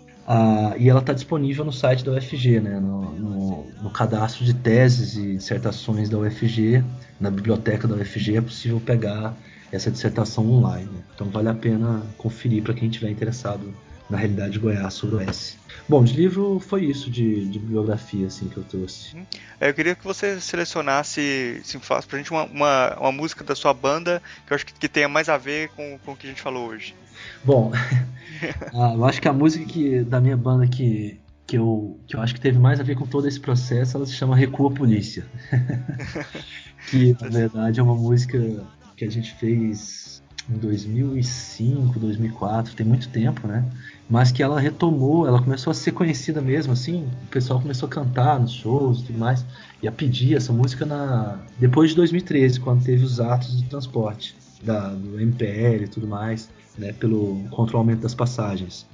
e ela está disponível no site da UFG, né, no cadastro de teses e dissertações da UFG, na biblioteca da UFG é possível pegar essa dissertação online, né? Então vale a pena conferir para quem estiver interessado na realidade de Goiás sobre o S. Bom, de livro foi isso de bibliografia assim, que eu trouxe. Eu queria que você selecionasse, se falasse pra gente uma música da sua banda que eu acho que tenha mais a ver com o que a gente falou hoje. Bom, eu acho que a música da minha banda que eu acho que teve mais a ver com todo esse processo, ela se chama Recua Polícia. Que na verdade é uma música que a gente fez em 2005, 2004, tem muito tempo, né? Mas que ela retomou, ela começou a ser conhecida mesmo, assim, o pessoal começou a cantar nos shows e tudo mais, e a pedir essa música depois de 2013, quando teve os atos de transporte do MPL e tudo mais, né, contra o aumento das passagens.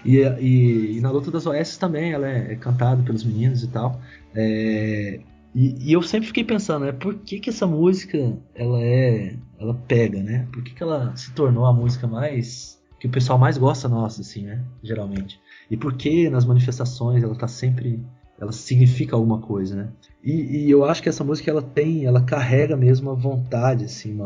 E na luta das OS também, ela é cantada pelos meninos e tal. E eu sempre fiquei pensando, né, por que essa música ela pega, né? Por que ela se tornou a música que o pessoal mais gosta nossa, assim, né? Geralmente. E por que nas manifestações ela significa alguma coisa, né? E eu acho que essa música ela carrega mesmo uma vontade, assim,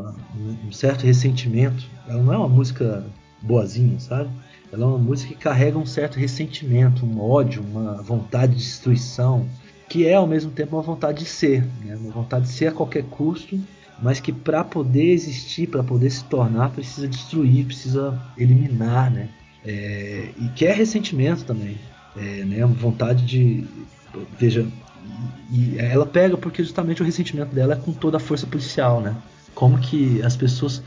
um certo ressentimento. Ela não é uma música boazinha, sabe? Ela é uma música que carrega um certo ressentimento, um ódio, uma vontade de destruição, que é ao mesmo tempo uma vontade de ser, né? Uma vontade de ser a qualquer custo, mas que para poder existir, para poder se tornar, precisa destruir, precisa eliminar, né? E que é ressentimento também, né? Uma vontade de... Veja, e ela pega porque justamente o ressentimento dela é com toda a força policial, né? Como que as pessoas...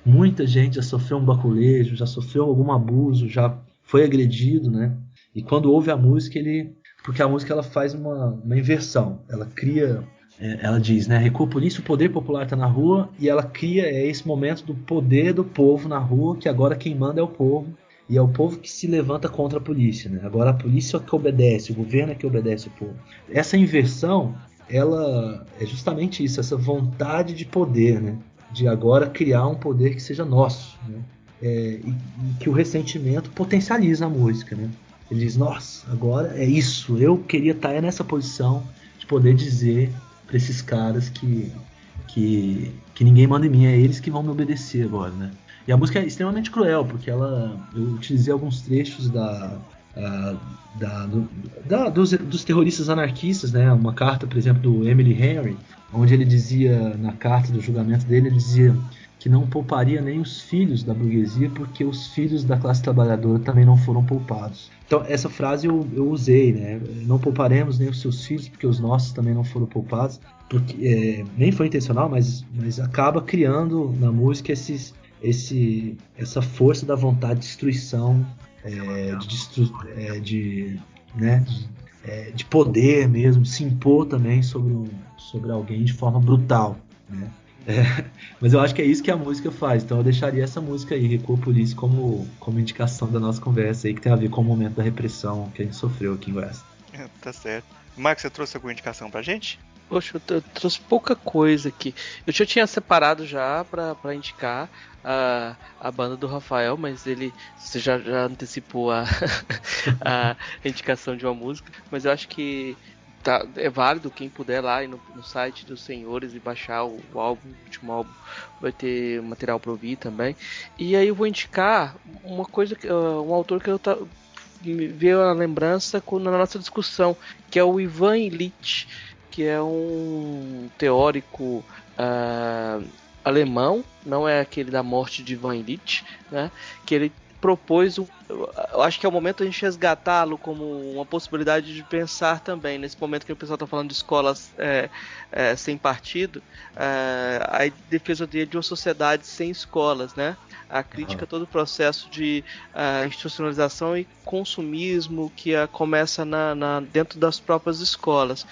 Muita gente já sofreu um baculejo, já sofreu algum abuso, já foi agredido, né? E quando ouve a música, porque a música ela faz uma inversão, ela cria, ela diz, né, recua polícia, o poder popular está na rua, e ela cria esse momento do poder do povo na rua, que agora quem manda é o povo, e é o povo que se levanta contra a polícia, né? Agora a polícia é que obedece, o governo é que obedece o povo. Essa inversão, ela é justamente isso, essa vontade de poder, né? De agora criar um poder que seja nosso, né? E que o ressentimento potencializa a música, né? Ele diz, nossa, agora é isso, eu queria estar nessa posição de poder dizer para esses caras que que ninguém manda em mim, é eles que vão me obedecer agora, né? E a música é extremamente cruel, porque eu utilizei alguns trechos dos terroristas anarquistas, né? Uma carta, por exemplo, do Emily Henry, onde ele dizia, na carta do julgamento dele, ele dizia que não pouparia nem os filhos da burguesia, porque os filhos da classe trabalhadora também não foram poupados. Então, essa frase eu usei, né? Não pouparemos nem os seus filhos, porque os nossos também não foram poupados. Porque, nem foi intencional, mas acaba criando na música essa força da vontade de destruição, de poder mesmo, de se impor também sobre alguém de forma brutal, né? Mas eu acho que é isso que a música faz. Então eu deixaria essa música aí, Recuo Polícia, como indicação da nossa conversa aí, que tem a ver com o momento da repressão que a gente sofreu aqui em Goiás. Tá certo. Marcos, você trouxe alguma indicação pra gente? Poxa, eu trouxe pouca coisa aqui. Eu já tinha separado já pra indicar a banda do Rafael, mas você já antecipou a indicação de uma música. Mas eu acho que é válido quem puder lá ir no site dos Senhores e baixar o álbum, o último álbum, vai ter material para ouvir também. E aí eu vou indicar uma coisa, um autor que me veio a lembrança na nossa discussão, que é o Ivan Illich, que é um teórico alemão, não é aquele da morte de Ivan Illich, né? Que ele propôs, eu acho que é o momento a gente resgatá-lo como uma possibilidade de pensar também, nesse momento que o pessoal está falando de escolas sem partido, a defesa dele de uma sociedade sem escolas, né? A crítica a todo o processo de institucionalização e consumismo que começa dentro das próprias escolas.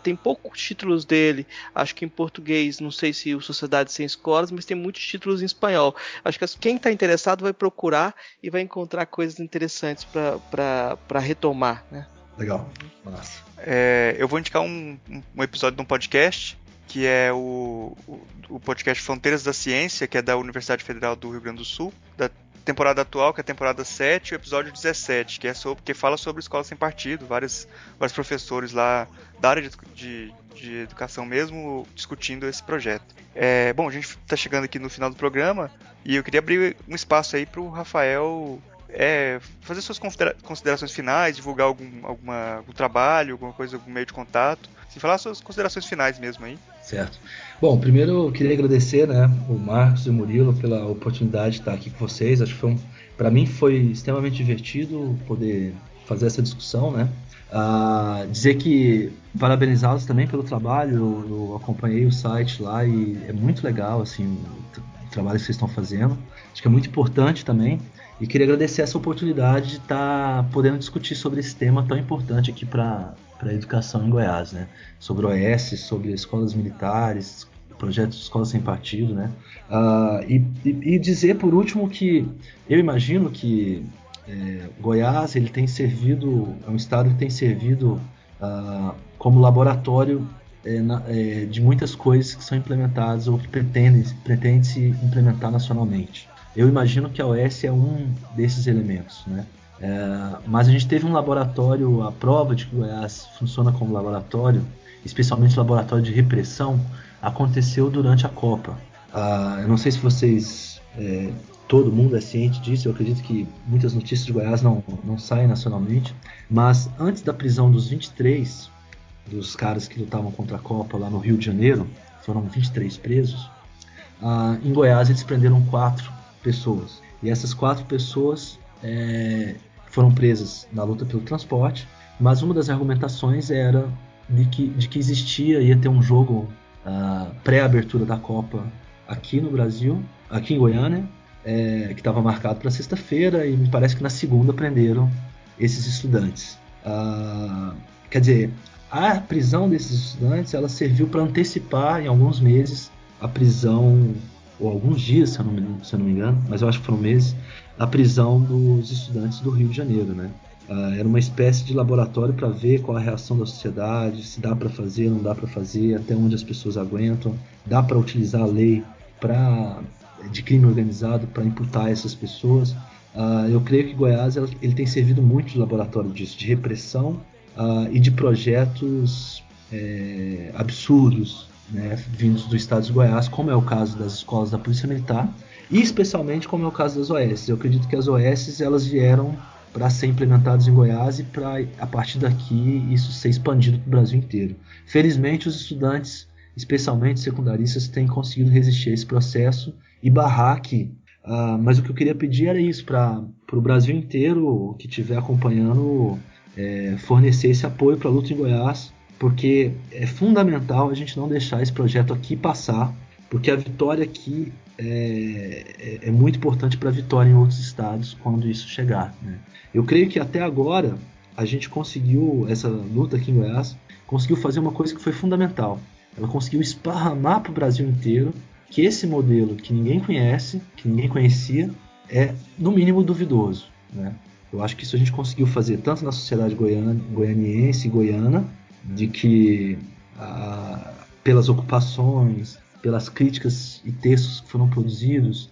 Tem poucos títulos dele, acho que em português, não sei se o Sociedade Sem Escolas, mas tem muitos títulos em espanhol. Acho que quem está interessado vai procurar e vai encontrar coisas interessantes para retomar, né? Legal. Nossa. Eu vou indicar um episódio de um podcast, que é o podcast Fronteiras da Ciência, que é da Universidade Federal do Rio Grande do Sul, da temporada atual, que é a temporada 7, e o episódio 17, que fala sobre escola sem partido, vários professores lá da área de educação mesmo discutindo esse projeto. Bom, a gente está chegando aqui no final do programa e eu queria abrir um espaço aí para o Rafael fazer suas considerações finais, divulgar algum trabalho, alguma coisa, algum meio de contato, falar suas considerações finais mesmo aí. Certo. Bom, primeiro eu queria agradecer, né, o Marcos e o Murilo pela oportunidade de estar aqui com vocês. Acho que para mim foi extremamente divertido poder fazer essa discussão, né? Dizer que parabenizá-los também pelo trabalho. Eu acompanhei o site lá e é muito legal assim, o trabalho que vocês estão fazendo. Acho que é muito importante também. E queria agradecer essa oportunidade de estar podendo discutir sobre esse tema tão importante aqui para a educação em Goiás, né? Sobre o OS, sobre escolas militares, projetos de escolas sem partido, né? E dizer por último que eu imagino que Goiás ele tem servido, é um estado que tem servido como laboratório de muitas coisas que são implementadas ou que pretende se implementar nacionalmente. Eu imagino que a OS é um desses elementos, né? Mas a gente teve um laboratório, a prova de que o Goiás funciona como laboratório, especialmente laboratório de repressão, aconteceu durante a Copa. Eu não sei se vocês, todo mundo é ciente disso, eu acredito que muitas notícias de Goiás não saem nacionalmente, mas antes da prisão dos 23 dos caras que lutavam contra a Copa lá no Rio de Janeiro, foram 23 presos, em Goiás eles prenderam 4 pessoas, e essas 4 pessoas foram presas na luta pelo transporte, mas uma das argumentações era de que ia ter um jogo pré-abertura da Copa aqui no Brasil, aqui em Goiânia, que estava marcado para sexta-feira, e me parece que na segunda prenderam esses estudantes. Quer dizer, a prisão desses estudantes ela serviu para antecipar em alguns meses a prisão, ou alguns dias, se eu não me engano, mas eu acho que foram meses, a prisão dos estudantes do Rio de Janeiro, né? Era uma espécie de laboratório para ver qual a reação da sociedade, se dá para fazer, não dá para fazer, até onde as pessoas aguentam, dá para utilizar a lei de crime organizado para imputar essas pessoas. Eu creio que Goiás ele tem servido muito de laboratório disso, de repressão e de projetos absurdos né, vindos do estado de Goiás, como é o caso das escolas da Polícia Militar, e especialmente como é o caso das OS. Eu acredito que as OS elas vieram para ser implementadas em Goiás e para, a partir daqui, isso ser expandido para o Brasil inteiro. Felizmente, os estudantes, especialmente secundaristas, têm conseguido resistir a esse processo e barrar aqui. Mas o que eu queria pedir era isso, para o Brasil inteiro que estiver acompanhando, fornecer esse apoio para a luta em Goiás, porque é fundamental a gente não deixar esse projeto aqui passar, porque a vitória aqui é muito importante para a vitória em outros estados quando isso chegar, né? Eu creio que até agora a gente conseguiu, essa luta aqui em Goiás, conseguiu fazer uma coisa que foi fundamental. Ela conseguiu esparramar para o Brasil inteiro que esse modelo que ninguém conhece, que ninguém conhecia, é no mínimo duvidoso, né? Eu acho que isso a gente conseguiu fazer tanto na sociedade goianiense e goiana, de que pelas ocupações, pelas críticas e textos que foram produzidos,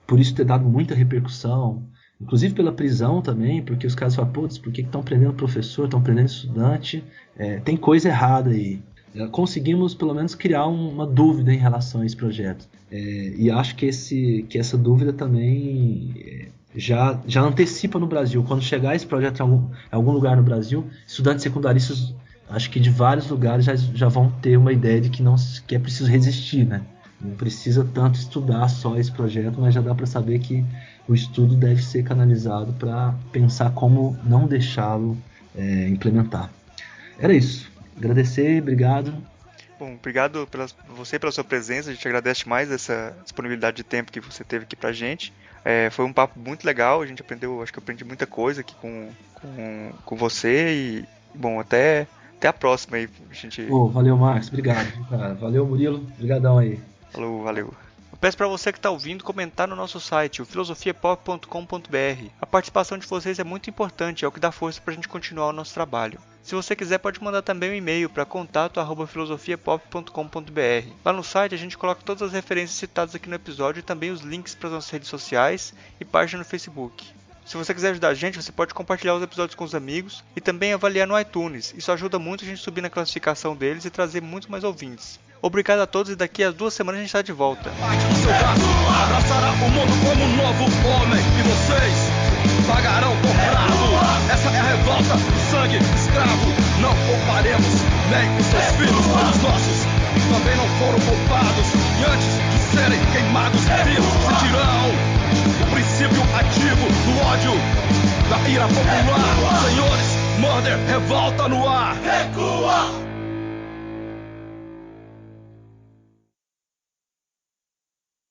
por isso ter dado muita repercussão, inclusive pela prisão também, porque os caras falam, putz, por que estão prendendo professor, estão prendendo estudante, tem coisa errada aí. Conseguimos pelo menos criar uma dúvida em relação a esse projeto, e acho que essa dúvida também já antecipa no Brasil, quando chegar esse projeto em algum lugar no Brasil, estudantes secundaristas, acho que de vários lugares já vão ter uma ideia de que é preciso resistir, né? Não precisa tanto estudar só esse projeto, mas já dá para saber que o estudo deve ser canalizado para pensar como não deixá-lo implementar. Era isso. Agradecer, obrigado. Bom, obrigado pela sua presença, a gente agradece mais essa disponibilidade de tempo que você teve aqui pra gente. Foi um papo muito legal, acho que eu aprendi muita coisa aqui com você e, bom, até a próxima aí. Valeu, Marcos, obrigado, cara. Valeu, Murilo, obrigadão aí. Falou, valeu. Eu peço para você que está ouvindo comentar no nosso site, o filosofiapop.com.br. A participação de vocês é muito importante, é o que dá força para a gente continuar o nosso trabalho. Se você quiser, pode mandar também um e-mail para contato@filosofiapop.com.br. Lá no site a gente coloca todas as referências citadas aqui no episódio e também os links para as nossas redes sociais e página no Facebook. Se você quiser ajudar a gente, você pode compartilhar os episódios com os amigos e também avaliar no iTunes. Isso ajuda muito a gente subir na classificação deles e trazer muito mais ouvintes. Obrigado a todos e daqui a 2 semanas a gente está de volta. Abraçará o mundo como um novo homem e vocês pagarão por bravo. Essa é a revolta do sangue escravo. Não pouparemos nem os seus filhos, os nossos também não foram poupados. E antes de serem queimados vivos, sentirão o princípio ativo do ódio, da ira popular. Senhores, murder, revolta no ar. Recua!